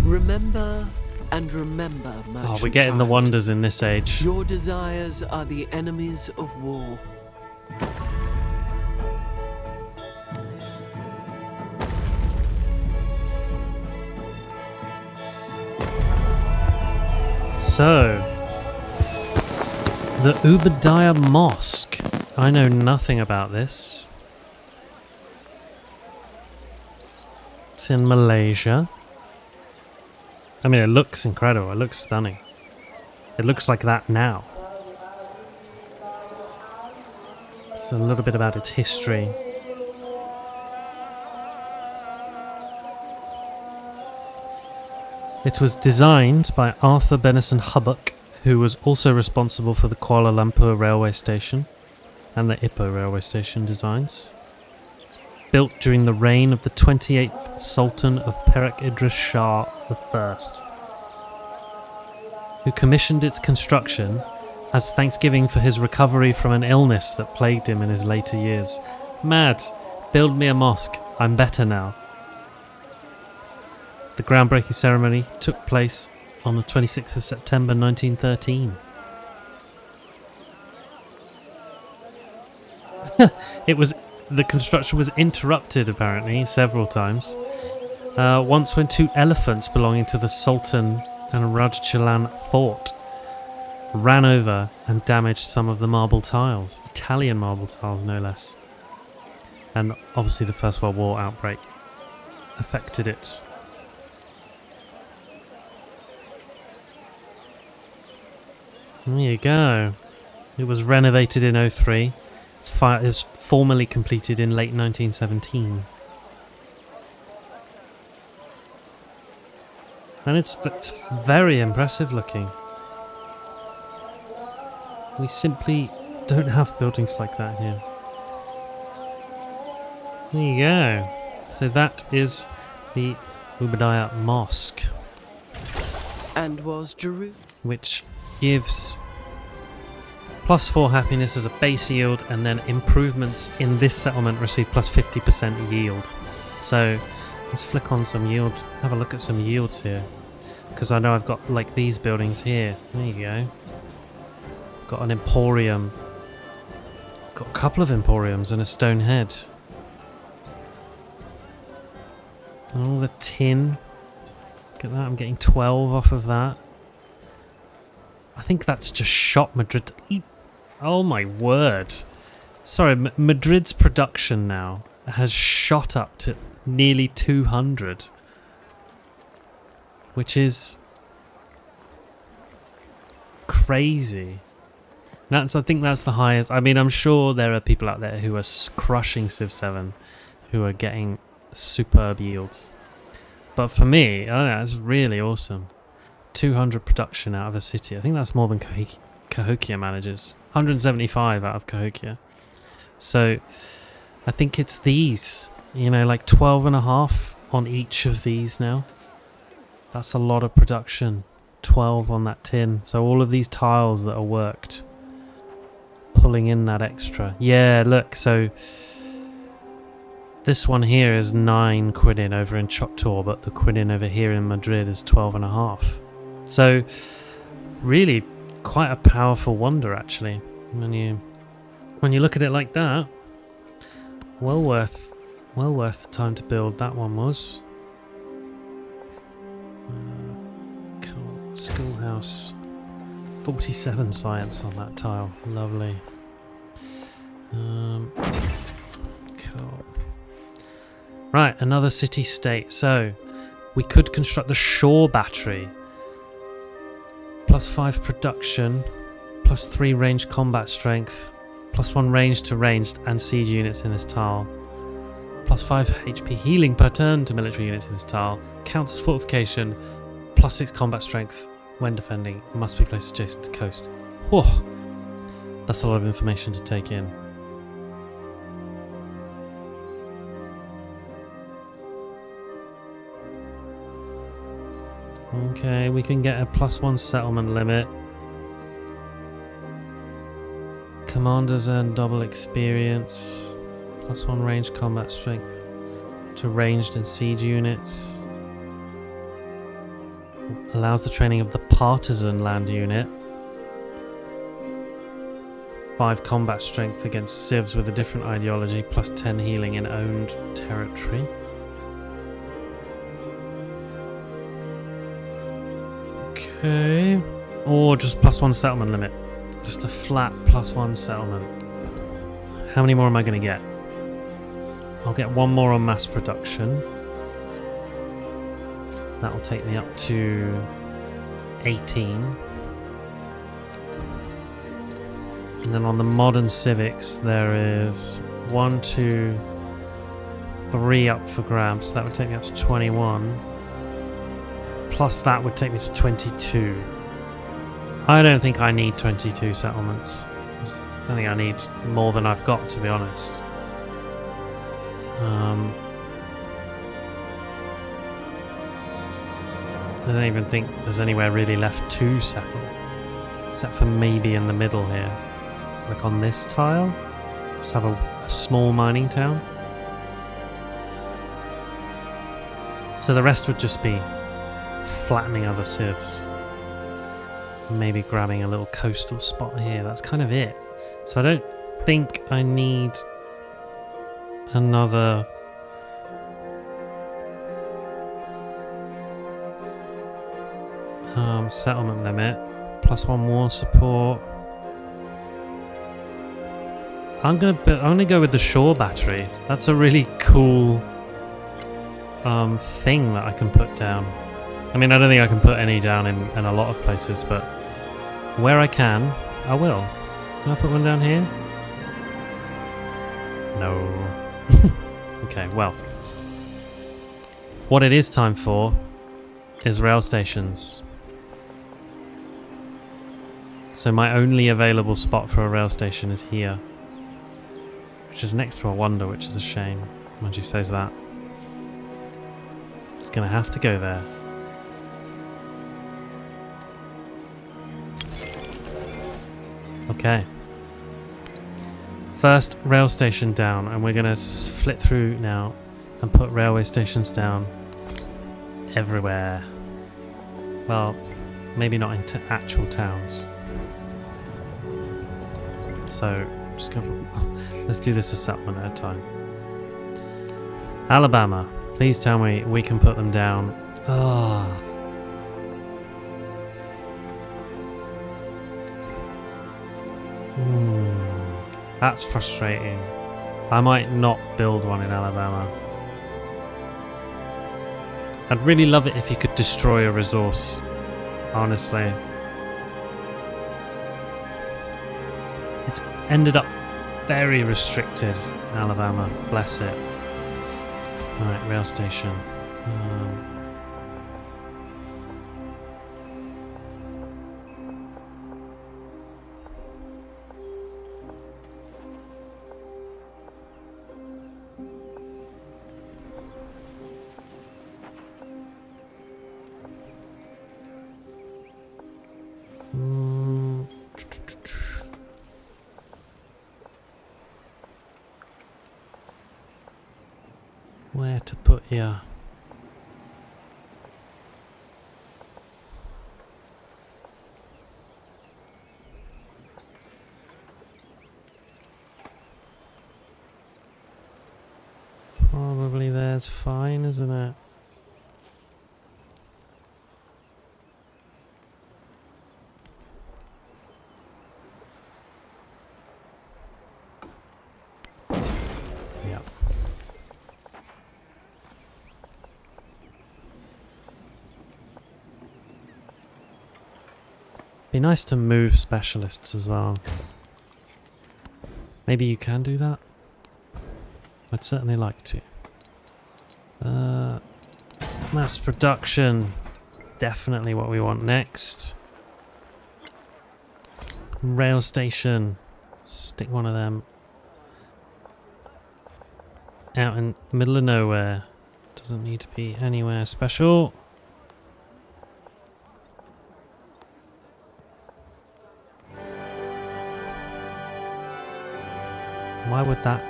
Remember and remember, merchant
We're getting the
child.
wonders in this age.
Your desires are the enemies of war.
So, the Ubudiah Mosque. I know nothing about this. It's in Malaysia. I mean, it looks incredible. It looks stunning. It looks like that now. It's a little bit about its history. It was designed by Arthur Benison Hubbock, who was also responsible for the Kuala Lumpur railway station and the Ipoh railway station designs. Built during the reign of the 28th Sultan of Perak Idris Shah I, who commissioned its construction as thanksgiving for his recovery from an illness that plagued him in his later years. Mad! Build me a mosque. I'm better now. The groundbreaking ceremony took place on the 26th of September 1913. The construction was interrupted apparently several times. Once when two elephants belonging to the Sultan and Rajchalan fort ran over and damaged some of the marble tiles, Italian marble tiles no less. And obviously the First World War outbreak affected it. There you go. It was renovated in 03. It was formally completed in late 1917. And it's very impressive looking. We simply don't have buildings like that here. There you go. So that is the Ubudiah Mosque,
And was Jerusalem.
which gives +4 happiness as a base yield, and then improvements in this settlement receive +50% yield. So let's flick on some yield, have a look at some yields here, because I know I've got like these buildings here. There you go. Got an emporium, got a couple of emporiums and a stone head. Oh, the tin, look at that, I'm getting 12 off of that. I think that's just shot Madrid. Oh my word. Sorry, Madrid's production now has shot up to nearly 200. Which is crazy. I think that's the highest. I mean, I'm sure there are people out there who are crushing Civ 7 who are getting superb yields. But for me, that's really awesome. 200 production out of a city. I think that's more than Cahokia manages. 175 out of Cahokia. So I think it's these, like 12.5 on each of these now. That's a lot of production. 12 on that tin. So all of these tiles that are worked, pulling in that extra. Yeah, look, so this one here is 9 quidin over in Choctaw, but the quidin over here in Madrid is 12.5. So really quite a powerful wonder, actually, when you look at it like that. Well worth the time to build. That one was. Cool. Schoolhouse. 47 science on that tile. Lovely. Cool. Right, another city-state. So we could construct the shore battery. +5 production, +3 range combat strength, +1 range to ranged and siege units in this tile, +5 HP healing per turn to military units in this tile, counts as fortification, +6 combat strength when defending, must be placed adjacent to coast. Whoa, that's a lot of information to take in. Okay, we can get a +1 settlement limit. Commanders earn double experience. +1 range combat strength to ranged and siege units. Allows the training of the partisan land unit. 5 combat strength against civs with a different ideology, +10 healing in owned territory. Okay. Or just +1 settlement limit. Just a flat +1 settlement. How many more am I going to get? I'll get 1 more on mass production. That will take me up to 18. And then on the modern civics, there is 1, 2, 3 up for grabs. That would take me up to 21. Plus that would take me to 22. I don't think I need 22 settlements. I think I need more than I've got, to be honest. I don't even think there's anywhere really left to settle. Except for maybe in the middle here. Like on this tile. Just have a small mining town. So the rest would just be flattening other civs. Maybe grabbing a little coastal spot here. That's kind of it. So I don't think I need another settlement limit. +1 war support. I'm gonna go with the shore battery. That's a really cool thing that I can put down. I mean, I don't think I can put any down in a lot of places, but where I can, I will. Can I put one down here? No. Okay, well. What it is time for is rail stations. So my only available spot for a rail station is here. Which is next to a wonder, which is a shame. When she says that. Just gonna have to go there. Okay. First rail station down, and we're going to flit through now and put railway stations down everywhere. Well, maybe not into actual towns. So, just gonna let's do this a settlement at a time. Alabama, please tell me we can put them down. Ah. That's frustrating. I might not build one in Alabama. I'd really love it if you could destroy a resource, honestly. It's ended up very restricted, Alabama. Bless it. Alright, rail station. Where to put you? Probably there's fine, isn't it? Yep. Be nice to move specialists as well. Maybe you can do that? I'd certainly like to. Mass production. Definitely what we want next. Rail station. Stick one of them out in the middle of nowhere. Doesn't need to be anywhere special. Why would that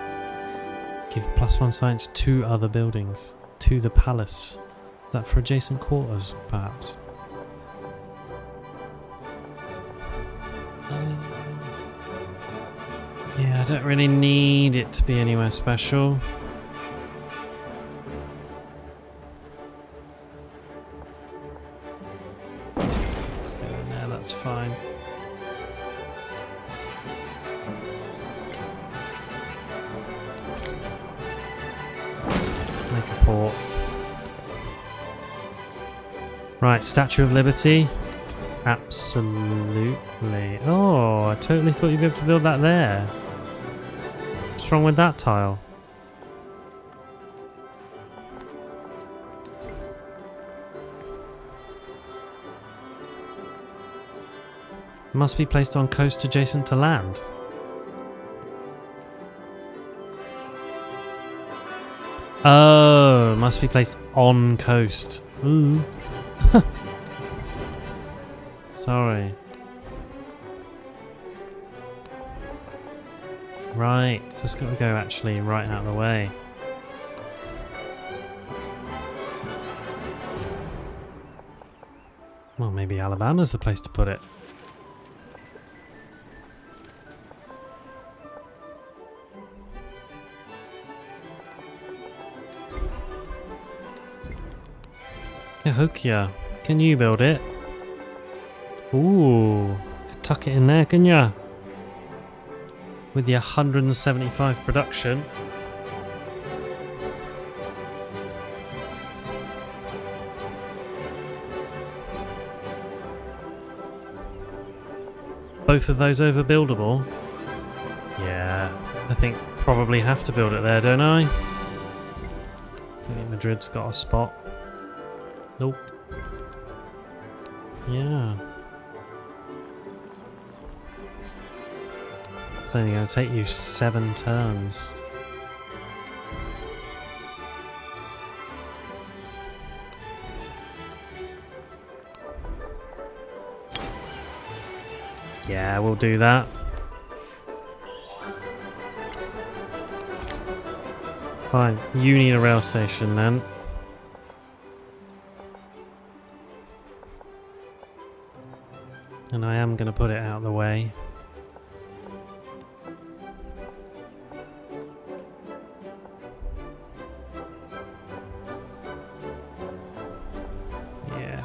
give +1 science to other buildings? To the palace? Is that for adjacent quarters, perhaps? Yeah, I don't really need it to be anywhere special. Let's go in there, that's fine. Make a port. Right, Statue of Liberty. Absolutely. Oh, I totally thought you'd be able to build that there. What's wrong with that tile? Must be placed on coast adjacent to land. Oh, must be placed on coast. Ooh. Sorry. Right, so it's got to go actually right out of the way. Well, maybe Alabama's the place to put it. Cahokia, can you build it? Ooh, could tuck it in there, can ya? With the 175 production. Both of those overbuildable? Yeah, I think probably have to build it there, don't I? Don't think Madrid's got a spot. Nope. Yeah. It's only going to take you 7 turns. Yeah, we'll do that. Fine, you need a rail station then. And I am going to put it out of the way. Yeah.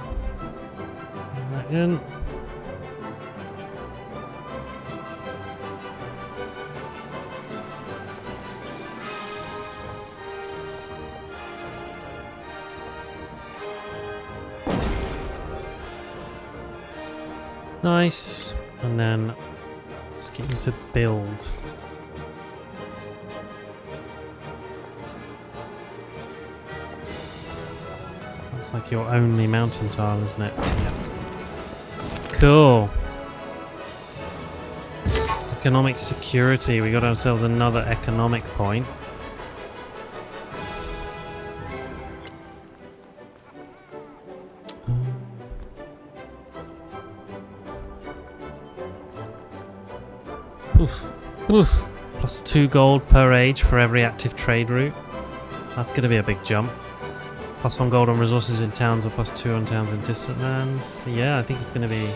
I reckon. Nice. And then let's get you to build. That's like your only mountain tile, isn't it? Yeah. Cool. Economic security. We got ourselves another economic point. Oof. Oof. Plus 2 gold per age for every active trade route. That's going to be a big jump. Plus 1 gold on resources in towns, or plus 2 on towns in distant lands. Yeah, I think it's going to be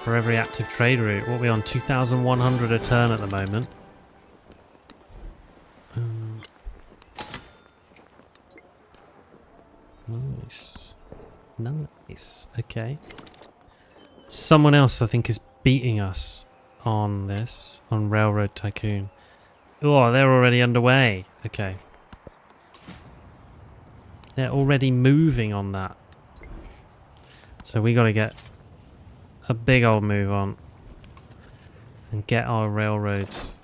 for every active trade route. What are we on? 2,100 a turn at the moment. Nice. Nice. Okay. Someone else, I think, is beating us on this, on Railroad Tycoon. Oh, they're already underway. Okay. They're already moving on that. So we got to get a big old move on and get our railroads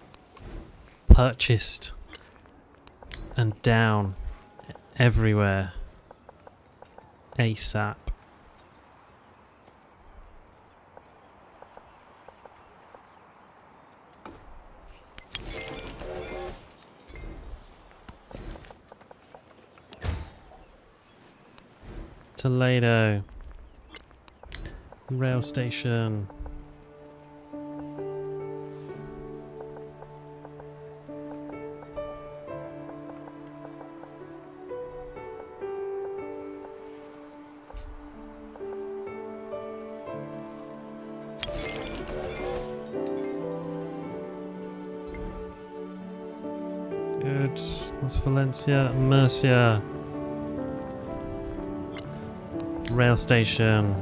purchased and down everywhere ASAP. Toledo rail station. Good. That's Valencia, Murcia. Rail station.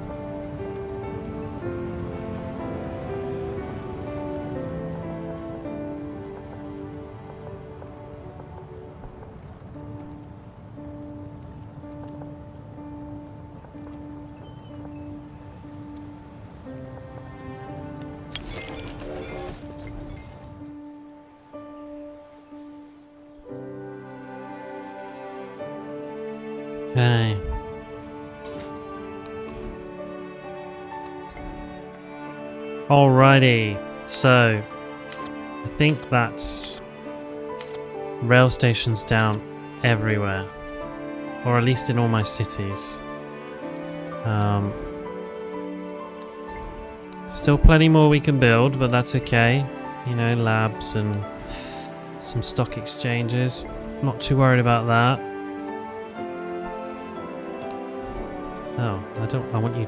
Okay. Alrighty, so I think that's rail stations down everywhere, or at least in all my cities. Still plenty more we can build, but that's okay. You know, labs and some stock exchanges. Not too worried about that. Oh, I want you...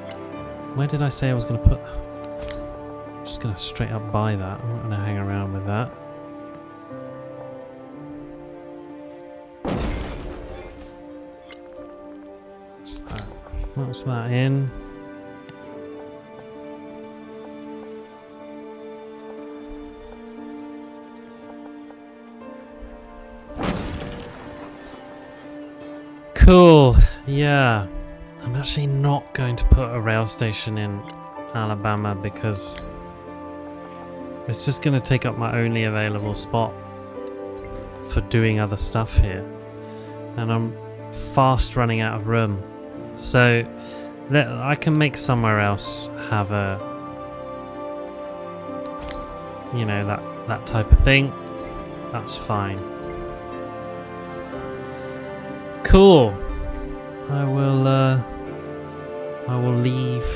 Where did I say I was going to put... I'm just going to straight up buy that. I'm not going to hang around with that. What's that? What's that in? Cool. Yeah. I'm actually not going to put a rail station in Alabama because it's just going to take up my only available spot for doing other stuff here. And I'm fast running out of room. So I can make somewhere else have a, you know, that type of thing. That's fine. Cool. I will leave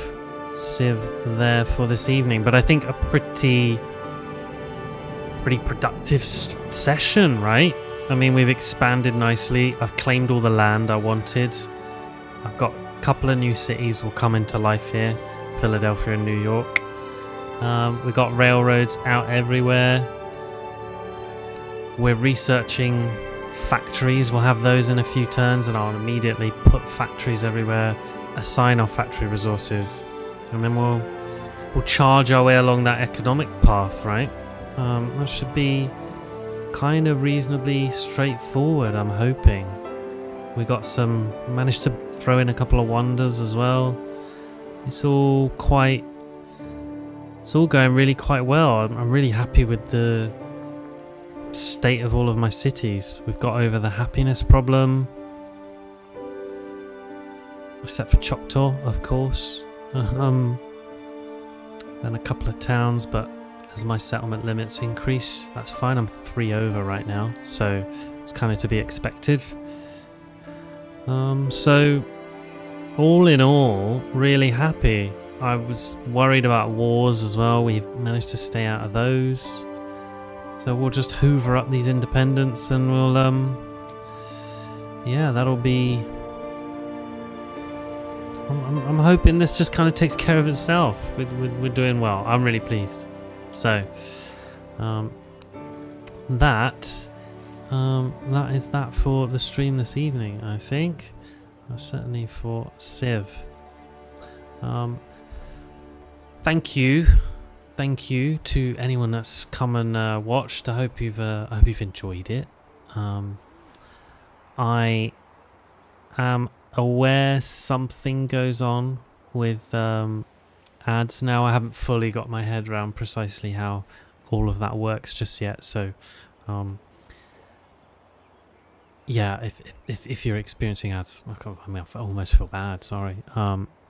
Civ there for this evening, but I think a pretty productive session, right? I mean, we've expanded nicely. I've claimed all the land I wanted. I've got a couple of new cities will come into life here, Philadelphia and New York. We've got railroads out everywhere. We're researching factories. We'll have those in a few turns, and I'll immediately put factories everywhere, assign our factory resources, and then we'll charge our way along that economic path, right? That should be kind of reasonably straightforward, I'm hoping. We managed to throw in a couple of wonders as well. It's all going really quite well. I'm really happy with the state of all of my cities. We've got over the happiness problem, except for Choctaw, of course, and a couple of towns, but as my settlement limits increase, that's fine. I'm 3 over right now, so it's kind of to be expected. So all in all, really happy. I was worried about wars as well. We've managed to stay out of those. So we'll just hoover up these independents and we'll yeah, that'll be. I'm hoping this just kind of takes care of itself. We're doing well. I'm really pleased. So that is that for the stream this evening, I think. Certainly for Civ. Thank you to anyone that's come and watched. I hope you've enjoyed it. I am aware something goes on with ads now. I haven't fully got my head around precisely how all of that works just yet. So, yeah, if you're experiencing ads, I almost feel bad. Sorry.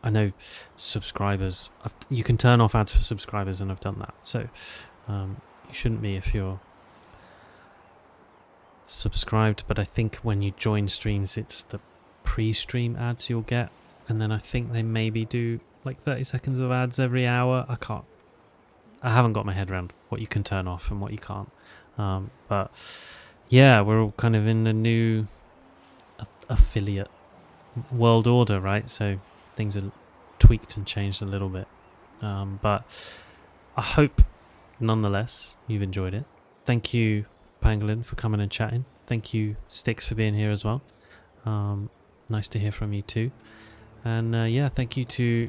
I know subscribers. You can turn off ads for subscribers, and I've done that. So, you shouldn't be if you're subscribed. But I think when you join streams, it's the pre-stream ads you'll get, and then I think they maybe do like 30 seconds of ads every hour. I haven't got my head around what you can turn off and what you can't. But yeah, we're all kind of in the new affiliate world order, right? So things are tweaked and changed a little bit. But I hope nonetheless you've enjoyed it. Thank you, Pangolin, for coming and chatting. Thank you, Styx, for being here as well. Nice to hear from you too. And yeah, thank you to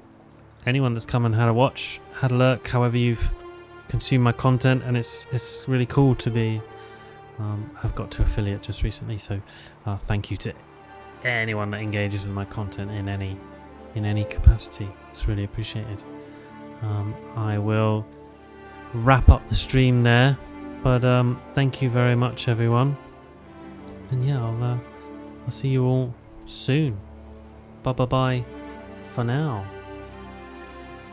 anyone that's come and had a watch, had a look, however you've consumed my content. And it's really cool to be. I've got to affiliate just recently, so thank you to anyone that engages with my content in any capacity. It's really appreciated. I will wrap up the stream there, but thank you very much, everyone. And yeah, I'll see you all soon. Bye for now.